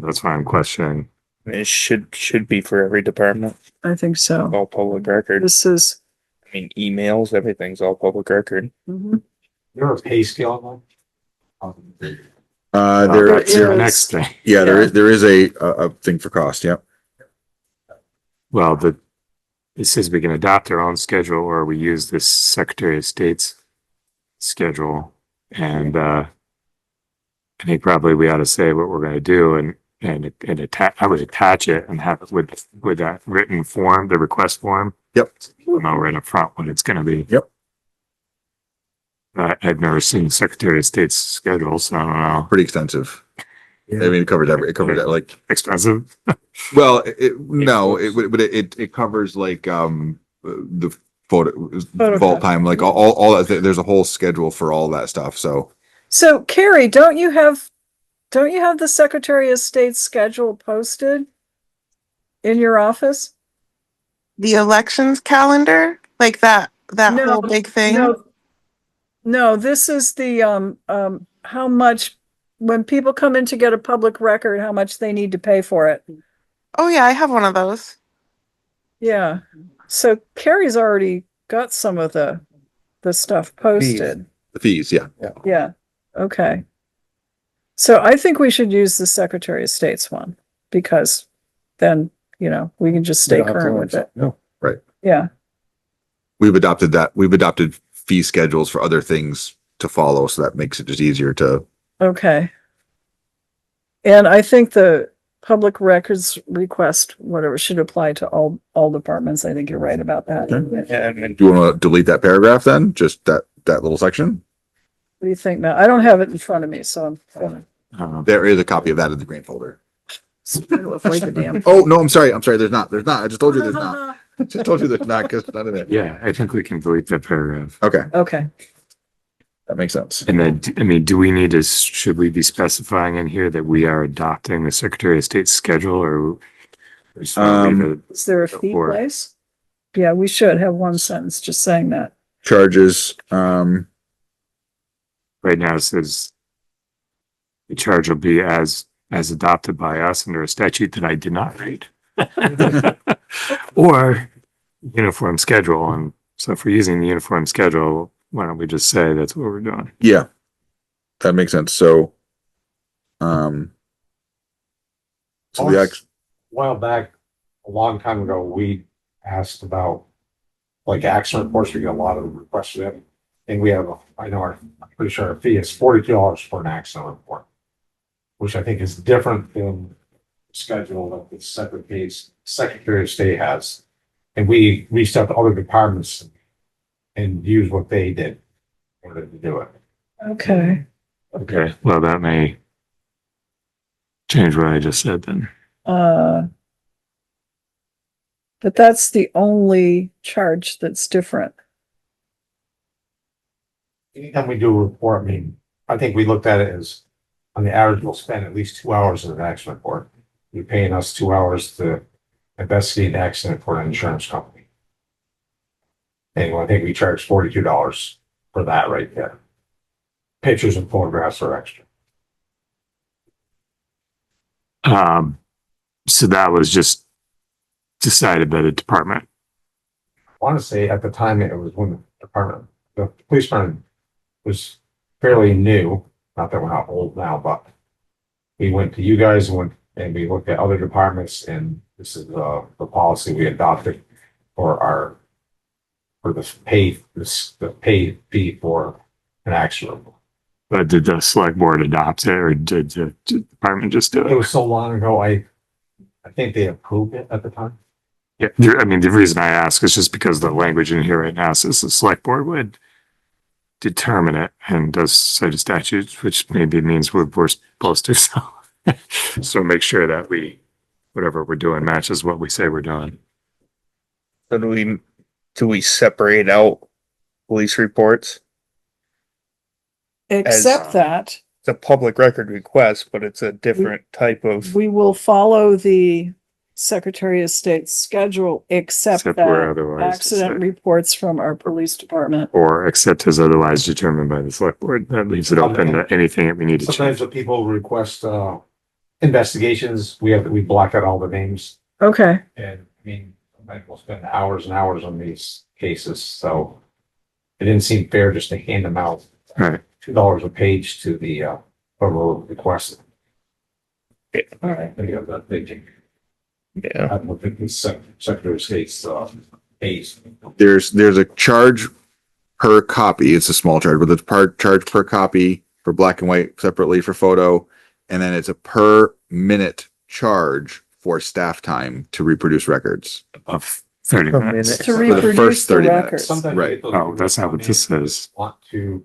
Speaker 4: That's why I'm questioning.
Speaker 7: It should be for every department,
Speaker 1: I think so.
Speaker 7: all public record.
Speaker 1: This is,
Speaker 7: I mean, emails, everything's all public record.
Speaker 1: mhm.
Speaker 13: There a pay scale on
Speaker 3: There,
Speaker 4: That's your
Speaker 1: is-
Speaker 4: next thing.
Speaker 3: yeah, there is a thing for cost. Yep.
Speaker 4: Well, it says we can adopt our own schedule or we use this Secretary of State's schedule. And I think probably we ought to say what we're going to do and attach, I would attach it and have it with that written form, the request form.
Speaker 3: Yep.
Speaker 4: We'll know right up front what it's going to be.
Speaker 3: Yep.
Speaker 4: I've never seen Secretary of State's schedule, so I don't know.
Speaker 3: Pretty extensive. I mean, it covered that, like,
Speaker 4: Expensive?
Speaker 3: well, it covers like, the
Speaker 1: Photo
Speaker 3: vault
Speaker 1: copy.
Speaker 3: time, like all that. There's a whole schedule for all that stuff. So
Speaker 1: So Kari, don't you have the Secretary of State's schedule posted in your office?
Speaker 14: The elections calendar, like that
Speaker 1: No,
Speaker 14: whole big thing.
Speaker 1: No, this is the, how much, when people come in to get a public record, how much they need to pay for it.
Speaker 14: Oh yeah, I have one of those.
Speaker 1: Yeah. So Kari's already got some of the stuff posted.
Speaker 3: the fees, yeah.
Speaker 1: Yeah. Okay. So I think we should use the Secretary of State's one because then, you know, we can just stay current with it.
Speaker 5: No.
Speaker 3: Right.
Speaker 1: Yeah.
Speaker 3: We've adopted that. We've adopted fee schedules for other things to follow. So that makes it just easier to,
Speaker 1: Okay. And I think the public records request, whatever, should apply to all departments. I think you're right about that. What
Speaker 7: And
Speaker 3: do you want to delete that paragraph then? Just that little section?
Speaker 1: do you think now? I don't have it in front of me, so I'm gonna
Speaker 3: There is a copy of that in the green folder.
Speaker 1: avoid the damn.
Speaker 3: Oh, no, I'm sorry. There's not. I just told you there's not. I just told you there's not because it's not in there.
Speaker 4: Yeah, I think we can delete that paragraph.
Speaker 3: Okay.
Speaker 1: Okay.
Speaker 3: That makes sense.
Speaker 4: And then, I mean, should we be specifying in here that we are adopting the Secretary of State's schedule or? just wanna leave it
Speaker 1: Is there a fee
Speaker 4: or-
Speaker 1: place? Yeah, we should have one sentence just saying that.
Speaker 3: Charges,
Speaker 4: Right now it says the charge will be as adopted by us under a statute that I did not read. Or uniform schedule. And so if we're using the uniform schedule, why don't we just say that's what we're doing?
Speaker 3: yeah, that makes sense. So, so the
Speaker 13: A
Speaker 3: ex,
Speaker 13: while back, a long time ago, we asked about like accident reports. We get a lot of requests for them. And we have, I'm pretty sure our fee is $42 for an accident report, which I think is different than the schedule that the Secretary of State has. And we reached out to other departments and used what they did in order to do it.
Speaker 1: Okay.
Speaker 4: Okay, well, that may change what I just said then.
Speaker 1: But that's the only charge that's different.
Speaker 13: Anytime we do a report, I mean, I think we looked at it as, on the average, we'll spend at least 2 hours in an accident report. You're paying us 2 hours to investigate an accident for an insurance company. And I think we charge $42 for that right there. Pictures and photographs are extra.
Speaker 4: So that was just decided by the department.
Speaker 13: I want to say at the time it was when the police department was fairly new. Not that we're not old now, but we went to you guys and we looked at other departments, and this is the policy we adopted for the pay fee for an accident.
Speaker 4: But did the select board adopt it, or did the department just do
Speaker 13: It
Speaker 4: it?
Speaker 13: was so long ago, I think they approved it at the time.
Speaker 4: Yeah, I mean, the reason I ask is just because the language in here right now says the select board would determine it and does cite a statute, which maybe means we're supposed to. So make sure that whatever we're doing matches what we say we're doing.
Speaker 7: So do we separate out police reports?
Speaker 1: Except that
Speaker 7: It's a public record request, but it's a different type of,
Speaker 1: we will follow the Secretary of State's schedule, except
Speaker 4: Except where
Speaker 1: that
Speaker 4: otherwise
Speaker 1: accident
Speaker 4: said.
Speaker 1: reports from our police department.
Speaker 4: Or except as otherwise determined by the select board. That leaves it open to anything that we need to
Speaker 13: Sometimes
Speaker 4: change.
Speaker 13: when people request investigations, we block out all the names.
Speaker 1: Okay,
Speaker 13: And I mean, sometimes we'll spend hours and hours on these cases, so it didn't seem fair just to hand them out.
Speaker 4: Right.
Speaker 13: $2 a page to the whoever requested.
Speaker 1: all right.
Speaker 13: I think that thinking.
Speaker 7: yeah.
Speaker 13: I don't think the Secretary of State's pays.
Speaker 3: There's a charge per copy. It's a small charge, but it's charge per copy for black and white separately for photo. And then it's a per minute charge for staff time to reproduce records.
Speaker 4: Of 30
Speaker 7: Per
Speaker 4: minutes.
Speaker 7: minute.
Speaker 1: To
Speaker 3: For the
Speaker 1: reproduce
Speaker 3: first
Speaker 1: the
Speaker 3: 30 minutes.
Speaker 1: records.
Speaker 13: Sometimes
Speaker 3: Right.
Speaker 13: we get those
Speaker 4: Oh, that's not what
Speaker 13: people
Speaker 4: this
Speaker 13: come in
Speaker 4: says.
Speaker 13: Want to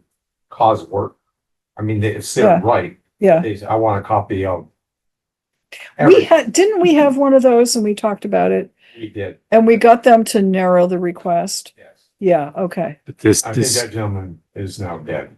Speaker 13: cause work. I mean, it's
Speaker 1: Yeah.
Speaker 13: their right.
Speaker 1: Yeah.
Speaker 13: They say, I want a copy of.
Speaker 1: Didn't we have one of those and we talked about it
Speaker 13: We did,
Speaker 1: and we got them to narrow the request?
Speaker 13: yes.
Speaker 1: Yeah, okay.
Speaker 4: But this,
Speaker 13: I think
Speaker 4: this,
Speaker 13: that gentleman is now dead.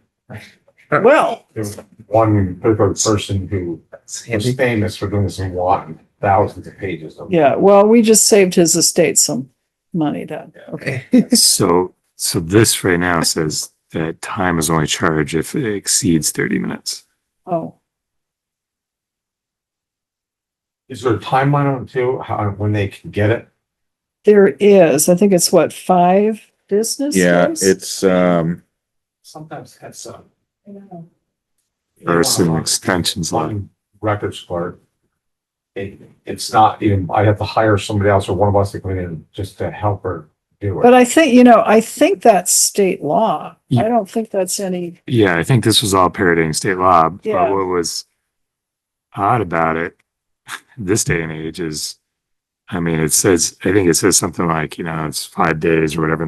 Speaker 1: Well,
Speaker 13: There was one particular person who was famous for doing this and wanting thousands of pages of.
Speaker 1: yeah, well, we just saved his estate some money then. Okay.
Speaker 4: so this right now says that time is only charged if it exceeds 30 minutes.
Speaker 1: Oh,
Speaker 13: Is there a timeline on it too, when they can get it?
Speaker 1: there is. I think it's what, 5 business days?
Speaker 3: It's
Speaker 13: Sometimes that's
Speaker 4: Or some extensions on it.
Speaker 13: One records clerk. It's not even, I have to hire somebody else or one of us to come in just to help her do
Speaker 1: But
Speaker 13: it.
Speaker 1: I think that's state law. I don't think that's any,
Speaker 4: Yeah, I think this was all parodying state law, but
Speaker 1: Yeah.
Speaker 4: what was odd about it this day and age is, I mean, I think it says something like, it's 5 days or whatever,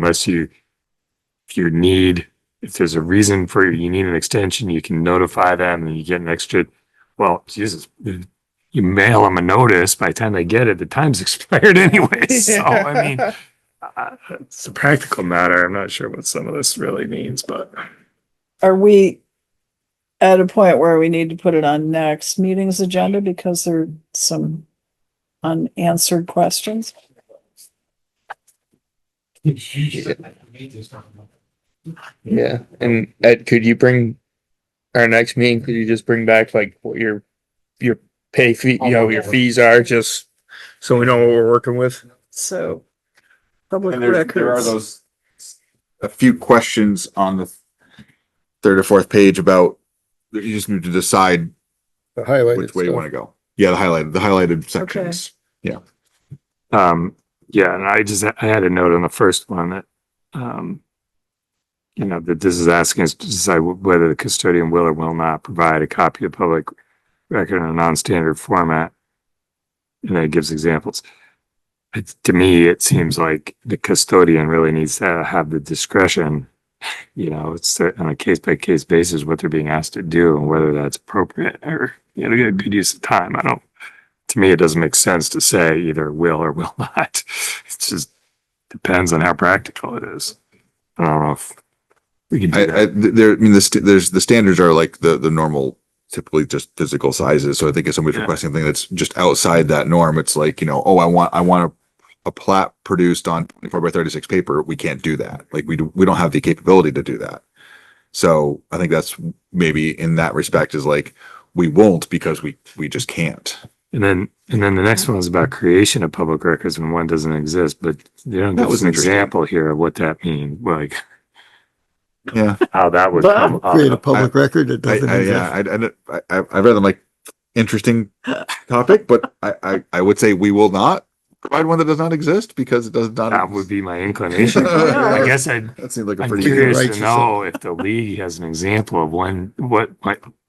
Speaker 4: if there's a reason for you need an extension, you can notify them and you get an extra, well, Jesus, you mail them a notice, by the time they get it, the time's expired anyway. So, I mean, it's a practical matter. I'm not sure what some of this really means, but
Speaker 1: are we at a point where we need to put it on next meeting's agenda because there are some unanswered questions?
Speaker 7: Yeah, and Ed, could you bring our next meeting? Could you just bring back like what your pay fee, your fees are, just so we know what we're working with?
Speaker 1: So, public
Speaker 3: And there are
Speaker 1: records.
Speaker 3: those, a few questions on the 3rd or 4th page about, you just need to decide
Speaker 5: The highlighted
Speaker 3: which way you
Speaker 5: stuff.
Speaker 3: want to go. Yeah, the highlighted sections.
Speaker 4: yeah, and I had a note on the first one that, that this is asking us to decide whether the custodian will or will not provide a copy of public record in a non-standard format. And then it gives examples. To me, it seems like the custodian really needs to have the discretion. It's on a case-by-case basis what they're being asked to do and whether that's appropriate or, get a good use of time. To me, it doesn't make sense to say either will or will not. It just depends on how practical it is. I don't know if We can do
Speaker 3: I
Speaker 4: that.
Speaker 3: mean, there's the standards are like the normal, typically just physical sizes. So I think if somebody's
Speaker 4: Yeah.
Speaker 3: requesting something that's just outside that norm, it's like, you know, oh, I want a plat produced on 24 by 36 paper. We can't do that. Like we don't have the capability to do that. So I think that's maybe in that respect is like, we won't because we just can't.
Speaker 4: And then the next one is about creation of public records when one doesn't exist, but you don't
Speaker 3: That
Speaker 4: give
Speaker 3: was
Speaker 4: us an
Speaker 3: interesting.
Speaker 4: example here of what that means, like
Speaker 3: Yeah.
Speaker 4: how that would
Speaker 1: But-
Speaker 4: come
Speaker 5: Create a
Speaker 4: up.
Speaker 5: public record that doesn't
Speaker 3: Yeah,
Speaker 5: exist.
Speaker 3: I'd rather like interesting topic, but I would say we will not provide one that does not exist because it does not.
Speaker 4: That would be my inclination.
Speaker 3: Yeah.
Speaker 4: I guess
Speaker 3: That seems like a
Speaker 4: I'm
Speaker 3: pretty.
Speaker 4: curious
Speaker 5: Right,
Speaker 4: to know if the league has an example of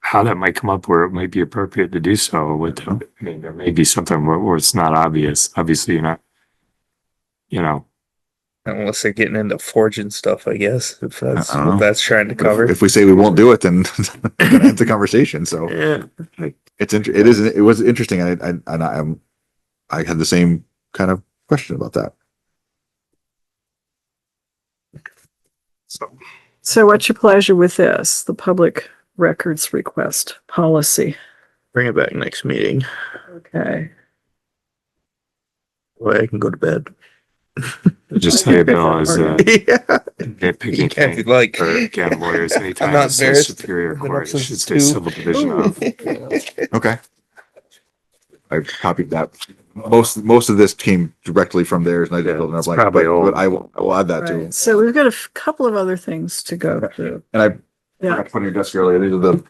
Speaker 4: how that might come up where it might be appropriate to do so. I mean, there may be something where it's not obvious. Obviously, you're not, you know,
Speaker 7: Unless they're getting into forging stuff, I guess, if that's
Speaker 3: I don't know.
Speaker 7: what that's trying to
Speaker 3: But
Speaker 7: cover.
Speaker 3: if we say we won't do it, then we're gonna end the conversation. So
Speaker 7: Yeah.
Speaker 3: it was interesting, and I had the same kind of question about that.
Speaker 1: So what's your pleasure with this? The public records request policy.
Speaker 7: Bring it back next meeting.
Speaker 1: Okay.
Speaker 7: Way I can go to bed.
Speaker 4: just say Bill is
Speaker 7: Yeah.
Speaker 4: nitpicking
Speaker 7: Yeah,
Speaker 4: thing
Speaker 7: if you'd like.
Speaker 4: for again lawyers. Anytime
Speaker 7: not
Speaker 4: it says
Speaker 7: embarrassed.
Speaker 4: superior
Speaker 7: I've been
Speaker 4: court,
Speaker 7: up
Speaker 4: it
Speaker 7: since
Speaker 4: should say
Speaker 7: 2.
Speaker 4: civil division of.
Speaker 3: Okay. I copied that. Most of this came directly from theirs, and I did build it up like,
Speaker 4: probably old.
Speaker 3: but I will add that too.
Speaker 1: Right. So we've got a couple of other things to go through.
Speaker 3: And I
Speaker 1: Yeah.
Speaker 3: forgot to put on your desk earlier. These are the.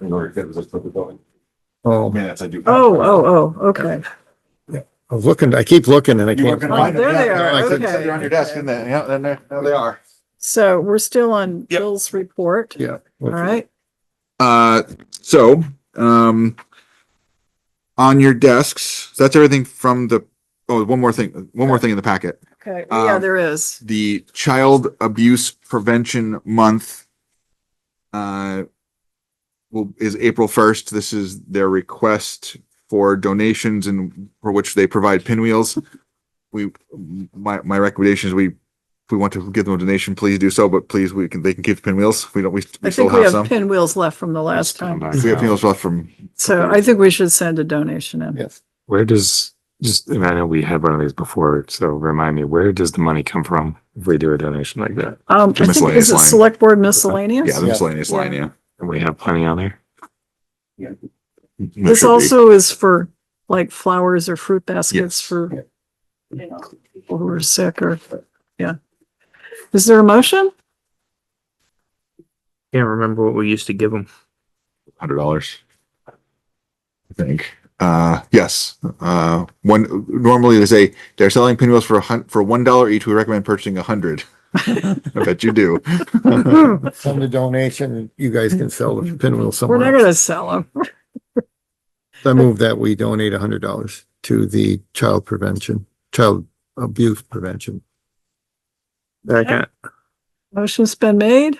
Speaker 3: In order to get this put the going.
Speaker 5: Oh,
Speaker 3: Minutes I do.
Speaker 1: Okay.
Speaker 5: I was looking, I keep looking and I can't.
Speaker 1: Oh, there they are.
Speaker 3: I said
Speaker 1: Okay.
Speaker 3: they're on your desk, and then yeah, then there they are.
Speaker 1: So we're still on
Speaker 3: Yep.
Speaker 1: Bill's report.
Speaker 5: Yeah.
Speaker 1: All right.
Speaker 3: So, on your desks, that's everything from the, one more thing in the packet.
Speaker 1: Okay. Yeah, there is.
Speaker 3: The Child Abuse Prevention Month, is April 1st. This is their request for donations and for which they provide pinwheels. My recommendation is if we want to give them a donation, please do so, but please, they can keep the pinwheels. We
Speaker 1: I
Speaker 3: still
Speaker 1: think we
Speaker 3: have
Speaker 1: have
Speaker 3: some.
Speaker 1: pinwheels left from the last time.
Speaker 3: We have pinwheels left from.
Speaker 1: So I think we should send a donation in.
Speaker 5: Yes.
Speaker 4: Where does and I know we had one of these before, so remind me, where does the money come from if we do a donation like that?
Speaker 1: I think, is
Speaker 3: miscellaneous
Speaker 1: it
Speaker 3: line.
Speaker 1: select board miscellaneous?
Speaker 3: Yeah, the miscellaneous line,
Speaker 1: Yeah.
Speaker 3: yeah.
Speaker 4: And we have plenty on there.
Speaker 1: This also is for like flowers or fruit baskets
Speaker 3: Yes.
Speaker 1: for, people who are sick or, yeah. Is there a motion?
Speaker 7: Can't remember what we used to give them.
Speaker 3: $100. I think. Yes. Normally they say they're selling pinwheels for $1 each. We recommend purchasing 100. I bet you do.
Speaker 5: Send a donation and you guys can sell the pinwheel
Speaker 1: We're
Speaker 5: somewhere
Speaker 1: not
Speaker 5: else.
Speaker 1: gonna sell them.
Speaker 5: I move that we donate $100 to the child abuse prevention.
Speaker 7: Second.
Speaker 1: Motion's been made.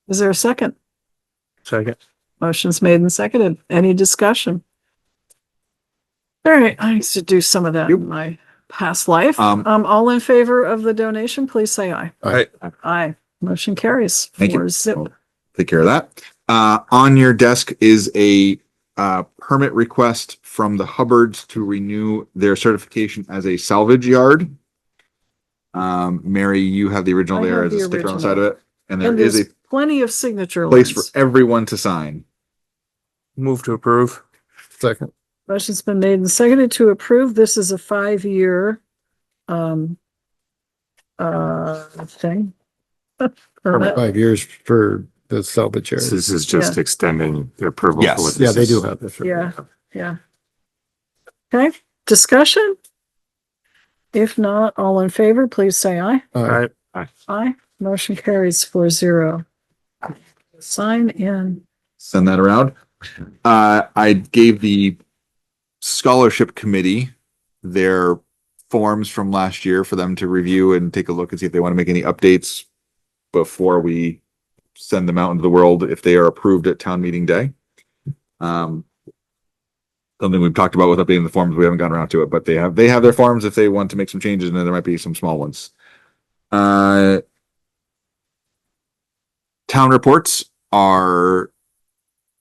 Speaker 1: Is there a second?
Speaker 7: Second.
Speaker 1: Motion's made and seconded. Any discussion? All right, I used to do some of that in my past life. All in favor of the donation, please say aye.
Speaker 5: Aye.
Speaker 1: Aye. Motion carries.
Speaker 3: Thank you.
Speaker 1: 4-0.
Speaker 3: Take care of that. On your desk is a permit request from the Hubbards to renew their certification as a salvage yard. Mary, you have the original
Speaker 1: I
Speaker 3: there
Speaker 1: have
Speaker 3: as a
Speaker 1: the
Speaker 3: sticker on the
Speaker 1: original.
Speaker 3: side of it, and there
Speaker 1: And
Speaker 3: is
Speaker 1: there's
Speaker 3: a
Speaker 1: plenty of signature
Speaker 3: place for
Speaker 1: lines.
Speaker 3: everyone to sign.
Speaker 7: Move to approve.
Speaker 5: Second.
Speaker 1: Motion's been made and seconded to approve. This is a 5-year thing. Permit.
Speaker 5: 5 years for the salvage
Speaker 4: This
Speaker 5: area.
Speaker 4: is just
Speaker 1: Yeah.
Speaker 4: extending the approval.
Speaker 3: Yes.
Speaker 4: for what
Speaker 5: Yeah,
Speaker 4: this
Speaker 5: they
Speaker 4: is.
Speaker 5: do have this.
Speaker 1: Yeah, yeah. Okay, discussion? If not, all in favor, please say aye.
Speaker 5: Aye.
Speaker 1: Aye. Motion carries 4-0. Sign in.
Speaker 3: Send that around. I gave the scholarship committee their forms from last year for them to review and take a look and see if they want to make any updates before we send them out into the world if they are approved at town meeting day. Something we've talked about with updating the forms. We haven't gotten around to it, but they have their forms if they want to make some changes, and then there might be some small ones. Town reports are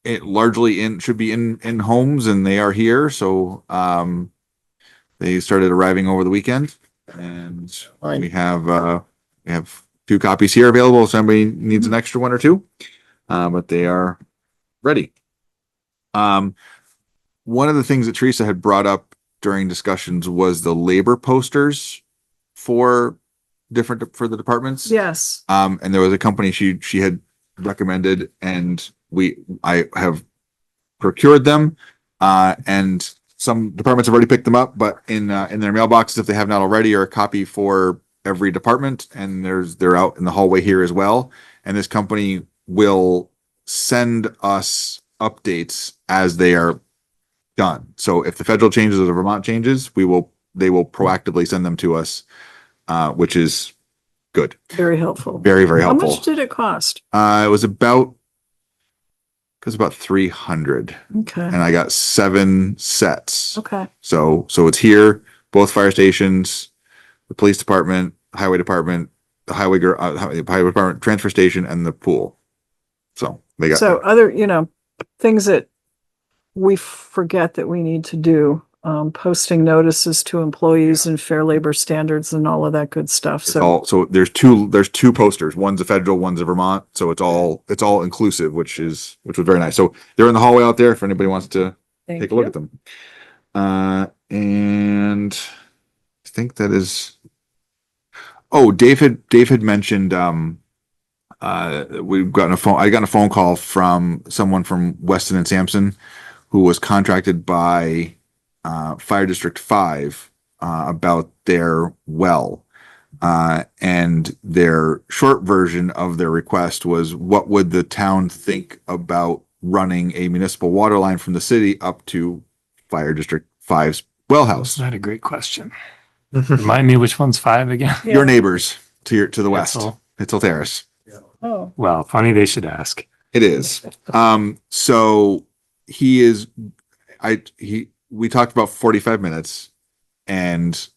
Speaker 3: should be in homes, and they are here. So, they started arriving over the weekend, and we have 2 copies here available. If somebody needs an extra one or two, but they are ready. One of the things that Teresa had brought up during discussions was the labor posters for the departments.
Speaker 1: Yes.
Speaker 3: And there was a company she had recommended, and I have procured them, and some departments have already picked them up, but in their mailboxes, if they have not already, are a copy for every department, and they're out in the hallway here as well. And this company will send us updates as they are done. So if the federal changes or the Vermont changes, they will proactively send them to us, which is good.
Speaker 1: Very helpful.
Speaker 3: Very, very helpful.
Speaker 1: How much did it cost?
Speaker 3: It was about 300.
Speaker 1: Okay.
Speaker 3: And I got 7 sets.
Speaker 1: Okay.
Speaker 3: So it's here, both fire stations, the police department, highway department, the highway department, transfer station, and the pool. So they got
Speaker 1: other, things that we forget that we need to do, posting notices to employees and fair labor standards and all of that good stuff.
Speaker 3: So there's two posters. One's a federal, one's a Vermont. So it's all inclusive, which was very nice. So they're in the hallway out there if anybody wants to take a look at them. And I think that is. Oh, Dave had mentioned. We've gotten a phone. I got a phone call from someone from Weston and Sampson, who was contracted by Fire District 5 about their well. And their short version of their request was, what would the town think about running a municipal water line from the city up to Fire District 5's well house?
Speaker 4: That's not a great question. Remind me which one's 5 again?
Speaker 1: Yeah.
Speaker 3: Your neighbors to the west.
Speaker 4: Hitzel.
Speaker 3: Hitzel Terrace.
Speaker 1: Oh,
Speaker 4: Well, funny they should ask.
Speaker 3: It is. So we talked about 45 minutes, and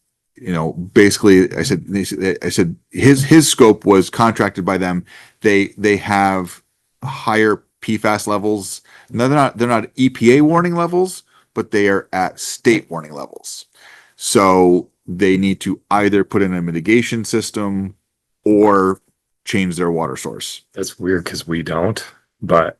Speaker 3: basically I said his scope was contracted by them. They have higher PFAS levels. No, they're not EPA warning levels, but they are at state warning levels. So they need to either put in a mitigation system or change their water source.
Speaker 4: That's weird because we don't, but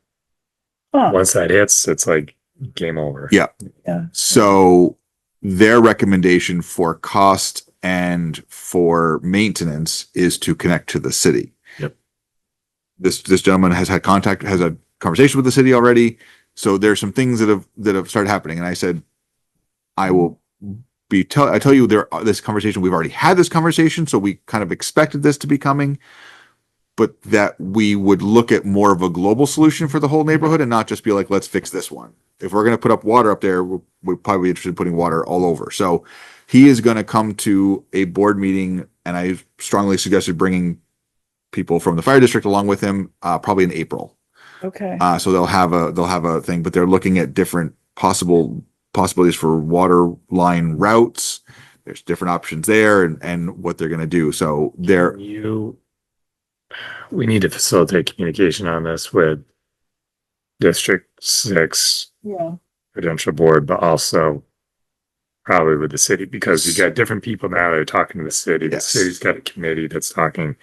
Speaker 1: huh.
Speaker 4: once that hits, it's like game over.
Speaker 3: Yeah.
Speaker 1: Yeah.
Speaker 3: So their recommendation for cost and for maintenance is to connect to the city.
Speaker 4: Yep.
Speaker 3: This gentleman has a conversation with the city already. So there's some things that have started happening. And I said, I will I tell you this conversation, we've already had this conversation. So we kind of expected this to be coming, but that we would look at more of a global solution for the whole neighborhood and not just be like, let's fix this one. If we're going to put up water up there, we'd probably be interested in putting water all over. So he is going to come to a board meeting, and I strongly suggested bringing people from the fire district along with him, probably in April.
Speaker 1: Okay.
Speaker 3: So they'll have a thing, but they're looking at different possibilities for water line routes. There's different options there and what they're going to do. So
Speaker 4: we need to facilitate communication on this with District 6 Prudential Board, but also probably with the city, because you got different people now that are talking to the city.
Speaker 3: Yes.
Speaker 4: The city's got a committee that's talking.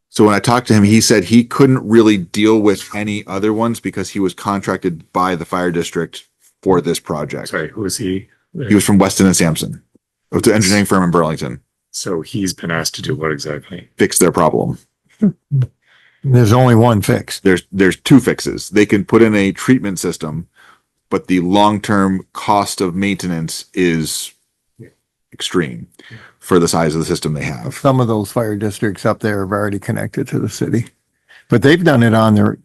Speaker 3: So when I talked to him, he said he couldn't really deal with any other ones because he was contracted by the fire district for this project.
Speaker 4: Sorry, who is he?
Speaker 3: He was from Weston and Sampson. It was an engineering firm in Burlington.
Speaker 4: So he's been asked to do what exactly?
Speaker 3: Fix their problem.
Speaker 5: There's only one fix.
Speaker 3: There's 2 fixes. They can put in a treatment system, but the long-term cost of maintenance is extreme for the size of the system they have.
Speaker 5: Some of those fire districts up there have already connected to the city, but they've done it on their,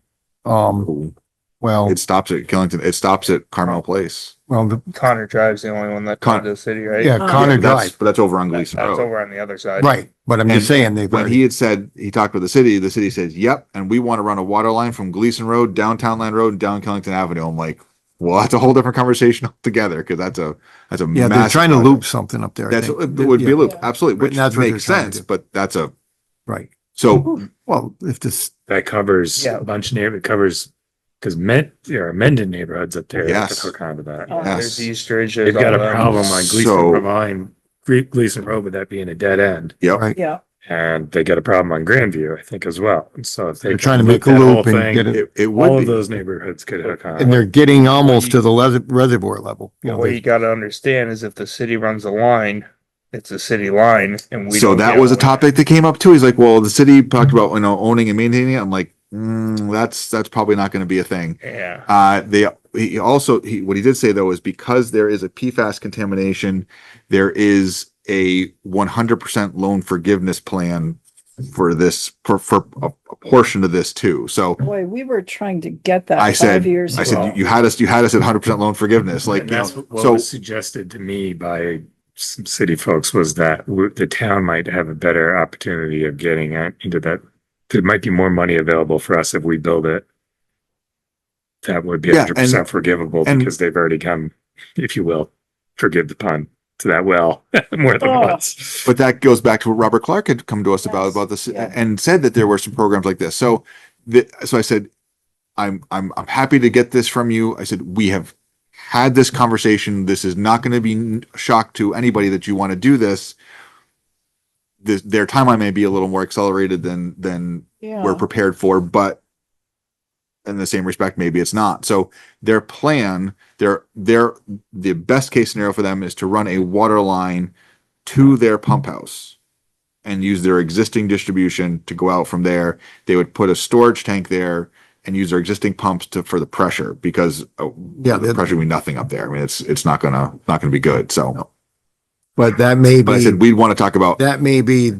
Speaker 5: well,
Speaker 3: It stops at Killington. It stops at Carmel Place.
Speaker 5: well,
Speaker 7: Connor Drive's the only one that comes to the city, right?
Speaker 5: yeah, Connor Drive,
Speaker 3: But that's over on Gleason
Speaker 7: That's
Speaker 3: Road.
Speaker 7: over on the other side.
Speaker 5: right, but I'm just
Speaker 3: And
Speaker 5: saying they've
Speaker 3: When
Speaker 5: already,
Speaker 3: he had said, he talked with the city says, yep, and we want to run a water line from Gleason Road, downtown Land Road, and down Killington Avenue. I'm like, well, that's a whole different conversation altogether, because that's a
Speaker 5: yeah, they're
Speaker 3: massive
Speaker 5: trying to
Speaker 3: project.
Speaker 5: loop something up there. I
Speaker 3: That's,
Speaker 5: think.
Speaker 3: it would be a loop,
Speaker 5: Yeah.
Speaker 3: absolutely,
Speaker 5: But
Speaker 3: which
Speaker 5: that's what
Speaker 3: makes
Speaker 5: they're trying to
Speaker 3: sense,
Speaker 5: do.
Speaker 3: but that's
Speaker 5: Right.
Speaker 3: so
Speaker 5: Well, if this
Speaker 4: that covers
Speaker 7: Yeah.
Speaker 4: a bunch of neighbor, covers, because there are Mendon neighborhoods up there that
Speaker 3: Yes.
Speaker 4: could hook onto that.
Speaker 7: There's
Speaker 3: Yes.
Speaker 7: Eastridge.
Speaker 4: They've got a
Speaker 7: all that.
Speaker 4: problem on Gleason
Speaker 3: So-
Speaker 4: Line, Gleason Road, with that being a dead end.
Speaker 3: Yep.
Speaker 8: Right.
Speaker 1: Yeah.
Speaker 4: And they got a problem on Grandview, I think, as well. And so if they
Speaker 8: They're trying to
Speaker 4: loop
Speaker 8: make a
Speaker 4: that whole
Speaker 8: loop and
Speaker 4: thing,
Speaker 8: get it,
Speaker 3: It
Speaker 4: all
Speaker 3: would
Speaker 4: of
Speaker 3: be.
Speaker 4: those neighborhoods could hook
Speaker 8: and
Speaker 4: on.
Speaker 8: they're getting almost to the reservoir level. You know,
Speaker 7: What you gotta understand is if the city runs a line, it's a city line and we
Speaker 3: So
Speaker 7: don't
Speaker 3: that
Speaker 7: get
Speaker 3: was a
Speaker 7: one.
Speaker 3: topic that came up too. He's like, well, the city talked about, owning and maintaining it. I'm like, that's probably not going to be a thing.
Speaker 7: Yeah.
Speaker 3: What he did say though is because there is a PFAS contamination, there is a 100% loan forgiveness plan for this, for a portion of this too. So
Speaker 1: Boy, we were trying to get that
Speaker 3: I
Speaker 1: 5
Speaker 3: said,
Speaker 1: years ago.
Speaker 3: you had us at 100% loan forgiveness. Like,
Speaker 4: And that's what
Speaker 3: so
Speaker 4: was suggested to me by some city folks was that the town might have a better opportunity of getting into that. There might be more money available for us if we build it. That would be
Speaker 3: Yeah,
Speaker 4: 100% forgivable
Speaker 3: and-
Speaker 4: because they've already come, if you will, forgive the pun, to that well more than
Speaker 1: Oh.
Speaker 4: once.
Speaker 3: but that goes back to what Robert Clark had come to us
Speaker 1: Yes,
Speaker 3: about this
Speaker 1: yeah.
Speaker 3: and said that there were some programs like this. So I said, I'm happy to get this from you. I said, we have had this conversation. This is not going to be a shock to anybody that you want to do this. Their timeline may be a little more accelerated than
Speaker 1: Yeah.
Speaker 3: we're prepared for, but in the same respect, maybe it's not. So their plan, the best case scenario for them is to run a water line to their pump house and use their existing distribution to go out from there. They would put a storage tank there and use their existing pumps for the pressure because the pressure would be nothing up there. I mean, it's not gonna be good. So,
Speaker 8: but that may
Speaker 3: but I
Speaker 8: be,
Speaker 3: said we'd want to talk about
Speaker 8: that may be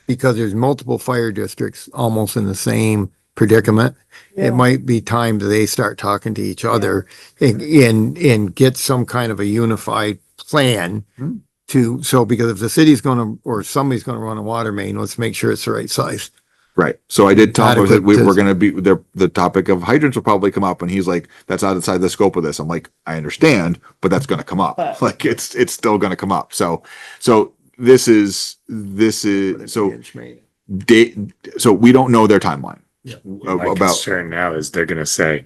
Speaker 8: because there's multiple fire districts almost in the same predicament.
Speaker 1: Yeah.
Speaker 8: It might be time that they start talking to each other and get some kind of a unified plan because if the city's gonna, or somebody's gonna run a water main, let's make sure it's the right size.
Speaker 3: right. So I did tell him that
Speaker 8: Adequate to-
Speaker 3: we're going to be the topic of hydrants will probably come up, and he's like, "That's outside the scope of this." I'm like, "I understand, but that's going to come up.
Speaker 1: But-
Speaker 3: Like it's still going to come up." So this is so so we don't know their timeline
Speaker 4: My
Speaker 3: about
Speaker 4: concern now is they're going to say,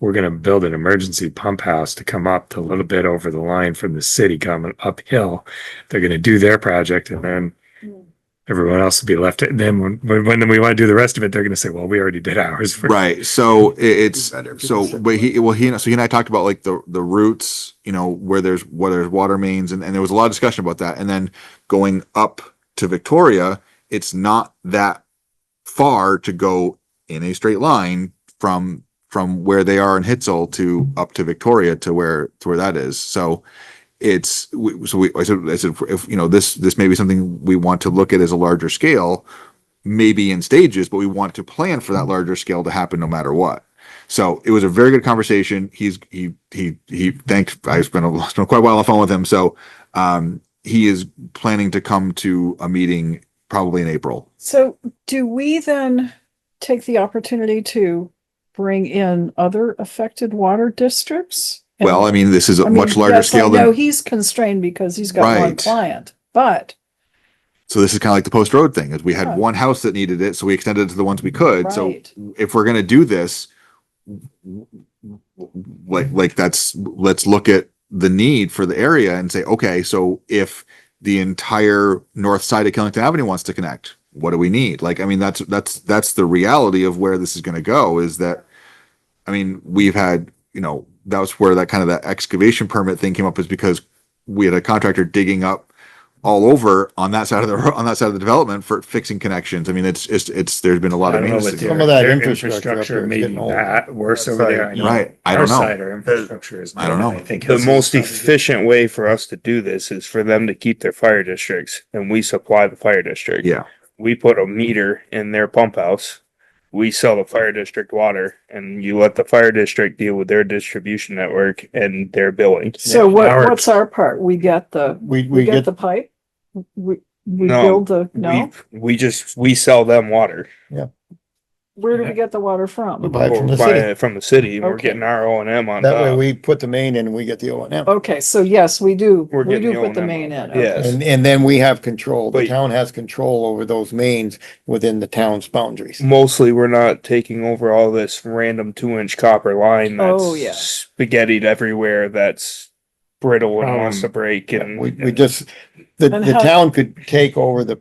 Speaker 4: we're going to build an emergency pump house to come up a little bit over the line from the city coming uphill. They're going to do their project and then everyone else will be left. And then when we want to do the rest of it, they're going to say, well, we already did ours.
Speaker 3: right. So he and I talked about like the routes, where there's water mains, and there was a lot of discussion about that. And then going up to Victoria, it's not that far to go in a straight line from where they are in Hitzel to up to Victoria to where that is. So I said if this may be something we want to look at as a larger scale, maybe in stages, but we want to plan for that larger scale to happen no matter what. So it was a very good conversation. He thanked. I spent quite a while on the phone with him. So he is planning to come to a meeting probably in April.
Speaker 1: So do we then take the opportunity to bring in other affected water districts?
Speaker 3: Well, I mean, this is a much larger scale
Speaker 1: No,
Speaker 3: than,
Speaker 1: he's constrained because he's got one
Speaker 3: Right.
Speaker 1: client, but
Speaker 3: so this is kind of like the Post Road thing, is we had
Speaker 1: Yeah.
Speaker 3: one house that needed it, so we extended it to the ones we could. So
Speaker 1: Right.
Speaker 3: if we're going to do this, let's look at the need for the area and say, okay, so if the entire north side of Killington Avenue wants to connect, what do we need? Like, I mean, that's the reality of where this is going to go, is that, I mean, we've had, that was where that excavation permit thing came up, is because we had a contractor digging up all over on that side of the development for fixing connections. I mean, it's there's been a lot
Speaker 4: I
Speaker 3: of
Speaker 4: don't know,
Speaker 3: maintenance.
Speaker 4: but
Speaker 3: to do.
Speaker 8: Some of that
Speaker 4: their
Speaker 8: infrastructure up there is
Speaker 4: may be
Speaker 8: getting old.
Speaker 4: worse over there.
Speaker 3: Right. I don't
Speaker 4: Our
Speaker 3: know.
Speaker 4: side, our infrastructure is.
Speaker 3: I don't know.
Speaker 4: I think
Speaker 7: The
Speaker 4: his
Speaker 7: most
Speaker 4: is-
Speaker 7: efficient way for us to do this is for them to keep their fire districts and we supply the fire district.
Speaker 3: Yeah.
Speaker 7: We put a meter in their pump house. We sell the fire district water and you let the fire district deal with their distribution network and their billing.
Speaker 1: so
Speaker 4: our-
Speaker 1: what's our part? We get the,
Speaker 8: We
Speaker 1: we get
Speaker 8: get,
Speaker 1: the pipe? We
Speaker 7: No,
Speaker 1: build the, no?
Speaker 7: We sell them water.
Speaker 1: where do we get the water from?
Speaker 5: We buy it from the
Speaker 7: Buy
Speaker 5: city.
Speaker 7: it from the city, and we're
Speaker 1: Okay.
Speaker 7: getting our O and M on
Speaker 5: That way
Speaker 7: top.
Speaker 5: we put the main in and we get the O and M.
Speaker 1: Okay, so yes, we do,
Speaker 7: We're
Speaker 1: we
Speaker 7: getting
Speaker 1: do
Speaker 7: the
Speaker 1: put the
Speaker 7: O&M
Speaker 1: main in.
Speaker 7: on.
Speaker 1: Okay.
Speaker 7: Yes.
Speaker 5: And then we have control, the
Speaker 7: But-
Speaker 5: town has control over those mains within the town's boundaries.
Speaker 7: Mostly, we're not taking over all this random 2-inch copper line that's
Speaker 1: Oh, yeah.
Speaker 7: spaghettied everywhere. That's brittle and wants to break. And
Speaker 5: We just, the
Speaker 1: And how-
Speaker 5: town could take over the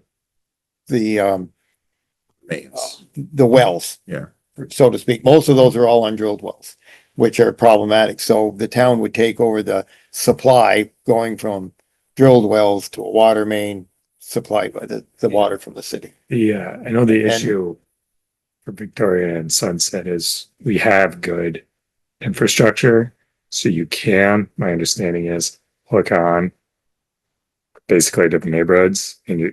Speaker 3: Mains.
Speaker 5: the wells.
Speaker 3: Yeah.
Speaker 5: So to speak. Most of those are all undrilled wells, which are problematic. So the town would take over the supply going from drilled wells to a water main supplied by the water from the city.
Speaker 4: Yeah, I know the
Speaker 5: And-
Speaker 4: issue for Victoria and Sunset is we have good infrastructure. So you can, my understanding is, hook on basically different neighborhoods and you're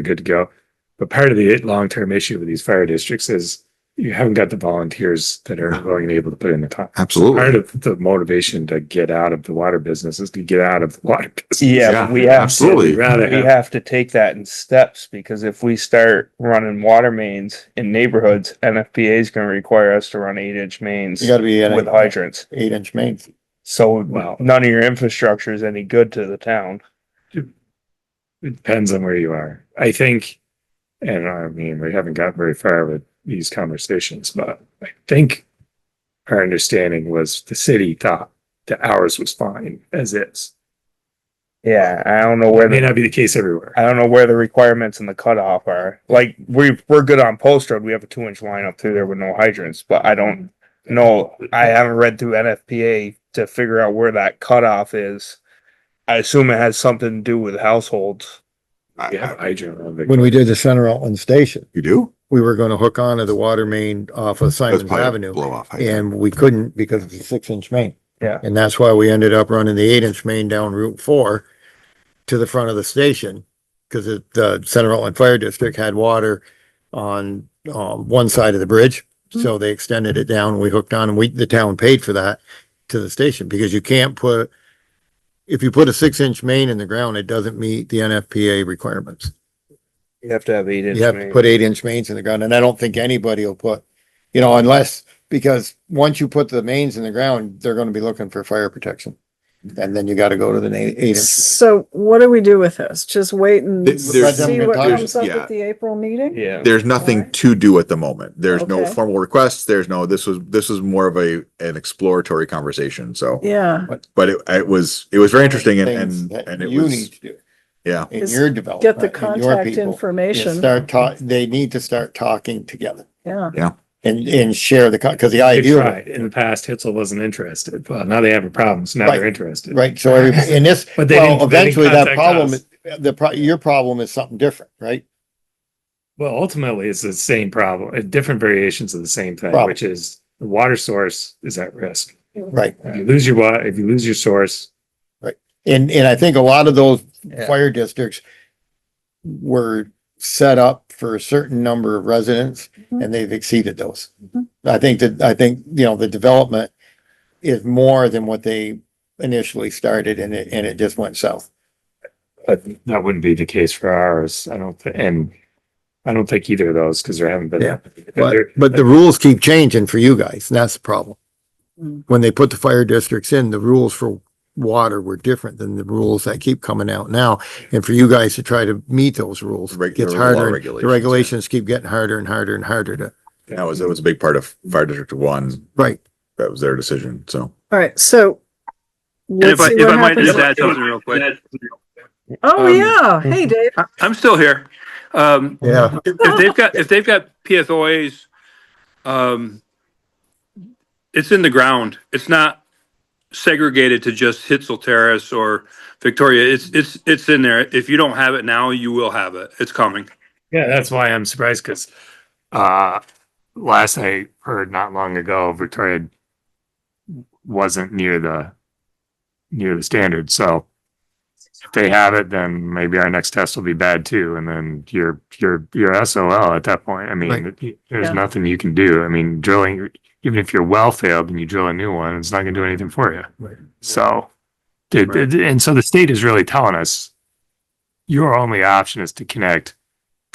Speaker 4: good to go. But part of the long-term issue with these fire districts is you haven't got the volunteers that are willing and able to put in the time.
Speaker 3: Absolutely.
Speaker 4: Part of the motivation to get out of the water business is to get out of the water business.
Speaker 7: yeah, but we have
Speaker 3: absolutely.
Speaker 7: to,
Speaker 4: Rather
Speaker 7: we
Speaker 4: have,
Speaker 7: have to take that in steps, because if we start running water mains in neighborhoods, NFPA is going to require us to run 8-inch mains
Speaker 5: You gotta be in
Speaker 7: with
Speaker 5: a
Speaker 7: hydrants.
Speaker 5: 8-inch mains.
Speaker 7: So
Speaker 4: Wow.
Speaker 7: none of your infrastructure is any good to the town.
Speaker 4: it depends on where you are. I think, and I mean, we haven't got very far with these conversations, but I think our understanding was the city thought that ours was fine as is.
Speaker 7: Yeah, I don't know where
Speaker 4: It may
Speaker 7: the
Speaker 4: not be the case everywhere.
Speaker 7: I don't know where the requirements and the cutoff are. Like we're good on Post Road. We have a 2-inch line up through there with no hydrants, but I don't know. I haven't read through NFPA to figure out where that cutoff is. I assume it has something to do with households.
Speaker 4: We have hydrant on
Speaker 5: When we did the Center Rutland Station,
Speaker 3: You do?
Speaker 5: we were gonna hook onto the water main off of
Speaker 3: That's
Speaker 5: Simons
Speaker 3: probably a
Speaker 5: Avenue.
Speaker 3: blow off.
Speaker 5: And we couldn't because it's a 6-inch main.
Speaker 7: Yeah.
Speaker 5: And that's why we ended up running the 8-inch main down Route 4 to the front of the station. Cause the Center Rutland Fire District had water on, one side of the bridge. So they extended it down and we hooked on and the town paid for that to the station because you can't if you put a 6-inch main in the ground, it doesn't meet the NFPA requirements.
Speaker 7: You have to have 8-inch.
Speaker 5: You have to put 8-inch mains in the ground, and I don't think anybody will put, because once you put the mains in the ground, they're gonna be looking for fire protection. And then you gotta go to the 8-inch.
Speaker 1: So what do we do with this? Just wait and
Speaker 3: There's-
Speaker 1: see what
Speaker 5: there's-
Speaker 1: comes up
Speaker 3: yeah.
Speaker 1: at the April meeting?
Speaker 7: Yeah.
Speaker 3: There's nothing to do at the moment. There's no
Speaker 1: Okay.
Speaker 3: formal requests. There's no, this was more of an exploratory conversation. So,
Speaker 1: Yeah,
Speaker 3: but it was very interesting
Speaker 5: Things
Speaker 3: and
Speaker 5: that
Speaker 3: it
Speaker 5: you
Speaker 3: was,
Speaker 5: need to do
Speaker 3: yeah.
Speaker 5: in
Speaker 1: Is
Speaker 5: your development.
Speaker 1: get the
Speaker 5: and your
Speaker 1: contact
Speaker 5: people, is
Speaker 1: information.
Speaker 5: they need to start talking together
Speaker 1: Yeah,
Speaker 5: and share because the
Speaker 4: They
Speaker 5: idea,
Speaker 4: tried. In the past, Hitzel wasn't interested, but now they have a problem, so now
Speaker 5: Right.
Speaker 4: they're interested.
Speaker 5: right? So in this,
Speaker 4: But they
Speaker 5: well,
Speaker 4: didn't- they didn't
Speaker 5: eventually that
Speaker 4: contact
Speaker 5: problem,
Speaker 4: us.
Speaker 5: your problem is something different, right?
Speaker 4: Well, ultimately, it's the same problem, different variations of the same thing,
Speaker 5: Problem.
Speaker 4: which is the water source is at risk.
Speaker 5: Right.
Speaker 4: If you lose your water, if you lose your source,
Speaker 5: And I think a lot of those
Speaker 7: Yeah.
Speaker 5: fire districts were set up for a certain number of residents and they've exceeded those.
Speaker 1: Mhm.
Speaker 5: I think the development is more than what they initially started and it just went south.
Speaker 4: but that wouldn't be the case for ours. I don't think, and I don't think either of those because there haven't been.
Speaker 5: Yeah.
Speaker 4: They're-
Speaker 5: But the rules keep changing for you guys and that's the problem.
Speaker 1: Mm.
Speaker 5: When they put the fire districts in, the rules for water were different than the rules that keep coming out now. And for you guys to try to meet those rules
Speaker 3: Reg-
Speaker 5: gets
Speaker 3: there were a lot of
Speaker 5: harder. The
Speaker 3: regulations, yeah.
Speaker 5: regulations keep getting harder and harder and harder to,
Speaker 3: That was a big part of Fire District 1.
Speaker 5: right.
Speaker 3: That was their decision. So,
Speaker 1: all right, so.
Speaker 17: And
Speaker 1: let's see
Speaker 17: if
Speaker 1: what
Speaker 17: I might
Speaker 1: happens.
Speaker 17: just add something real quick.
Speaker 1: Oh, yeah, hey, Dave.
Speaker 17: I'm still here.
Speaker 5: Yeah.
Speaker 17: If they've got PFOAs, it's in the ground. It's not segregated to just Hitzel Terrace or Victoria. It's in there. If you don't have it now, you will have it. It's coming.
Speaker 4: Yeah, that's why I'm surprised because last I heard not long ago, Victoria wasn't near the standard. So if they have it, then maybe our next test will be bad too. And then you're SOL at that point. I mean, there's
Speaker 1: Yeah.
Speaker 4: nothing you can do. I mean, drilling, even if your well failed and you drill a new one, it's not going to do anything for you.
Speaker 5: Right.
Speaker 4: So, and so the state is really telling us your only option is to connect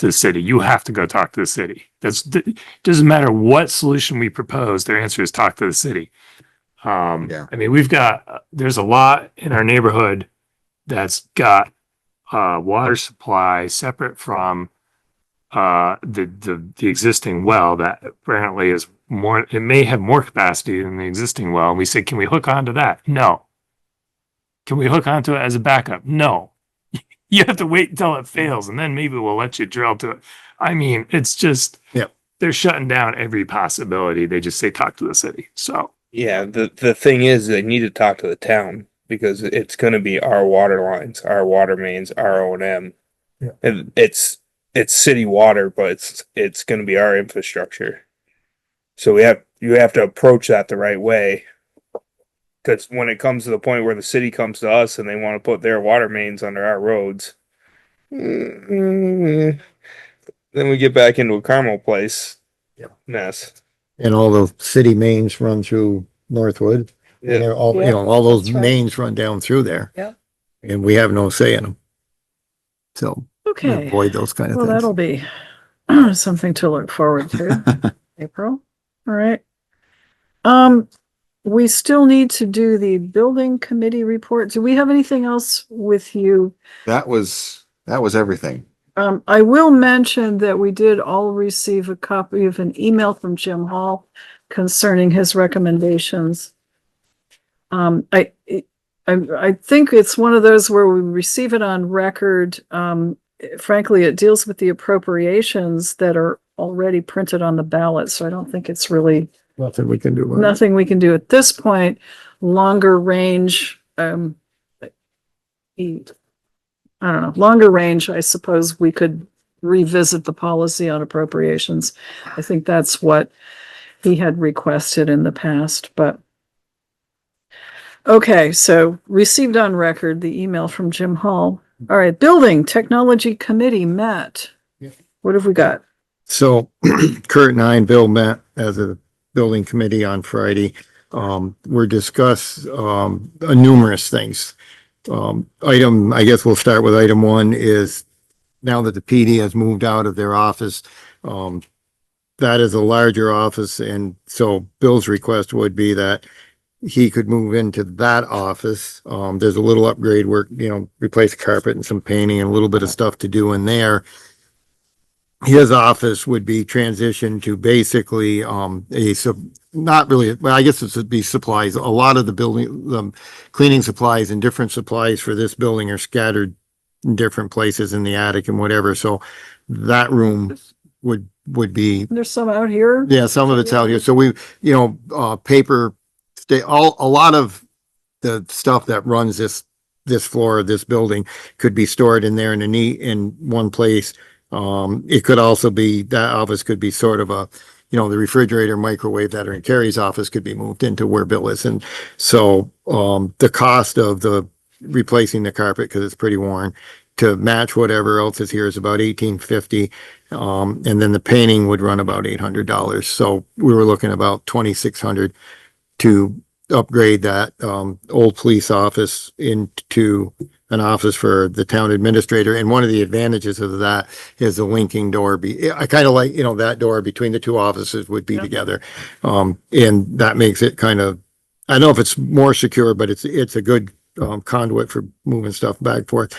Speaker 4: to the city. You have to go talk to the city. Doesn't matter what solution we propose. Their answer is talk to the city.
Speaker 3: Yeah.
Speaker 4: I mean, there's a lot in our neighborhood that's got water supply separate from the existing well that apparently is more, it may have more capacity than the existing well. And we said, can we hook onto that? No. Can we hook onto it as a backup? No. You have to wait until it fails and then maybe we'll let you drill to it. I mean, it's just, they're shutting down every possibility. They just say, talk to the city. So
Speaker 7: Yeah, the thing is, they need to talk to the town because it's going to be our water lines, our water mains, our O&M.
Speaker 6: Yeah.
Speaker 7: And it's city water, but it's going to be our infrastructure. So you have to approach that the right way. Because when it comes to the point where the city comes to us and they want to put their water mains under our roads, then we get back into a Carmel place mess.
Speaker 5: And all the city mains run through Northwood. And they're all, you know, all those
Speaker 1: That's right.
Speaker 5: mains run down through there.
Speaker 1: Yep.
Speaker 5: And we have no say in them. So we
Speaker 1: Okay.
Speaker 5: avoid those kind of
Speaker 1: Well,
Speaker 5: things.
Speaker 1: that'll be something to look forward to. April. All right. We still need to do the building committee report. Do we have anything else with you?
Speaker 3: That was everything.
Speaker 1: I will mention that we did all receive a copy of an email from Jim Hall concerning his recommendations. I think it's one of those where we receive it on record. Frankly, it deals with the appropriations that are already printed on the ballot, so I don't think it's really
Speaker 5: Nothing we can do. about it.
Speaker 1: nothing we can do at this point. Longer range, I don't know, longer range, I suppose we could revisit the policy on appropriations. I think that's what he had requested in the past, but okay, so received on record the email from Jim Hall. All right, Building Technology Committee met. What have we got?
Speaker 5: So Kurt and I and Bill met as a building committee on Friday. We're discuss numerous things. I guess we'll start with item one is now that the PD has moved out of their office, that is a larger office. And so Bill's request would be that he could move into that office. There's a little upgrade work, replace carpet and some painting and a little bit of stuff to do in there. His office would be transitioned to basically, not really, well, I guess it would be supplies. A lot of the cleaning supplies and different supplies for this building are scattered in different places in the attic and whatever. So that room would be,
Speaker 1: There's some out here.
Speaker 5: yeah, some of it's out here. So we, paper, a lot of the stuff that runs this floor of this building could be stored in there in one place. It could also be, that office could be sort of the refrigerator, microwave that are in Kari's office could be moved into where Bill is. And so, the cost of replacing the carpet, cause it's pretty worn, to match whatever else is here is about $1,850. And then the painting would run about $800. So we were looking about $2,600 to upgrade that, old police office into an office for the town administrator. And one of the advantages of that is the linking door. I kind of like, that door between the two offices would be together. And that makes it kind of, I don't know if it's more secure, but it's a good conduit for moving stuff back and forth.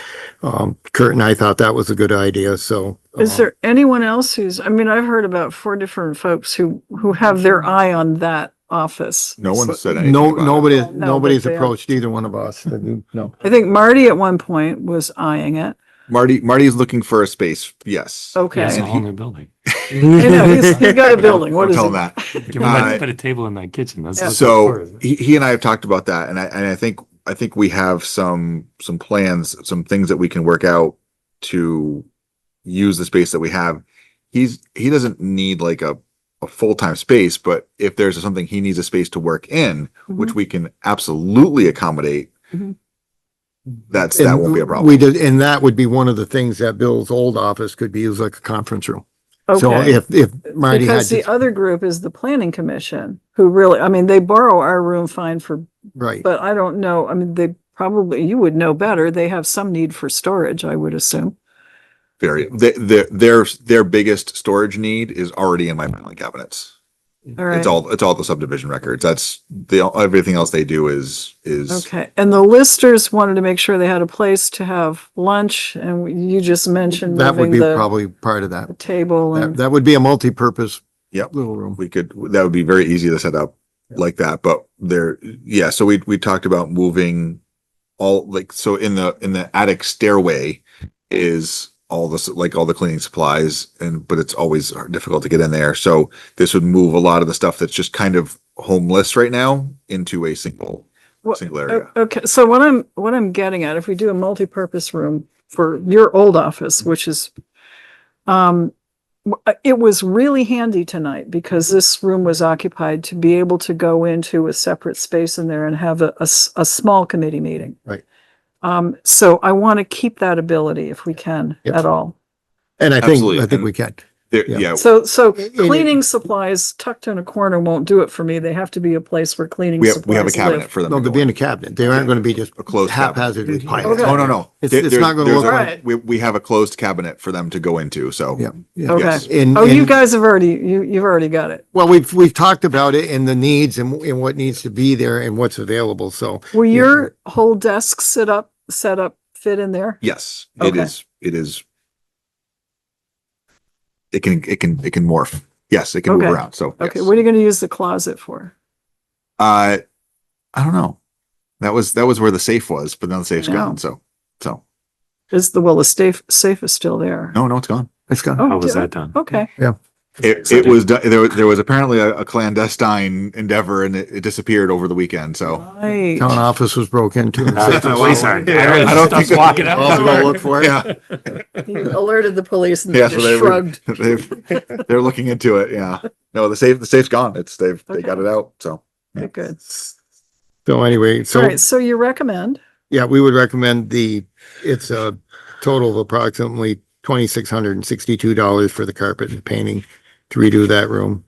Speaker 5: Kurt and I thought that was a good idea. So
Speaker 1: Is there anyone else I've heard about 4 different folks who have their eye on that office.
Speaker 3: No one said anything about it.
Speaker 5: nobody's
Speaker 1: but they
Speaker 5: approached either one of us. No.
Speaker 1: I think Marty at one point was eyeing it.
Speaker 3: Marty's looking for a space. Yes.
Speaker 1: Okay.
Speaker 4: it's a
Speaker 3: And
Speaker 4: whole new building.
Speaker 1: I know, he's got a building. What
Speaker 3: Don't
Speaker 1: is
Speaker 3: tell
Speaker 1: it?
Speaker 3: him that.
Speaker 4: Give him put a table in that kitchen. That's what
Speaker 3: So
Speaker 4: it's for.
Speaker 3: he and I have talked about that, and I think we have some plans, some things that we can work out to use the space that we have. He doesn't need like a full-time space, but if there's something he needs a space to work in, which we can absolutely accommodate, that won't be a problem.
Speaker 5: We did, and that would be one of the things that Bill's old office could be used like a conference room. So
Speaker 1: Okay.
Speaker 5: if Marty
Speaker 1: Because
Speaker 5: had,
Speaker 1: the other group is the planning commission, who really, they borrow our room fine
Speaker 5: right.
Speaker 1: but I don't know, you would know better. They have some need for storage, I would assume.
Speaker 3: Very, their biggest storage need is already in my filing cabinets.
Speaker 1: All right.
Speaker 3: It's all the subdivision records. That's everything else they do is.
Speaker 1: Okay, and the listers wanted to make sure they had a place to have lunch, and you just mentioned
Speaker 8: That would
Speaker 1: moving
Speaker 8: be
Speaker 1: the
Speaker 8: probably part of that.
Speaker 1: table and,
Speaker 8: That would be a multi-purpose
Speaker 3: Yep.
Speaker 8: little room.
Speaker 3: That would be very easy to set up like that, but so we talked about moving all, like, so in the attic stairway is all the cleaning supplies, but it's always difficult to get in there. So this would move a lot of the stuff that's just kind of homeless right now into a single area.
Speaker 1: okay, so what I'm getting at, if we do a multi-purpose room for your old office, which is, it was really handy tonight because this room was occupied to be able to go into a separate space in there and have a small committee meeting.
Speaker 8: Right.
Speaker 1: So I want to keep that ability if we can
Speaker 8: Yep.
Speaker 1: at all.
Speaker 8: And I
Speaker 3: Absolutely.
Speaker 8: think we can.
Speaker 3: Yeah.
Speaker 1: So cleaning supplies tucked in a corner won't do it for me. They have to be a place where cleaning
Speaker 3: We
Speaker 1: supplies
Speaker 3: have a cabinet
Speaker 1: live.
Speaker 3: for them.
Speaker 8: No,
Speaker 3: to
Speaker 8: they'll
Speaker 3: go
Speaker 8: be in
Speaker 3: in.
Speaker 8: a cabinet. They aren't going to be just
Speaker 3: A closed cabinet.
Speaker 8: haphazardly piled.
Speaker 1: Okay.
Speaker 3: Oh, no.
Speaker 8: It's not gonna look
Speaker 1: like-
Speaker 3: We have a closed cabinet for them to go into, so.
Speaker 8: Yeah. Yeah.
Speaker 1: Okay.
Speaker 3: Yes.
Speaker 8: And-
Speaker 1: Oh, you
Speaker 8: and-
Speaker 1: guys have already, you've already got it.
Speaker 8: Well, we've talked about it and the needs and what needs to be there and what's available. So
Speaker 1: Will your whole desk set up, fit in there?
Speaker 3: Yes,
Speaker 1: Okay.
Speaker 3: it is. It can morph. Yes, it can move
Speaker 1: Okay.
Speaker 3: around. So.
Speaker 1: Okay,
Speaker 3: yes.
Speaker 1: what are you gonna use the closet for?
Speaker 3: I don't know. That was where the safe was, but now the safe's
Speaker 1: I know.
Speaker 3: gone. So
Speaker 1: The safe is still there.
Speaker 3: no, it's gone.
Speaker 8: it's gone.
Speaker 1: Oh,
Speaker 4: How was
Speaker 1: yeah.
Speaker 4: that done?
Speaker 1: Okay,
Speaker 3: It was done. There was apparently a clandestine endeavor, and it disappeared over the weekend. So
Speaker 1: right.
Speaker 8: Town office was broken into.
Speaker 4: The police aren't there.
Speaker 3: I don't think
Speaker 4: Stuff's walking out.
Speaker 8: I'll go look for it.
Speaker 3: yeah,
Speaker 1: You alerted the police and they
Speaker 3: yeah. So
Speaker 1: just
Speaker 3: they
Speaker 1: shrugged.
Speaker 3: they're looking into it. Yeah. No, the safe's gone. They got it out. So.
Speaker 1: Okay, good.
Speaker 8: So anyway,
Speaker 1: All
Speaker 8: so
Speaker 1: right, so you recommend,
Speaker 8: yeah, we would recommend it's a total of approximately $2,662 for the carpet and painting to redo that room.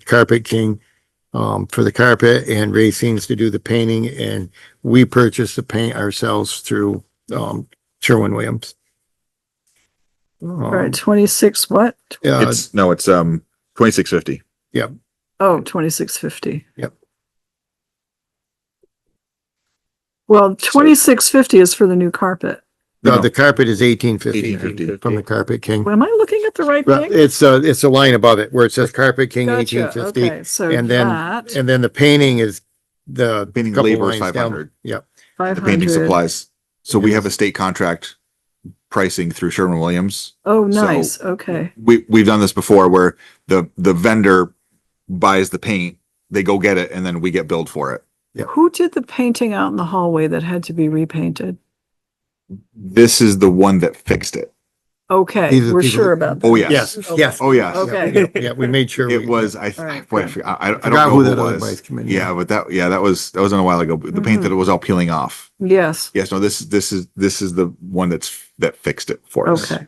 Speaker 8: Carpet King, for the carpet, and Racine's to do the painting, and we purchased the paint ourselves through, Sherwin-Williams.
Speaker 1: all right, 26 what?
Speaker 3: It's 2650.
Speaker 1: Oh, 2650.
Speaker 8: Yep.
Speaker 1: Well, 2650 is for the new carpet.
Speaker 3: No.
Speaker 8: The carpet is 1850
Speaker 3: 1850.
Speaker 8: from the Carpet King.
Speaker 1: Am I looking at the right
Speaker 8: Well,
Speaker 1: thing?
Speaker 8: it's a line above it where it says Carpet King
Speaker 1: Gotcha,
Speaker 8: 1850.
Speaker 1: okay, so
Speaker 8: And then,
Speaker 1: that,
Speaker 8: and then the painting is the
Speaker 3: Painting
Speaker 8: couple
Speaker 3: labor is
Speaker 8: lines down.
Speaker 3: 500.
Speaker 8: Yep.
Speaker 3: The painting
Speaker 1: 500.
Speaker 3: supplies. So we have a state contract pricing through Sherwin-Williams.
Speaker 1: Oh,
Speaker 3: So-
Speaker 1: nice, okay.
Speaker 3: We've done this before where the vendor buys the paint, they go get it, and then we get billed for it.
Speaker 1: Who did the painting out in the hallway that had to be repainted?
Speaker 3: This is the one that fixed it.
Speaker 1: Okay,
Speaker 8: These are
Speaker 1: we're
Speaker 8: people
Speaker 1: sure
Speaker 8: that-
Speaker 1: about that.
Speaker 3: Oh, yes.
Speaker 8: Yes, yes.
Speaker 3: Oh, yes.
Speaker 1: Okay.
Speaker 8: Yeah, we made sure.
Speaker 3: It was,
Speaker 1: All right,
Speaker 3: boy, I
Speaker 1: good.
Speaker 3: forgot- I don't
Speaker 8: Forgot
Speaker 3: know
Speaker 8: who
Speaker 3: who
Speaker 8: that
Speaker 3: it
Speaker 8: other
Speaker 3: was.
Speaker 8: guy's coming in.
Speaker 3: Yeah, but that was in a while ago. The paint that it was all peeling off.
Speaker 1: Yes,
Speaker 3: Yes, no, this is the one that fixed it for us.
Speaker 1: okay.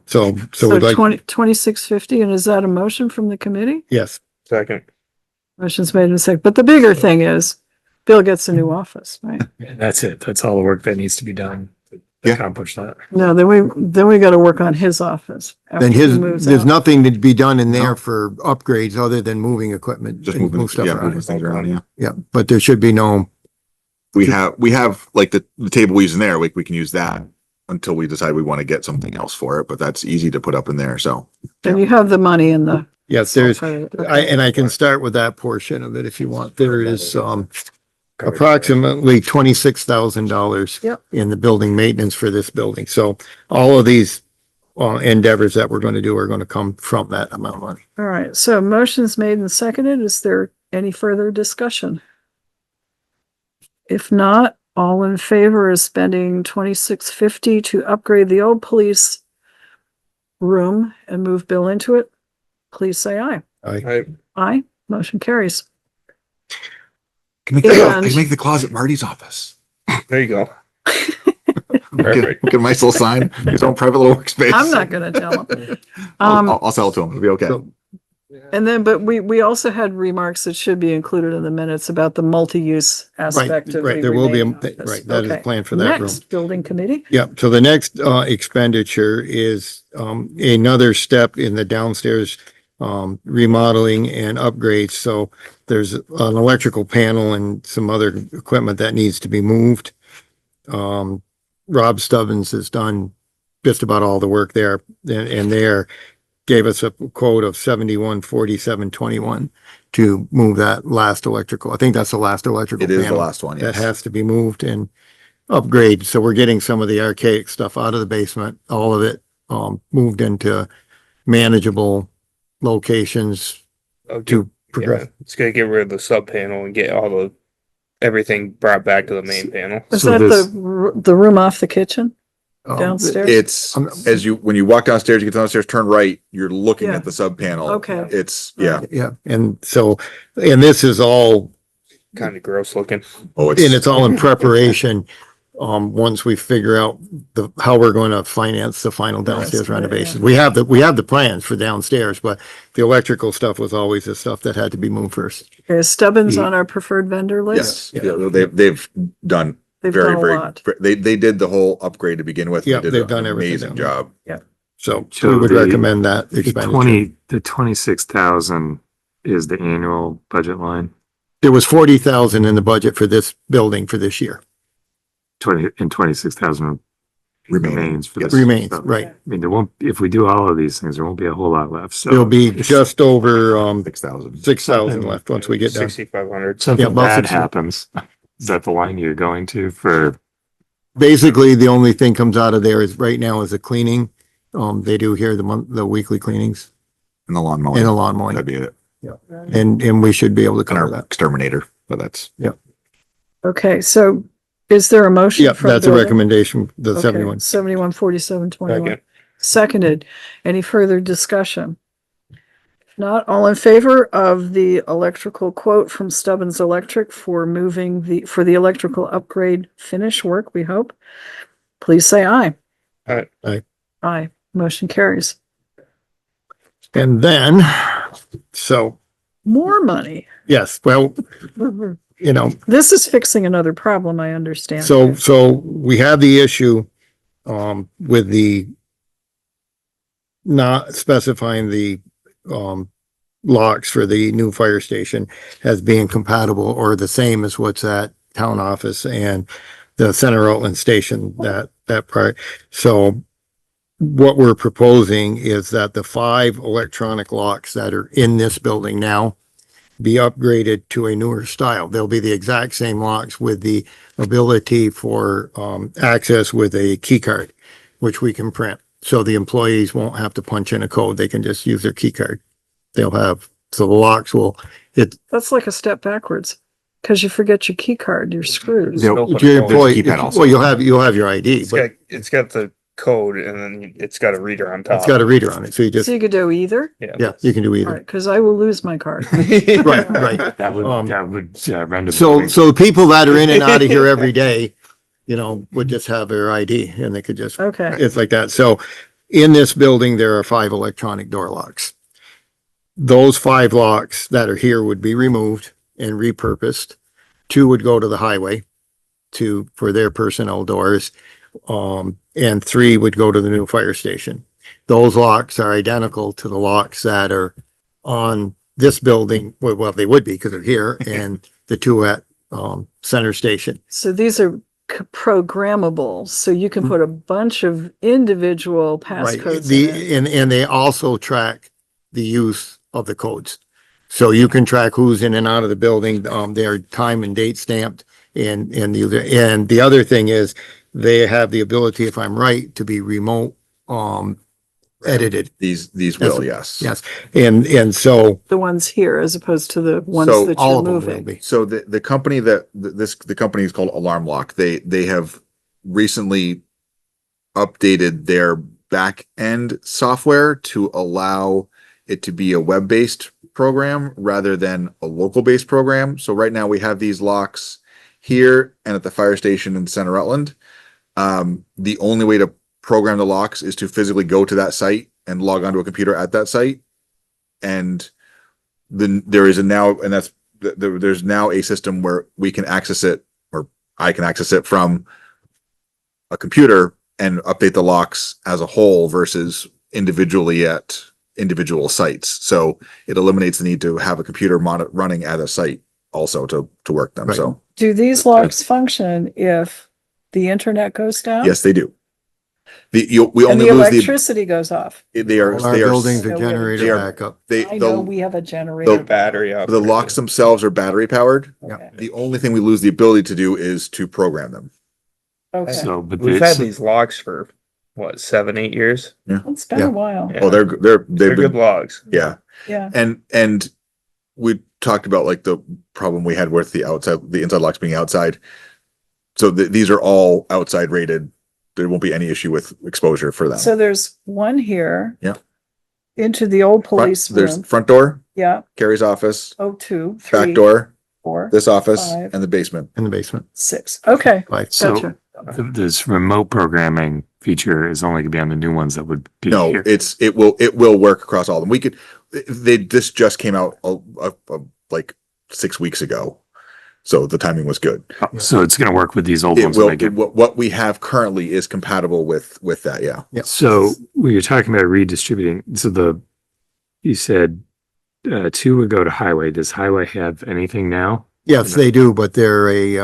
Speaker 8: So
Speaker 1: So
Speaker 8: we'd like,
Speaker 1: 2650, and is that a motion from the committee?
Speaker 8: yes,
Speaker 7: Second.
Speaker 1: Motion's made in second, but the bigger thing is Bill gets a new office, right?
Speaker 4: That's it. That's all the work that needs to be done to
Speaker 3: Yeah.
Speaker 4: accomplish that.
Speaker 1: No, then we gotta work on his office. after
Speaker 8: then
Speaker 1: he moves
Speaker 8: there's
Speaker 1: out.
Speaker 8: nothing to be done in there for upgrades other than moving equipment.
Speaker 3: Just
Speaker 8: and
Speaker 3: moving,
Speaker 8: move stuff
Speaker 3: yeah,
Speaker 8: around.
Speaker 3: moving things around, yeah.
Speaker 8: Yeah, but there should be no,
Speaker 3: We have like the table we use in there, we can use that until we decide we want to get something else for it, but that's easy to put up in there, so.
Speaker 1: And you have the money in the.
Speaker 8: yes, there's,
Speaker 1: Okay.
Speaker 8: I can start with that portion of it if you want. There is, approximately $26,000
Speaker 1: Yep.
Speaker 8: in the building maintenance for this building. So all of these endeavors that we're going to do are going to come from that amount of money.
Speaker 1: All right, so motion's made and seconded. Is there any further discussion? If not, all in favor of spending 2650 to upgrade the old police room and move Bill into it, please say aye.
Speaker 7: Right.
Speaker 1: Aye, motion carries.
Speaker 3: I
Speaker 1: And-
Speaker 3: can make the closet Marty's office.
Speaker 7: There you go.
Speaker 3: Perfect. Get a nice little sign, his own private little workspace.
Speaker 1: I'm not gonna tell him.
Speaker 3: I'll sell it to him, it'll be okay.
Speaker 8: So
Speaker 1: And then, but we also had remarks that should be included in the minutes about the multi-use aspect of
Speaker 8: right,
Speaker 1: the
Speaker 8: there will be a-
Speaker 1: remaining office.
Speaker 8: right, that is
Speaker 1: Okay.
Speaker 8: planned for that room.
Speaker 1: Next, building committee.
Speaker 8: Yeah, so the next expenditure is another step in the downstairs remodeling and upgrades. So there's an electrical panel and some other equipment that needs to be moved. Rob Stubbins has done just about all the work there and there gave us a quote of 714721 to move that last electrical. I think that's the last electrical
Speaker 3: It is the
Speaker 8: panel
Speaker 3: last one,
Speaker 8: that
Speaker 3: yes.
Speaker 8: has to be moved and upgrade. So we're getting some of the archaic stuff out of the basement, all of it moved into manageable locations to progress.
Speaker 7: Yeah, it's gonna get rid of the sub panel and get all everything brought back to the main panel.
Speaker 1: Is
Speaker 6: So
Speaker 1: that
Speaker 6: this-
Speaker 1: the room off the kitchen
Speaker 8: Um,
Speaker 1: downstairs?
Speaker 3: It's, when you walk downstairs, you get downstairs, turn right, you're looking
Speaker 1: Yeah.
Speaker 3: at the sub panel.
Speaker 1: Okay.
Speaker 3: It's, yeah.
Speaker 8: Yeah, and so, and this is all,
Speaker 7: Kind of gross looking.
Speaker 3: Oh,
Speaker 8: and it's all in preparation. Once we figure out how we're going to finance the final downstairs renovation. We have the plans for downstairs, but the electrical stuff was always the stuff that had to be moved first.
Speaker 1: Is Stubbins on our preferred vendor list?
Speaker 3: Yes, yeah, they've done
Speaker 1: They've
Speaker 3: very,
Speaker 1: done a
Speaker 3: very,
Speaker 1: lot.
Speaker 3: they did the whole upgrade to begin with.
Speaker 8: Yeah,
Speaker 3: They did
Speaker 8: they've
Speaker 3: an
Speaker 8: done everything
Speaker 3: amazing
Speaker 8: down there.
Speaker 3: job.
Speaker 8: So
Speaker 4: So
Speaker 8: we would
Speaker 4: the-
Speaker 8: recommend that expenditure.
Speaker 4: The 26,000 is the annual budget line.
Speaker 8: There was 40,000 in the budget for this building for this year.
Speaker 4: 26,000 remains for
Speaker 3: Yes.
Speaker 4: this.
Speaker 8: Remains,
Speaker 4: So,
Speaker 8: right.
Speaker 4: I mean, there won't, if we do all of these things, there won't be a whole lot left. So
Speaker 8: There'll be
Speaker 4: if
Speaker 8: just over
Speaker 3: 6,000.
Speaker 8: 6,000 left once we get done.
Speaker 7: 6,500.
Speaker 8: Yeah,
Speaker 4: something
Speaker 8: about
Speaker 4: bad
Speaker 8: 60.
Speaker 4: happens. Is that the line you're going to for?
Speaker 8: Basically, the only thing comes out of there is right now is the cleaning. They do here the weekly cleanings
Speaker 3: And the lawn
Speaker 8: and
Speaker 3: mowing.
Speaker 8: the lawn mowing.
Speaker 3: That'd be it.
Speaker 8: And we should be able to
Speaker 3: And
Speaker 8: cover
Speaker 3: our
Speaker 8: that.
Speaker 3: exterminator, but that's.
Speaker 1: Okay, so is there a motion?
Speaker 8: Yep,
Speaker 1: from
Speaker 8: that's a
Speaker 1: building?
Speaker 8: recommendation, the
Speaker 1: Okay,
Speaker 8: 71.
Speaker 1: 714721.
Speaker 7: Second.
Speaker 1: Seconded. Any further discussion? If not, all in favor of the electrical quote from Stubbins Electric for moving for the electrical upgrade finish work, we hope. Please say aye.
Speaker 7: Aye.
Speaker 8: Aye.
Speaker 1: Aye. Motion carries.
Speaker 8: And then, so,
Speaker 1: More money.
Speaker 8: yes, well, you know,
Speaker 1: This is fixing another problem, I understand.
Speaker 8: so we have the issue, with the not specifying the, locks for the new fire station as being compatible or the same as what's at town office and the center Rutland station, that part. So what we're proposing is that the 5 electronic locks that are in this building now be upgraded to a newer style. They'll be the exact same locks with the ability for access with a key card, which we can print. So the employees won't have to punch in a code. They can just use their key card. So the locks will,
Speaker 1: That's like a step backwards, because you forget your key card, you're screwed.
Speaker 8: your
Speaker 7: Open a
Speaker 8: employee,
Speaker 3: keypad also.
Speaker 8: well, you'll have your ID, but
Speaker 7: It's got the code and then it's got a reader on top.
Speaker 8: it's got a reader on it. So you just,
Speaker 1: So you could do either?
Speaker 8: yeah, you can do
Speaker 1: All
Speaker 8: either.
Speaker 1: right, because I will lose my card.
Speaker 8: Right, right.
Speaker 4: That would,
Speaker 8: Um,
Speaker 4: render.
Speaker 8: So the people that are in and out of here every day, would just have their ID and they could just,
Speaker 1: Okay,
Speaker 8: it's like that. So in this building, there are 5 electronic door locks. Those 5 locks that are here would be removed and repurposed. 2 would go to the highway for their personnel doors. And 3 would go to the new fire station. Those locks are identical to the locks that are on this building. Well, they would be because they're here and the 2 at, center station.
Speaker 1: so these are programmable, so you can put a bunch of individual
Speaker 8: Right,
Speaker 1: passcodes in it.
Speaker 8: and they also track the use of the codes. So you can track who's in and out of the building, their time and date stamped, and the other thing is they have the ability, if I'm right, to be remote, edited.
Speaker 3: These will, yes.
Speaker 8: Yes, and so
Speaker 1: The ones here as opposed to the ones
Speaker 3: So
Speaker 1: that
Speaker 8: all
Speaker 1: you're
Speaker 8: of them will
Speaker 1: moving.
Speaker 8: be.
Speaker 3: So the company the company is called Alarm Lock. They have recently updated their back end software to allow it to be a web-based program rather than a local-based program. So right now we have these locks here and at the fire station in Center Rutland. The only way to program the locks is to physically go to that site and log onto a computer at that site. And then there is a now, and that's, there's now a system where we can access it, or I can access it from a computer and update the locks as a whole versus individually at individual sites. So it eliminates the need to have a computer running at a site also to work them.
Speaker 5: Right.
Speaker 3: So
Speaker 1: Do these locks function if the internet goes down?
Speaker 3: yes, they do. We
Speaker 1: And
Speaker 3: only
Speaker 1: the
Speaker 3: lose
Speaker 1: electricity goes off.
Speaker 3: they are,
Speaker 5: All our
Speaker 3: they are,
Speaker 5: buildings
Speaker 1: No,
Speaker 5: are
Speaker 1: we have a
Speaker 5: generator
Speaker 3: they are-
Speaker 5: backup.
Speaker 1: I know we have a generator.
Speaker 3: the
Speaker 7: Battery up.
Speaker 3: the locks themselves are battery powered.
Speaker 1: Okay.
Speaker 3: The only thing we lose the ability to do is to program them.
Speaker 1: Okay.
Speaker 4: So, but
Speaker 7: We've had
Speaker 4: it's,
Speaker 7: these logs for what, 7-8 years?
Speaker 1: It's been
Speaker 5: Yeah.
Speaker 1: a while.
Speaker 7: Yeah.
Speaker 3: Oh, they've
Speaker 7: They're
Speaker 3: been,
Speaker 7: good logs.
Speaker 3: yeah.
Speaker 1: Yeah.
Speaker 3: And we talked about like the problem we had with the inside locks being outside. So these are all outside rated. There won't be any issue with exposure for them.
Speaker 1: So there's one here.
Speaker 3: Yeah.
Speaker 1: Into the old police
Speaker 3: There's
Speaker 1: room.
Speaker 3: front door,
Speaker 1: Yeah.
Speaker 3: Carrie's office,
Speaker 1: Oh, 2, 3,
Speaker 3: back door,
Speaker 1: 4,
Speaker 3: this office,
Speaker 1: 5,
Speaker 3: and the basement.
Speaker 5: In the basement.
Speaker 1: 6. Okay.
Speaker 5: Like,
Speaker 4: so
Speaker 1: Gotcha.
Speaker 4: this remote programming feature is only gonna be on the new ones that would be
Speaker 3: No,
Speaker 4: here.
Speaker 3: it will work across all of them. We could, this just came out like 6 weeks ago. So the timing was good.
Speaker 4: So it's gonna work with these old
Speaker 3: It
Speaker 4: ones when
Speaker 3: will,
Speaker 4: they get.
Speaker 3: what we have currently is compatible with that. Yeah.
Speaker 4: So when you're talking about redistributing, so you said 2 would go to highway. Does highway have anything now?
Speaker 5: yes, they do, but they're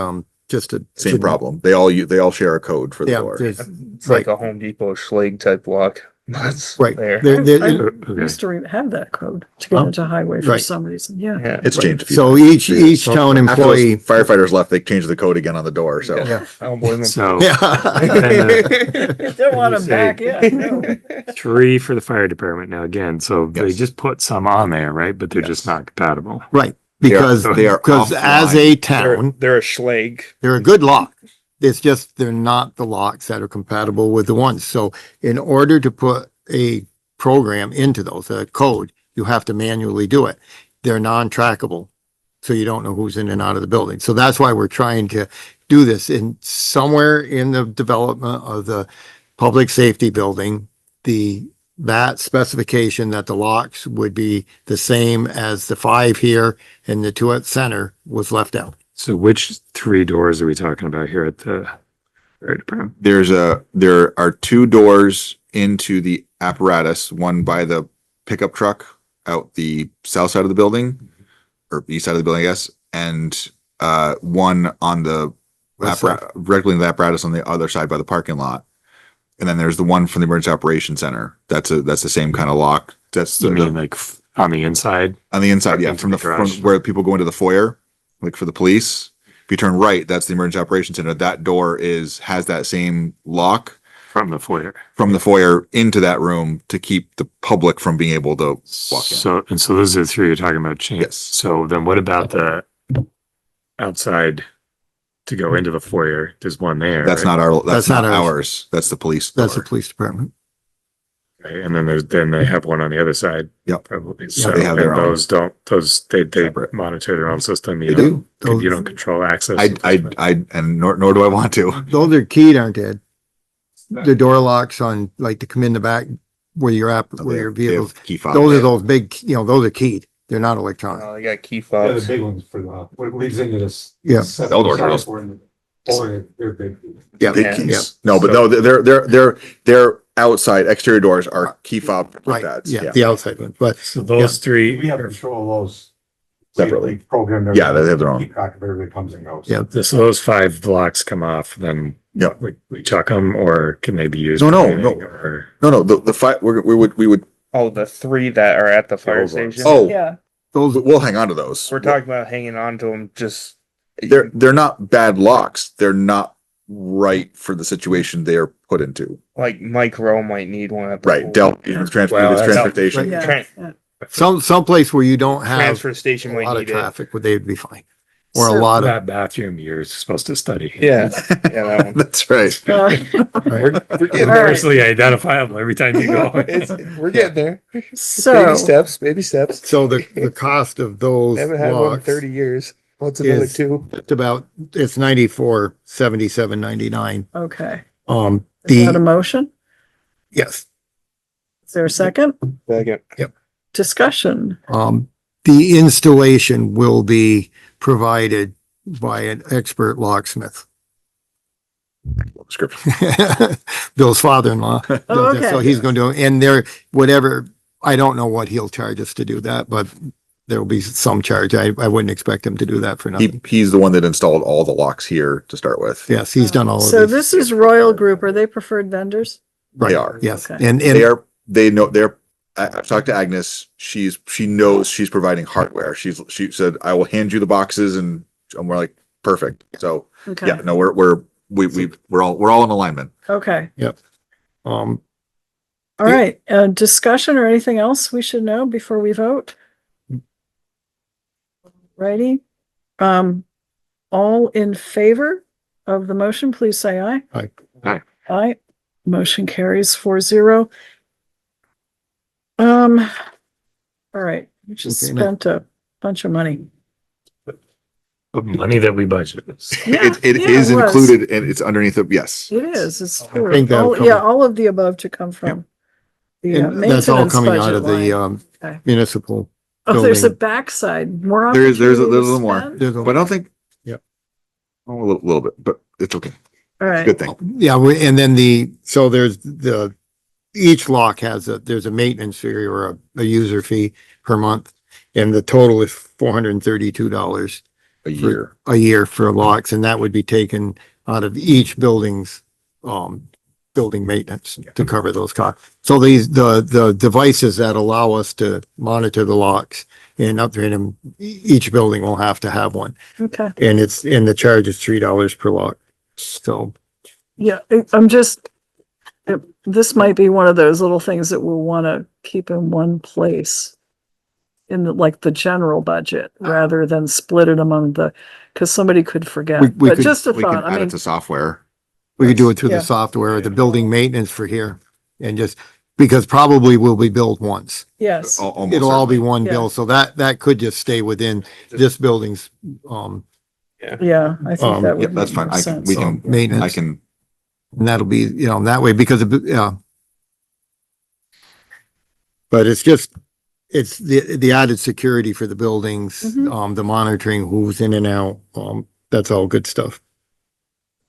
Speaker 5: just a.
Speaker 3: Same problem. They all share a code for the
Speaker 5: Yeah,
Speaker 3: door.
Speaker 7: It's like a Home Depot Schlage type lock. That's
Speaker 5: right.
Speaker 7: there.
Speaker 5: They're-
Speaker 1: I
Speaker 4: Okay.
Speaker 1: used to have that code to get
Speaker 5: Oh,
Speaker 1: into highway for
Speaker 5: right.
Speaker 1: some reason. Yeah.
Speaker 7: Yeah.
Speaker 3: It's changed a few
Speaker 5: So
Speaker 3: times.
Speaker 5: each town
Speaker 3: After those
Speaker 5: employee.
Speaker 3: firefighters left, they changed the code again on the door. So
Speaker 5: Yeah.
Speaker 7: I don't blame them.
Speaker 4: So
Speaker 5: Yeah.
Speaker 1: Don't want them
Speaker 4: Say-
Speaker 1: back yet. No.
Speaker 4: 3 for the fire department. Now again, so they
Speaker 3: Yes.
Speaker 4: just put some on there, right? But they're just
Speaker 3: Yes.
Speaker 4: not compatible.
Speaker 5: Right, because,
Speaker 3: they are
Speaker 5: because as a town,
Speaker 7: They're a Schlage.
Speaker 5: they're a good lock. It's just, they're not the locks that are compatible with the ones. So in order to put a program into those, a code, you have to manually do it. They're non-trackable. So you don't know who's in and out of the building. So that's why we're trying to do this in somewhere in the development of the public safety building, that specification that the locks would be the same as the 5 here and the 2 at center was left out.
Speaker 4: So which 3 doors are we talking about here at the fire department?
Speaker 3: there are 2 doors into the apparatus, one by the pickup truck out the south side of the building, or east side of the building, I guess, and one on the directly in the apparatus on the other side by the parking lot. And then there's the one from the emergency operations center. That's the same kind of lock. That's
Speaker 4: You mean like on the inside?
Speaker 3: on the inside, yeah,
Speaker 4: Into
Speaker 3: from
Speaker 4: the
Speaker 3: from
Speaker 4: garage.
Speaker 3: where people go into the foyer, like for the police. If you turn right, that's the emergency operations center. That door has that same lock
Speaker 4: From the foyer.
Speaker 3: from the foyer into that room to keep the public from being able to walk in.
Speaker 4: So, and so those are the 3 you're talking about change.
Speaker 3: Yes.
Speaker 4: So then what about the outside to go into the foyer? There's one there.
Speaker 3: That's
Speaker 4: right?
Speaker 3: not that's not
Speaker 5: ours.
Speaker 3: ours. That's the police
Speaker 5: That's the
Speaker 3: door.
Speaker 5: police department.
Speaker 4: Right, and then they have one on the other side.
Speaker 3: Yep.
Speaker 4: Probably.
Speaker 3: Yeah,
Speaker 4: So
Speaker 3: they have their
Speaker 4: and
Speaker 3: own.
Speaker 4: they
Speaker 3: Separate.
Speaker 4: monitor their own system.
Speaker 3: They do.
Speaker 4: You don't control access.
Speaker 3: And nor do I want to.
Speaker 5: Those are keyed, aren't they? The door locks on, like to come in the back where you're at, where your
Speaker 3: They have
Speaker 5: vehicles,
Speaker 3: key fob.
Speaker 5: those are those big, those are keyed. They're not electronic.
Speaker 7: They got key
Speaker 13: Yeah, the
Speaker 7: fobs.
Speaker 13: big ones for the, what leads into this.
Speaker 5: Yeah.
Speaker 3: Bell doors are those-
Speaker 13: They're big.
Speaker 5: Yeah,
Speaker 3: Big
Speaker 7: Yeah.
Speaker 3: keys. No, but no, they're outside exterior doors are key fob
Speaker 5: right.
Speaker 3: pads.
Speaker 5: Yeah, the outside one, but
Speaker 4: So those 3.
Speaker 13: We have control of those.
Speaker 3: Separately.
Speaker 13: Program.
Speaker 3: Yeah, they have their own.
Speaker 13: Keep track of everybody comes and goes.
Speaker 5: yeah,
Speaker 4: So those 5 blocks come off, then
Speaker 3: Yeah.
Speaker 4: we chuck them, or can they be used?
Speaker 3: No,
Speaker 4: for
Speaker 3: no,
Speaker 4: anything,
Speaker 3: no.
Speaker 4: Or,
Speaker 3: No, the fight we would
Speaker 7: Oh, the 3 that are at the fire
Speaker 4: old ones.
Speaker 7: station.
Speaker 3: oh
Speaker 1: Yeah.
Speaker 5: those,
Speaker 3: we'll hang on to those.
Speaker 7: We're talking about hanging on to them. Just
Speaker 3: They're not bad locks. They're not right for the situation they're put into.
Speaker 7: like Mike Rowe might need one at the
Speaker 3: Right.
Speaker 7: pool.
Speaker 3: Dell
Speaker 7: Yeah.
Speaker 3: transfer
Speaker 4: Well, that's-
Speaker 3: station.
Speaker 5: right.
Speaker 1: Yeah.
Speaker 7: Tran-
Speaker 5: some place where you don't have
Speaker 7: transfer station
Speaker 5: a
Speaker 7: might
Speaker 5: lot of
Speaker 7: need it.
Speaker 5: traffic, would they be fine? Or a
Speaker 1: So-
Speaker 5: lot of,
Speaker 4: that bathroom you're supposed to study.
Speaker 7: Yeah, yeah, that one.
Speaker 3: That's right.
Speaker 7: We're getting
Speaker 1: All right.
Speaker 4: Personally identifiable every time you go.
Speaker 7: We're getting there.
Speaker 1: So,
Speaker 7: Baby steps, baby steps.
Speaker 5: so the cost of those
Speaker 7: Haven't had one in
Speaker 5: locks
Speaker 7: 30 years. What's another
Speaker 5: is
Speaker 7: 2?
Speaker 5: it's 94.77.99.
Speaker 1: okay. Is that a
Speaker 5: The,
Speaker 1: motion?
Speaker 5: yes,
Speaker 1: Is there a second?
Speaker 7: Second.
Speaker 1: Discussion.
Speaker 8: the installation will be provided by an expert locksmith. Bill's father-in-law.
Speaker 1: Oh, okay.
Speaker 8: So he's going to, and there, whatever, I don't know what he'll charge us to do that, but there will be some charge. I wouldn't expect him to do that for nothing.
Speaker 3: He's the one that installed all the locks here to start with.
Speaker 8: Yes, he's done all of
Speaker 1: So
Speaker 8: this.
Speaker 1: this is Royal Group. Are they preferred vendors?
Speaker 3: They are.
Speaker 8: Yes,
Speaker 1: Okay.
Speaker 8: and
Speaker 3: They know I've talked to Agnes. She knows she's providing hardware. She said, I will hand you the boxes, and we're like, perfect. So
Speaker 1: Okay.
Speaker 3: yeah, no, we're all in alignment.
Speaker 1: Okay.
Speaker 8: Yep.
Speaker 1: All right. Discussion or anything else we should know before we vote? Righty. All in favor of the motion, please say aye.
Speaker 8: Aye.
Speaker 2: Aye.
Speaker 1: Aye. Motion carries 4-0. All right. We just
Speaker 8: Okay, now-
Speaker 1: spent a bunch of money.
Speaker 4: Money that we budgeted.
Speaker 1: Yeah,
Speaker 3: It
Speaker 1: yeah,
Speaker 3: is
Speaker 1: it was.
Speaker 3: included and it's underneath the, yes.
Speaker 1: It is. It's
Speaker 8: I think that'll
Speaker 1: all,
Speaker 8: come-
Speaker 1: yeah, all of the above to come from the
Speaker 8: and that's all
Speaker 1: maintenance
Speaker 8: coming out
Speaker 1: budget
Speaker 8: of the,
Speaker 1: line. Okay.
Speaker 8: municipal.
Speaker 1: Oh, there's a
Speaker 8: building.
Speaker 1: backside. More
Speaker 3: There's a
Speaker 1: opportunity to
Speaker 3: little more,
Speaker 1: spend?
Speaker 3: but I don't think.
Speaker 8: Yeah.
Speaker 3: Oh, a little bit, but it's okay.
Speaker 1: All right.
Speaker 3: Good thing.
Speaker 8: Yeah, and then so there's each lock has there's a maintenance fee or a user fee per month. And the total is $432
Speaker 3: A year.
Speaker 8: for locks, and that would be taken out of each building's, building maintenance to cover those costs. So the devices that allow us to monitor the locks and upgrade them, each building will have to have one.
Speaker 1: Okay.
Speaker 8: And the charge is $3 per lock. So,
Speaker 1: Yeah, this might be one of those little things that we'll want to keep in one place in the general budget rather than split it among because somebody could forget.
Speaker 8: We
Speaker 1: But
Speaker 8: could-
Speaker 1: just a
Speaker 3: We can
Speaker 1: thought, I
Speaker 3: add it
Speaker 1: mean,
Speaker 3: to software.
Speaker 8: we could do it through
Speaker 1: Yeah.
Speaker 8: the software, the building maintenance for here, and just, because probably will be billed once.
Speaker 1: yes,
Speaker 3: Almost
Speaker 8: It'll all be
Speaker 3: certainly.
Speaker 8: one
Speaker 1: Yeah.
Speaker 8: bill, so that could just stay within this building's,
Speaker 1: yeah, I think that
Speaker 3: Yeah,
Speaker 1: would
Speaker 3: that's
Speaker 1: make
Speaker 3: fine.
Speaker 1: more
Speaker 3: We
Speaker 1: sense.
Speaker 3: can,
Speaker 8: maintenance.
Speaker 3: I can,
Speaker 8: And that'll be, that way, because yeah. But it's the added security for the buildings,
Speaker 1: Mhm.
Speaker 8: the monitoring who's in and out, that's all good stuff.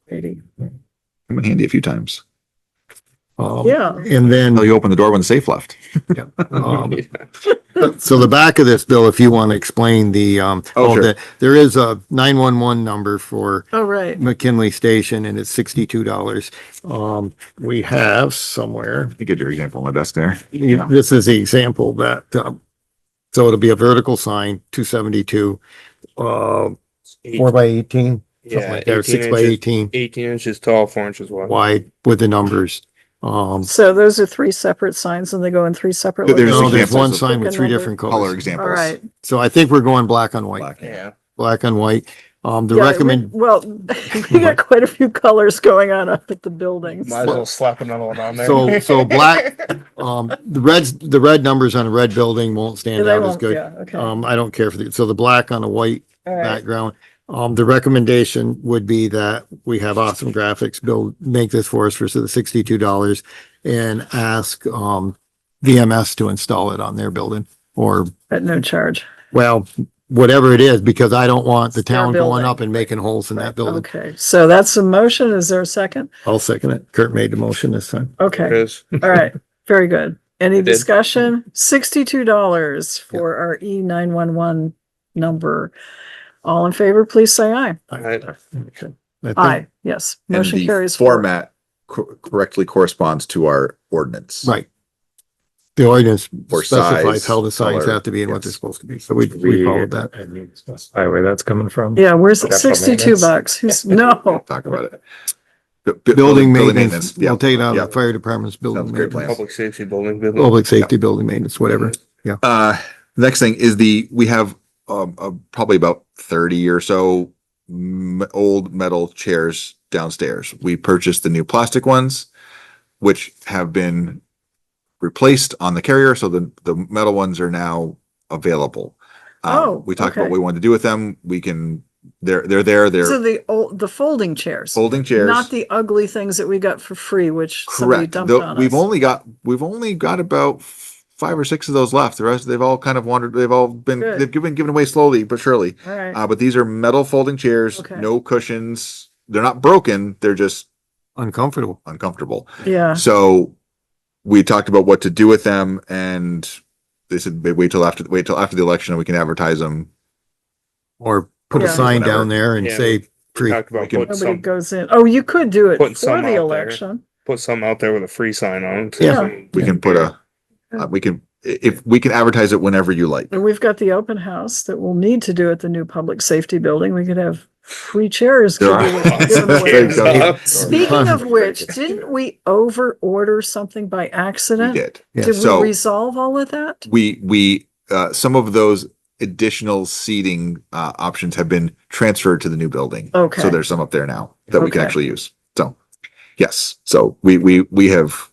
Speaker 1: Righty.
Speaker 3: come in handy a few times.
Speaker 1: Yeah.
Speaker 8: And then,
Speaker 3: Oh, you open the door when the safe left.
Speaker 8: so the back of this bill, if you want to explain
Speaker 3: sure.
Speaker 8: there is a 911 number for
Speaker 1: Oh, right.
Speaker 8: McKinley Station, and it's $62. We have somewhere,
Speaker 3: You get your example on my desk there.
Speaker 8: this is the example that, so it'll be a vertical sign, 272, 4x18, something like that, or 6x18
Speaker 7: 18 inches tall, 4 inches wide.
Speaker 8: wide with the numbers.
Speaker 1: So those are three separate signs and they go in three separate.
Speaker 3: There's
Speaker 8: No, there's
Speaker 3: examples
Speaker 8: one
Speaker 3: of
Speaker 8: sign with three
Speaker 1: number.
Speaker 8: different
Speaker 3: Color
Speaker 8: colors.
Speaker 3: examples.
Speaker 1: All right.
Speaker 8: So I think we're going black on white,
Speaker 3: Black.
Speaker 7: Yeah.
Speaker 8: black on white. The
Speaker 1: Yeah,
Speaker 8: recommend,
Speaker 1: well, we got quite a few colors going on up at the buildings.
Speaker 7: Might as well slap another one on there.
Speaker 8: so black, the red numbers on a red building won't stand
Speaker 1: They
Speaker 8: out as
Speaker 1: won't-
Speaker 8: good.
Speaker 1: Yeah, okay.
Speaker 8: I don't care so the black on a white
Speaker 1: All right.
Speaker 8: background. The recommendation would be that we have Awesome Graphics make this for us for the $62 and ask, VMS to install it on their building or,
Speaker 1: At no charge.
Speaker 8: well, whatever it is, because I don't want the
Speaker 1: Their
Speaker 8: town going
Speaker 1: building.
Speaker 8: up and making holes in that building.
Speaker 1: Okay, so that's a motion. Is there a second?
Speaker 8: I'll second it. Kurt made the motion this time.
Speaker 7: There
Speaker 1: Okay,
Speaker 7: it is.
Speaker 1: all right, very good. Any
Speaker 7: did.
Speaker 1: discussion? $62 for our E911 number. All in favor, please say aye.
Speaker 7: Alright.
Speaker 8: Okay. I think-
Speaker 1: Aye, yes.
Speaker 3: And
Speaker 1: Motion
Speaker 3: the
Speaker 1: carries forward.
Speaker 3: format correctly corresponds to our ordinance.
Speaker 8: Right. The ordinance
Speaker 3: For
Speaker 8: specifies
Speaker 3: size,
Speaker 8: how the signs
Speaker 3: color,
Speaker 8: have to be and what
Speaker 3: yes.
Speaker 8: they're supposed to be. So we followed that.
Speaker 4: Where that's coming from.
Speaker 1: Yeah, where's
Speaker 4: Capital
Speaker 1: 62
Speaker 4: maintenance.
Speaker 1: bucks? Who's, no.
Speaker 3: Talk about it.
Speaker 8: Building maintenance,
Speaker 3: Yeah.
Speaker 8: we'll take it out
Speaker 3: Yeah.
Speaker 8: of the fire department's building
Speaker 3: Sounds great plan.
Speaker 8: maintenance.
Speaker 7: Public safety building. building.
Speaker 8: Public safety building maintenance, whatever.
Speaker 3: Next thing is we have probably about 30 or so old metal chairs downstairs. We purchased the new plastic ones, which have been replaced on the carrier. So the metal ones are now available. We talked about
Speaker 1: okay.
Speaker 3: what we wanted to do with them. They're there.
Speaker 1: These are
Speaker 3: They're
Speaker 1: the folding chairs.
Speaker 3: folding chairs.
Speaker 1: Not the ugly things that we got for free, which somebody
Speaker 3: Correct.
Speaker 1: dumped
Speaker 3: Though
Speaker 1: on
Speaker 3: we've
Speaker 1: us.
Speaker 3: only got about 5 or 6 of those left. The rest, they've all kind of wandered. They've all been,
Speaker 1: Good.
Speaker 3: they've been given away slowly but surely.
Speaker 1: All right.
Speaker 3: But these are metal folding chairs,
Speaker 1: Okay.
Speaker 3: no cushions. They're not broken. They're just
Speaker 5: Uncomfortable.
Speaker 1: Yeah.
Speaker 3: So we talked about what to do with them, and they said wait till after the election and we can advertise them.
Speaker 5: Or put a
Speaker 1: Yeah.
Speaker 5: sign
Speaker 3: Whatever.
Speaker 5: down there and
Speaker 7: Yeah,
Speaker 5: say
Speaker 7: we
Speaker 5: free.
Speaker 7: talked about putting
Speaker 1: Nobody
Speaker 7: some,
Speaker 1: goes in. Oh, you could do it
Speaker 7: Putting
Speaker 1: for
Speaker 7: some
Speaker 1: the
Speaker 7: out there.
Speaker 1: election.
Speaker 7: put some out there with a free sign on it.
Speaker 1: Yeah.
Speaker 3: We can put if we can advertise it whenever you like.
Speaker 1: And we've got the open house that we'll need to do at the new public safety building. We could have free chairs.
Speaker 3: There are.
Speaker 1: given away.
Speaker 3: There you go.
Speaker 1: Speaking of which, didn't we over order something by
Speaker 3: We
Speaker 1: accident?
Speaker 3: did.
Speaker 5: Yeah.
Speaker 1: Did
Speaker 3: So-
Speaker 1: we resolve all of that?
Speaker 3: We some of those additional seating options have been transferred to the new building.
Speaker 1: Okay.
Speaker 3: So there's some up there now that we can
Speaker 1: Okay.
Speaker 3: actually use. So yes. So we have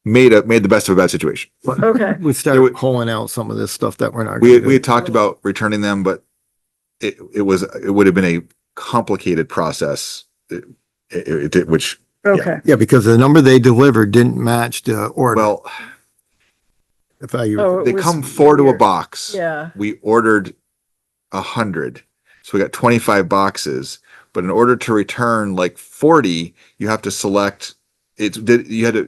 Speaker 3: made the best of a bad situation.
Speaker 1: Okay.
Speaker 5: We
Speaker 3: There
Speaker 5: start
Speaker 3: would-
Speaker 5: pulling out some of this stuff that we're not.
Speaker 3: We
Speaker 5: gonna do.
Speaker 3: had talked about returning them, but it would have been a complicated process. Which
Speaker 1: Okay.
Speaker 5: Yeah, because the number they delivered didn't match the order.
Speaker 3: well,
Speaker 5: If I,
Speaker 1: Oh, it
Speaker 3: they
Speaker 1: was
Speaker 3: come 4 to a
Speaker 1: weird.
Speaker 3: box.
Speaker 1: Yeah.
Speaker 3: We ordered 100, so we got 25 boxes. But in order to return like 40, you have to select you had to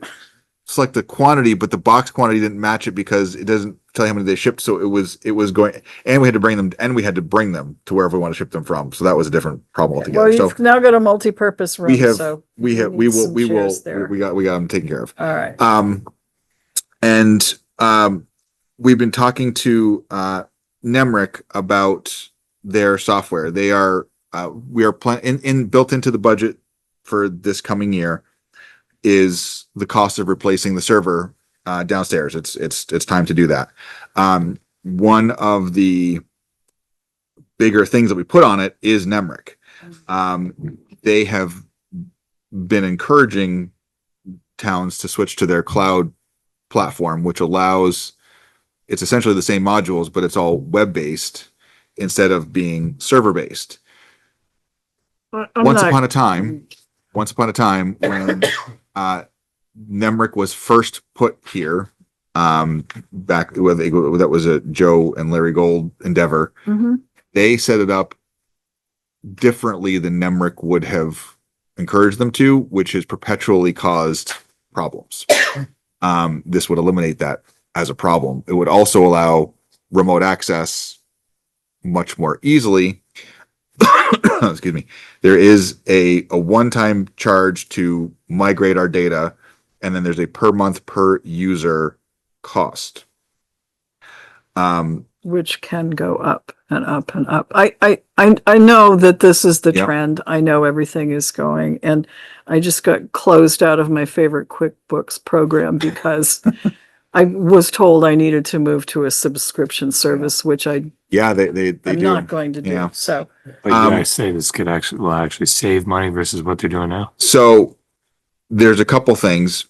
Speaker 3: select the quantity, but the box quantity didn't match it because it doesn't tell you how many they shipped. So it was going, and we had to bring them to wherever we want to ship them from. So that was a different problem
Speaker 1: Well,
Speaker 3: altogether. So
Speaker 1: you've now got a multi-purpose room,
Speaker 3: we have,
Speaker 1: so
Speaker 3: we
Speaker 1: need some
Speaker 3: will,
Speaker 1: chairs there.
Speaker 3: we got them taken care of.
Speaker 1: All right.
Speaker 3: We've been talking to Nemrick about their software. They are we are built into the budget for this coming year is the cost of replacing the server downstairs. It's time to do that. One of the bigger things that we put on it is Nemrick. They have been encouraging towns to switch to their cloud platform, which allows, it's essentially the same modules, but it's all web-based instead of being server-based. Once upon a time, when Nemrick was first put here, back with that was a Joe and Larry Gold endeavor.
Speaker 1: Mm-hmm.
Speaker 3: They set it up differently than Nemrick would have encouraged them to, which has perpetually caused problems. This would eliminate that as a problem. It would also allow remote access much more easily. Excuse me. There is a one-time charge to migrate our data, and then there's a per month per user cost.
Speaker 1: Which can go up and up and up. I know that this is the
Speaker 3: Yep.
Speaker 1: trend. I know everything is going, and I just got closed out of my favorite QuickBooks program because I was told I needed to move to a subscription service, which I'm
Speaker 3: Yeah, they do.
Speaker 1: not going to do.
Speaker 3: Yeah.
Speaker 1: So,
Speaker 4: But you guys say this will actually save money versus what they're doing now?
Speaker 3: So there's a couple things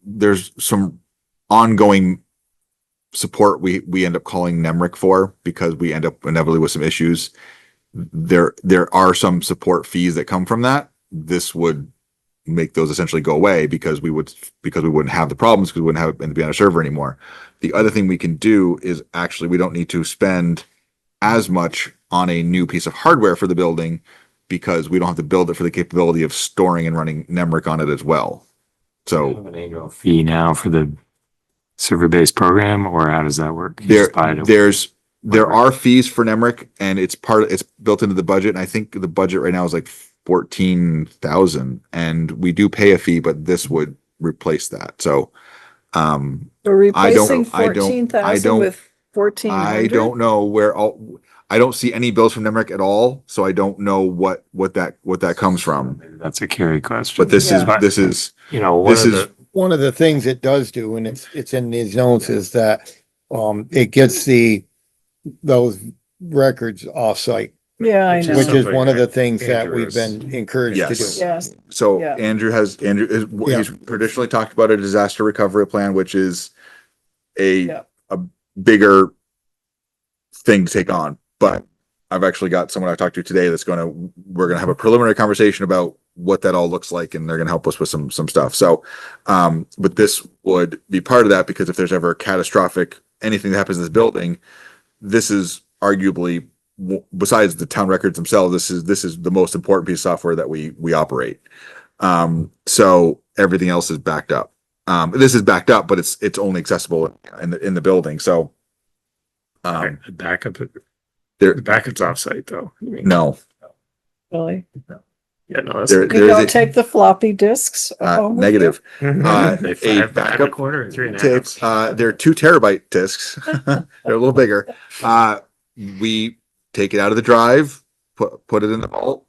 Speaker 3: there's some ongoing support we end up calling Nemrick for because we end up inevitably with some issues. There are some support fees that come from that. This would make those essentially go away because we wouldn't have the problems because we wouldn't have it to be on a server anymore. The other thing we can do is actually we don't need to spend as much on a new piece of hardware for the building because we don't have to build it for the capability of storing and running Nemrick on it as well. So
Speaker 4: Have an annual fee now for the server-based program, or how does that work? You just buy it
Speaker 3: there are fees for Nemrick, and it's built into the budget. And I think the budget right now is like 14,000, and we do pay a fee, but this would replace that. So,
Speaker 1: we're replacing
Speaker 3: I don't-
Speaker 1: 14,000 with 1,400.
Speaker 3: I don't know I don't see any bills from Nemrick at all, so I don't know what that comes from.
Speaker 4: That's a Kari question.
Speaker 3: But this
Speaker 1: Yeah.
Speaker 3: is
Speaker 4: You know,
Speaker 5: One of the things it does do, and it's in these notes, is that, it gets those records offsite,
Speaker 1: Yeah, I know.
Speaker 5: which is one of the things that we've been encouraged to
Speaker 3: Yes.
Speaker 5: do.
Speaker 1: Yes.
Speaker 3: So
Speaker 1: Yeah.
Speaker 3: he's traditionally talked about a disaster recovery plan, which is
Speaker 1: Yeah.
Speaker 3: a bigger thing to take on. But I've actually got someone I've talked to today we're gonna have a preliminary conversation about what that all looks like, and they're going to help us with some stuff. So, but this would be part of that, because if there's ever a catastrophic anything that happens in this building, this is arguably, besides the town records themselves, this is the most important piece of software that we operate. So everything else is backed up. This is backed up, but it's only accessible in the building. So,
Speaker 4: Backup,
Speaker 3: there,
Speaker 4: the backup's offsite though. I mean,
Speaker 3: no,
Speaker 1: Really?
Speaker 4: Yeah, no, that's
Speaker 3: there,
Speaker 1: You
Speaker 3: there
Speaker 1: don't
Speaker 3: is
Speaker 1: take the floppy disks home with you?
Speaker 3: negative.
Speaker 4: they
Speaker 3: A
Speaker 4: have
Speaker 3: backup
Speaker 4: quarter or 3.5.
Speaker 3: tapes. They're 2 terabyte discs. They're a little bigger. We take it out of the drive, put it in the vault.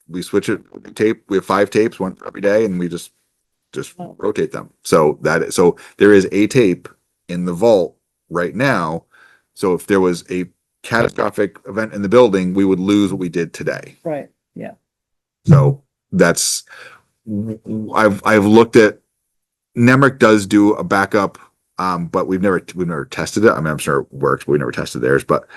Speaker 3: We switch it with the tape. We have 5 tapes, one for every day, and we just rotate them. So there is a tape in the vault right now. So if there was a catastrophic event in the building, we would lose what we did today.
Speaker 1: Right, yeah.
Speaker 3: So that's, I've looked at, Nemrick does do a backup, but we've never tested it. I mean, I'm sure it works, but we never tested theirs. But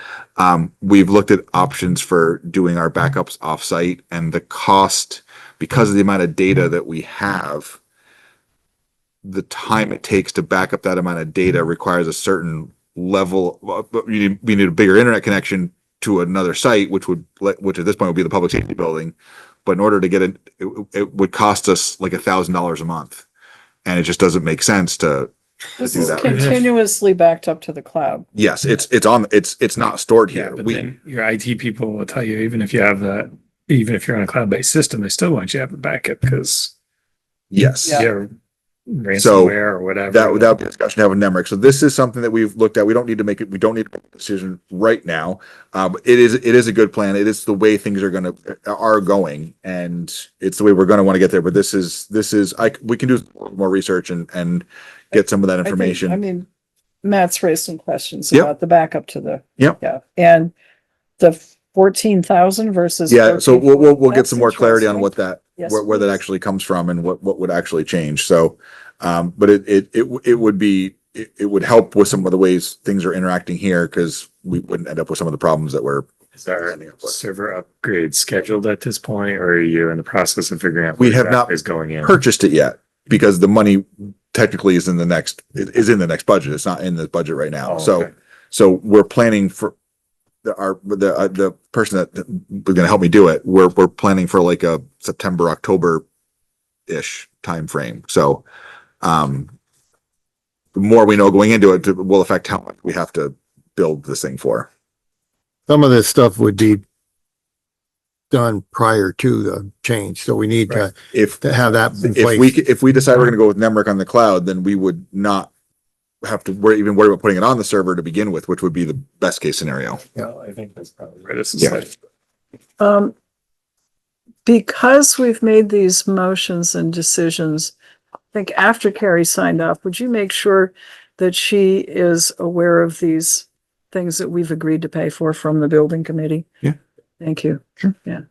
Speaker 3: we've looked at options for doing our backups offsite, and the cost, because of the amount of data that we have, the time it takes to back up that amount of data requires a certain level. We need a bigger internet connection to another site, which at this point would be the public safety building. But in order to get it would cost us like $1,000 a month, and it just doesn't make sense to
Speaker 1: This
Speaker 3: do
Speaker 1: is
Speaker 3: that.
Speaker 1: continuously backed up to the cloud.
Speaker 3: Yes, it's not stored here.
Speaker 4: But then your IT people will tell you, even if you have that, even if you're on a cloud-based system, they still want you to have a backup because
Speaker 3: yes.
Speaker 4: you're ransomware or whatever.
Speaker 3: That would be a discussion to have with Nemrick. So this is something that we've looked at. We don't need to make it. We don't need to make a decision right now. But it is a good plan. It is the way things are going, and it's the way we're going to want to get there. But this is we can do more research and get some of that information.
Speaker 1: I mean, Matt's raised some questions
Speaker 3: Yep.
Speaker 1: about the backup to the.
Speaker 3: Yep.
Speaker 1: Yeah, and the 14,000 versus.
Speaker 3: Yeah, so we'll get
Speaker 1: That's
Speaker 3: some more clarity on
Speaker 1: interesting.
Speaker 3: what that
Speaker 1: Yes,
Speaker 3: where that
Speaker 1: please.
Speaker 3: actually comes from and what would actually change. So, but it would help with some of the ways things are interacting here, because we wouldn't end up with some of the problems that we're.
Speaker 4: Is our server upgrade scheduled at this point, or are you in the process of figuring out
Speaker 3: We
Speaker 4: what
Speaker 3: have
Speaker 4: exactly
Speaker 3: not
Speaker 4: is going in?
Speaker 3: purchased it yet, because the money technically is in the next budget. It's not in the budget right now.
Speaker 4: Oh, okay.
Speaker 3: So we're planning for the person that was going to help me do it. We're planning for like a September, October-ish time frame. So, the more we know going into it will affect how much we have to build this thing for.
Speaker 5: Some of this stuff would be done prior to the change, so we need to have that in place.
Speaker 3: If we decide we're going to go with Nemrick on the cloud, then we would not have to worry about putting it on the server to begin with, which would be the best case scenario.
Speaker 4: Yeah, I think that's probably right.
Speaker 3: Yeah.
Speaker 1: Because we've made these motions and decisions, I think after Kari signed off, would you make sure that she is aware of these things that we've agreed to pay for from the building committee?
Speaker 3: Yeah.
Speaker 1: Thank you. Yeah.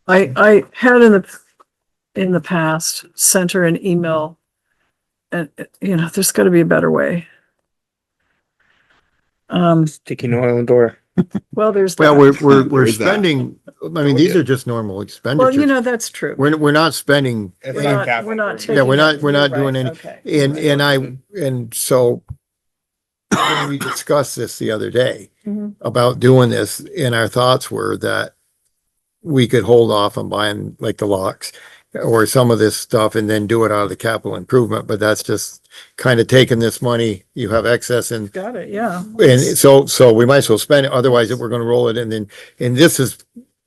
Speaker 1: I had in the past sent her an email, and there's got to be a better way.
Speaker 7: Sticky note on the door.
Speaker 1: Well, there's
Speaker 5: Well,
Speaker 1: that.
Speaker 5: we're
Speaker 3: Is that?
Speaker 5: spending, I mean, these are just normal
Speaker 1: Well,
Speaker 5: expenditures.
Speaker 1: that's true.
Speaker 5: We're not spending.
Speaker 7: It's
Speaker 1: We're
Speaker 7: not
Speaker 1: not,
Speaker 7: capital.
Speaker 1: we're not taking.
Speaker 5: Yeah, we're not
Speaker 1: You're
Speaker 5: doing
Speaker 1: right,
Speaker 5: any,
Speaker 1: okay.
Speaker 5: and so when we discussed this the other day
Speaker 1: Mhm.
Speaker 5: about doing this, and our thoughts were that we could hold off on buying like the locks or some of this stuff and then do it out of the capital improvement, but that's just kind of taking this money, you have excess and
Speaker 1: Got it, yeah.
Speaker 5: so we might as well spend it, otherwise we're gonna roll it and this is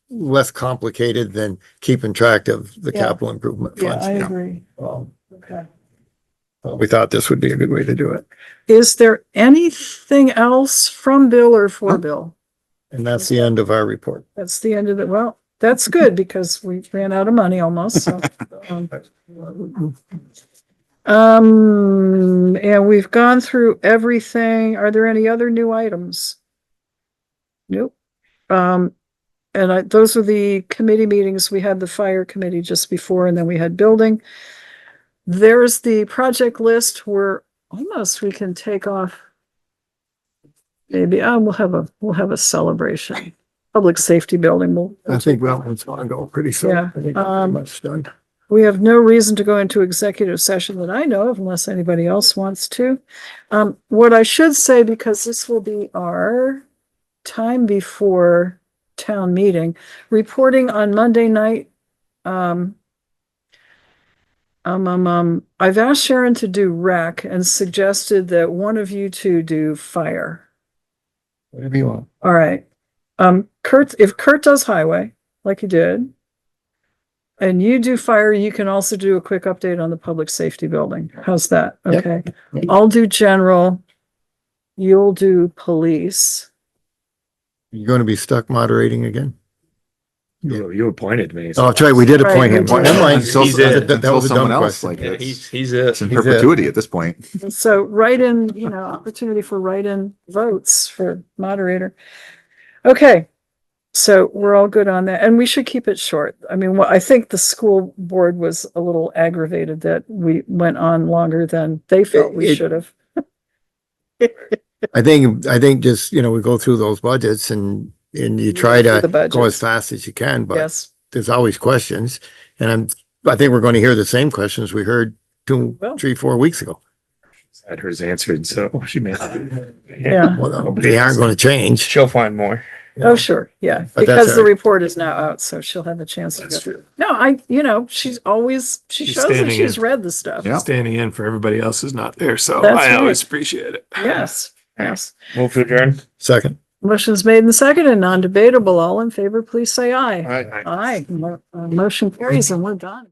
Speaker 5: less complicated than keeping track of the
Speaker 1: Yeah.
Speaker 5: capital improvement
Speaker 1: Yeah,
Speaker 5: funds.
Speaker 1: I agree. Okay.
Speaker 5: We thought this would be a good way to do it.
Speaker 1: Is there anything else from Bill or for Bill?
Speaker 5: And that's the end of our report.
Speaker 1: That's the end of it. Well, that's good because we ran out of money almost, so. And we've gone through everything. Are there any other new items? Nope. Those are the committee meetings. We had the fire committee just before, and then we had building. There's the project list where almost we can take off. Maybe, we'll have a celebration. public safety building.
Speaker 8: I think that one's gonna go pretty soon.
Speaker 1: Yeah,
Speaker 8: I think it's
Speaker 1: um,
Speaker 8: pretty much done.
Speaker 1: We have no reason to go into executive session that I know of unless anybody else wants to. What I should say, because this will be our time before town meeting, reporting on Monday night. I've asked Sharon to do rec and suggested that one of you two do fire.
Speaker 8: Whatever you want.
Speaker 1: All right. If Kurt does highway, like he did, and you do fire, you can also do a quick update on the public safety building. How's that?
Speaker 8: Yep.
Speaker 1: Okay. I'll do general. You'll do police.
Speaker 8: You're gonna be stuck moderating again?
Speaker 7: You appointed me.
Speaker 8: Oh, that's right, we did appoint him.
Speaker 1: Right, we did.
Speaker 8: Never mind.
Speaker 3: Until-
Speaker 7: He's it.
Speaker 8: That was a dumb
Speaker 3: someone else,
Speaker 8: question.
Speaker 3: like,
Speaker 7: He's it.
Speaker 3: It's in
Speaker 8: He's it.
Speaker 3: perpetuity at this point.
Speaker 1: And so write-in, opportunity for write-in votes for moderator. Okay. So we're all good on that, and we should keep it short. I mean, I think the school board was a little aggravated that we went on longer than they felt we should have.
Speaker 8: I think just, we go through those budgets and you try
Speaker 1: The
Speaker 8: to
Speaker 1: budgets.
Speaker 8: go as fast as you can, but
Speaker 1: Yes.
Speaker 8: there's always questions. And I think we're going to hear the same questions we heard
Speaker 1: Well.
Speaker 8: 3, 4 weeks ago.
Speaker 7: Had hers answered, so she may.
Speaker 1: Yeah.
Speaker 8: Well, they aren't going to change.
Speaker 7: She'll find more.
Speaker 1: Oh, sure. Yeah.
Speaker 8: But that's
Speaker 1: Because the
Speaker 8: all right.
Speaker 1: report is now out, so she'll have a chance to go. No, she's always, she
Speaker 4: She's
Speaker 1: shows that
Speaker 4: standing
Speaker 1: she's
Speaker 4: in.
Speaker 1: read the stuff.
Speaker 3: Yeah.
Speaker 4: Standing in for everybody else who's not there, so
Speaker 1: That's
Speaker 4: I
Speaker 1: right.
Speaker 4: always appreciate it.
Speaker 1: Yes. Yes.
Speaker 7: Move to adjourn.
Speaker 8: Second.
Speaker 1: Motion's made and seconded and non-debatable. All in favor, please say aye.
Speaker 7: Aye.
Speaker 1: Aye. Motion carries and we're done.